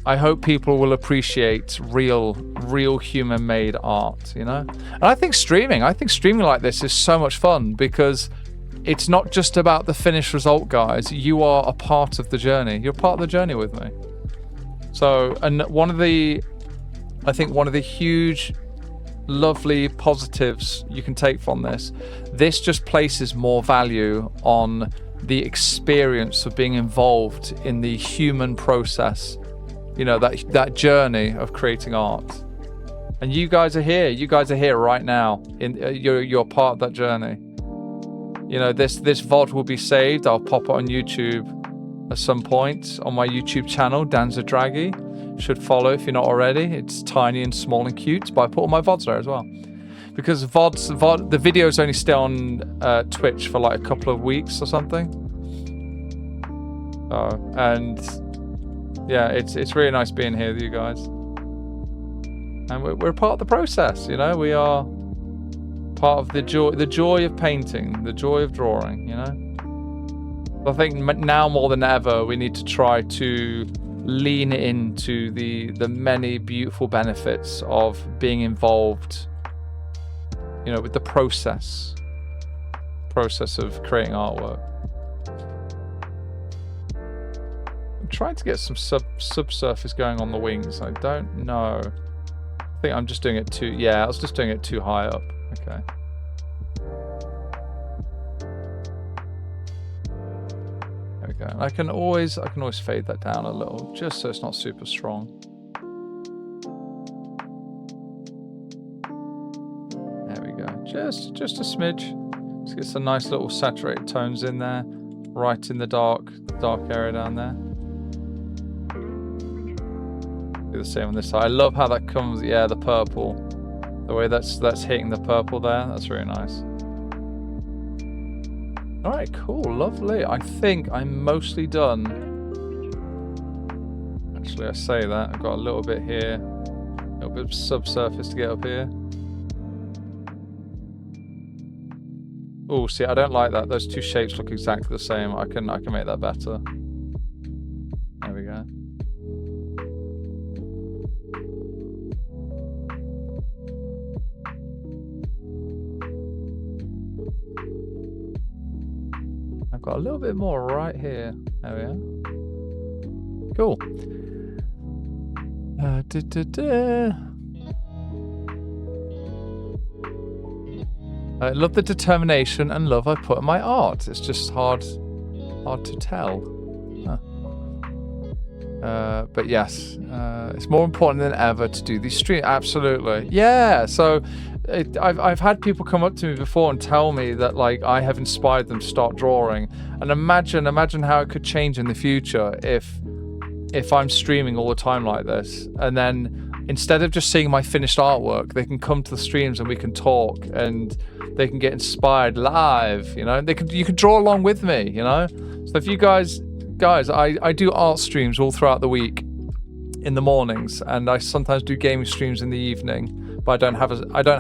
I hope people will appreciate real human-made art, you know? And I think streaming like this is so much fun because it's not just about the finished result, guys. You are a part of the journey. You're part of the journey with me. So, and one of the huge, lovely positives you can take from this just places more value on the experience of being involved in the human process. You know, that journey of creating art. And you guys are here. You guys are here right now. You're part of that journey. You know, this VOD will be saved. I'll pop it on YouTube at some point on my YouTube channel, Danza Draghi. Should follow if you're not already. It's tiny and small and cute, but I put all my VODs there as well. Because the videos only stay on Twitch for like a couple of weeks or something. And yeah, it's really nice being here with you guys. And we're part of the process, you know. We are part of the joy of painting, the joy of drawing, you know. I think now more than ever we need to try to lean into the many beautiful benefits of being involved, you know, with the process of creating artwork. I'm trying to get some subsurface going on the wings. I don't know. I think I'm just doing it too... Yeah, I was just doing it too high up. Okay. There we go. I can always fade that down a little, just so it's not super strong. There we go. Just a smidge. Let's get some nice little saturated tones in there, right in the dark area down there. Do the same on this side. I love how that comes. Yeah, the purple. The way that's hitting the purple there, that's really nice. All right, cool, lovely. I think I'm mostly done. Actually, I say that. I've got a little bit here. A little bit of subsurface to get up here. Oh, see, I don't like that. Those two shapes look exactly the same. I can make that better. There we go. I've got a little bit more right here. There we are. Cool. I love the determination and love I put in my art. It's just hard to tell. But yes, it's more important than ever to do these streams. Absolutely, yeah. So I've had people come up to me before and tell me that like I have inspired them to start drawing. And imagine how it could change in the future if I'm streaming all the time like this, and then instead of just seeing my finished artwork, they can come to the streams and we can talk and they can get inspired live, you know. You can draw along with me, you know. So if you guys, I do art streams all throughout the week in the mornings, and I sometimes do gaming streams in the evening, but I don't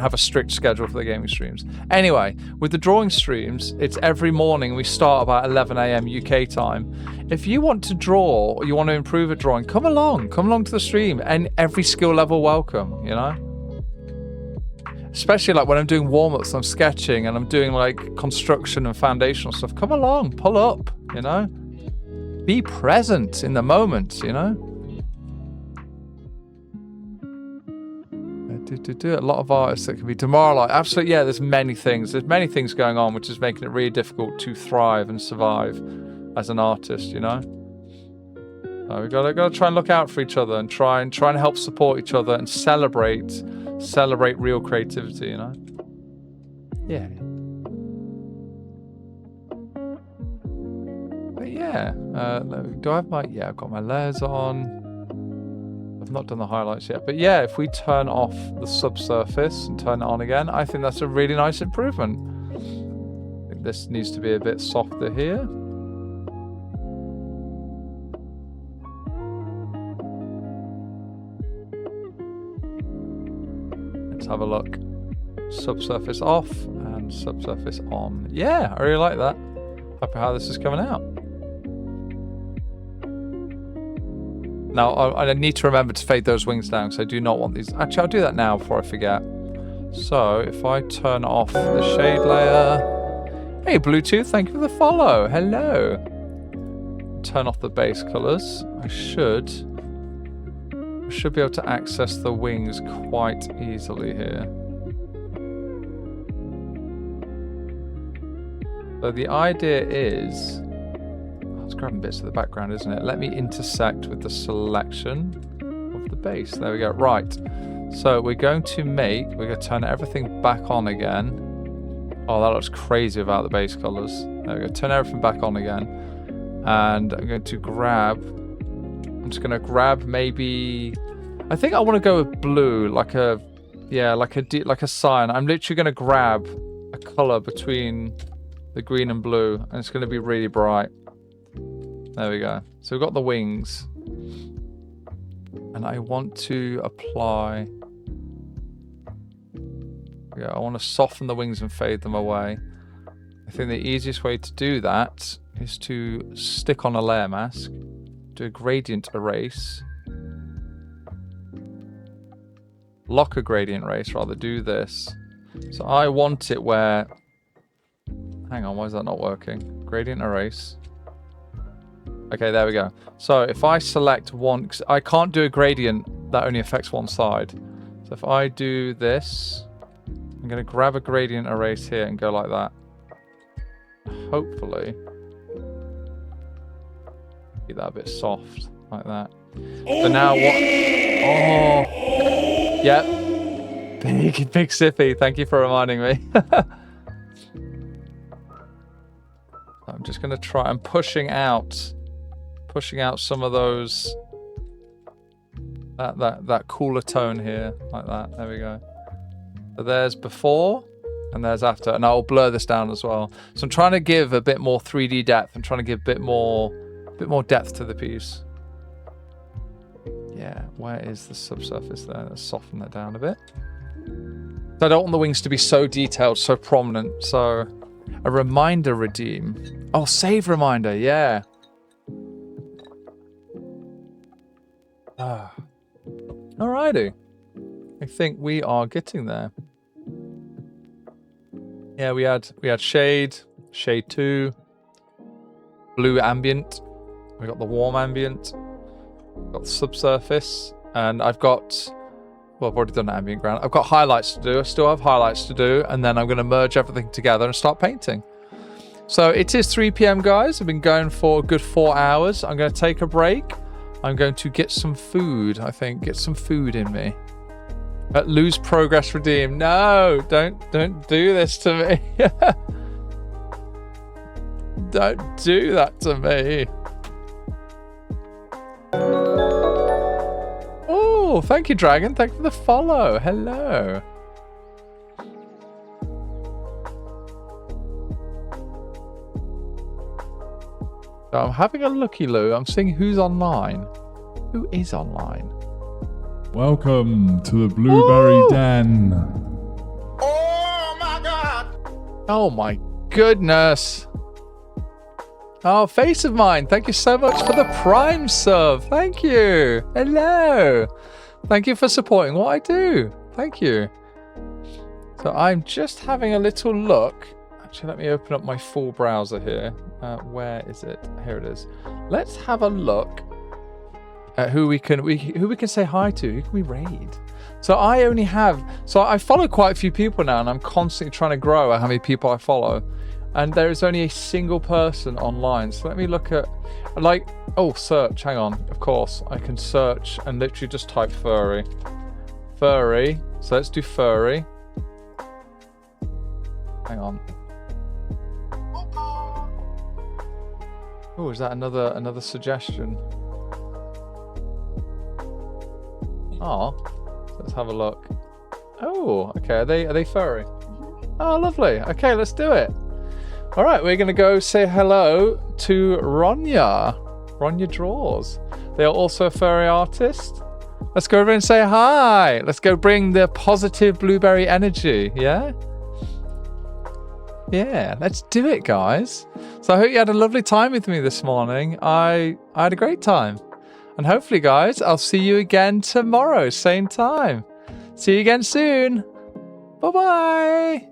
have a strict schedule for the gaming streams. Anyway, with the drawing streams, it's every morning. We start about 11 a.m. UK time. If you want to draw or you want to improve at drawing, come along to the stream, and every skill level welcome, you know. Especially like when I'm doing warm-ups, I'm sketching and I'm doing like construction and foundational stuff. Come along, pull up, you know. Be present in the moment, you know. A lot of artists that can be demoralized. Absolutely, yeah, there's many things going on which is making it really difficult to thrive and survive as an artist, you know. So we gotta try and look out for each other and try and help support each other and celebrate real creativity, you know. Yeah. But yeah, do I have my? Yeah, I've got my layers on. I've not done the highlights yet, but yeah, if we turn off the subsurface and turn it on again, I think that's a really nice improvement. I think this needs to be a bit softer here. Let's have a look. Subsurface off and subsurface on. Yeah, I really like that. Happy how this is coming out. Now, I need to remember to fade those wings down because I do not want these. Actually, I'll do that now before I forget. So, if I turn off the shade layer. Hey, Bluetooth, thank you for the follow. Hello. Turn off the base colors. I should be able to access the wings quite easily here. So the idea is, it's grabbing bits of the background, isn't it? Let me intersect with the selection of the base. There we go. Right. So we're going to turn everything back on again. Oh, that looks crazy without the base colors. There we go. Turn everything back on again. And I'm going to grab maybe, I think I want to go with blue, like a cyan. I'm literally going to grab a color between the green and blue, and it's going to be really bright. There we go. So we've got the wings. And I want to apply... Yeah, I want to soften the wings and fade them away. I think the easiest way to do that is to stick on a layer mask, do a gradient erase, lock a gradient erase, rather, do this. So I want it where... Hang on, why is that not working? Gradient erase. Okay, there we go. So if I select one, 'cause I can't do a gradient that only affects one side. So if I do this, I'm going to grab a gradient erase here and go like that. Hopefully. Keep that a bit soft, like that. So now what? Oh, yep. Big sippy. Thank you for reminding me. I'm just going to try. I'm pushing out some of those. That cooler tone here, like that. There we go. So there's before and there's after, and I'll blur this down as well. So I'm trying to give a bit more 3D depth. I'm trying to give a bit more depth to the piece. Yeah, where is the subsurface there? Let's soften that down a bit. So I don't want the wings to be so detailed, so prominent. So a reminder redeem. Oh, save reminder, yeah. Alrighty. I think we are getting there. Yeah, we had shade 2, blue ambient. We got the warm ambient. Got the subsurface, and I've got. Well, I've already done ambient ground. I've got highlights to do. I still have highlights to do, and then I'm going to merge everything together and start painting. So it is 3 p.m. guys. I've been going for a good 4 hours. I'm going to take a break. I'm going to get some food. I think get some food in me. Lose progress redeem. No, don't do this to me. Don't do that to me. Oh, thank you, Dragon. Thank you for the follow. Hello. So I'm having a looky-loo. I'm seeing who's online. Who is online? Welcome to the Blueberry Den. Oh my god! Oh my goodness. Oh, Face of Mine, thank you so much for the Prime sub. Thank you. Hello. Thank you for supporting what I do. Thank you. So I'm just having a little look. Actually, let me open up my full browser here. Where is it? Here it is. Let's have a look at who we can say hi to. Who can we raid? So I follow quite a few people now, and I'm constantly trying to grow how many people I follow. And there is only a single person online. So let me look at, search. Hang on. Of course, I can search and literally just type furry. Furry. So let's do furry. Hang on. Oh, is that another suggestion? Oh, let's have a look. Oh, okay. Are they furry? Oh, lovely. Okay, let's do it. All right, we're going to go say hello to Ronya. Ronya Draws. They are also a furry artist. Let's go over and say hi. Let's go bring the positive blueberry energy, yeah? Yeah, let's do it, guys. So I hope you had a lovely time with me this morning. I had a great time. And hopefully, guys, I'll see you again tomorrow, same time. See you again soon. Bye-bye.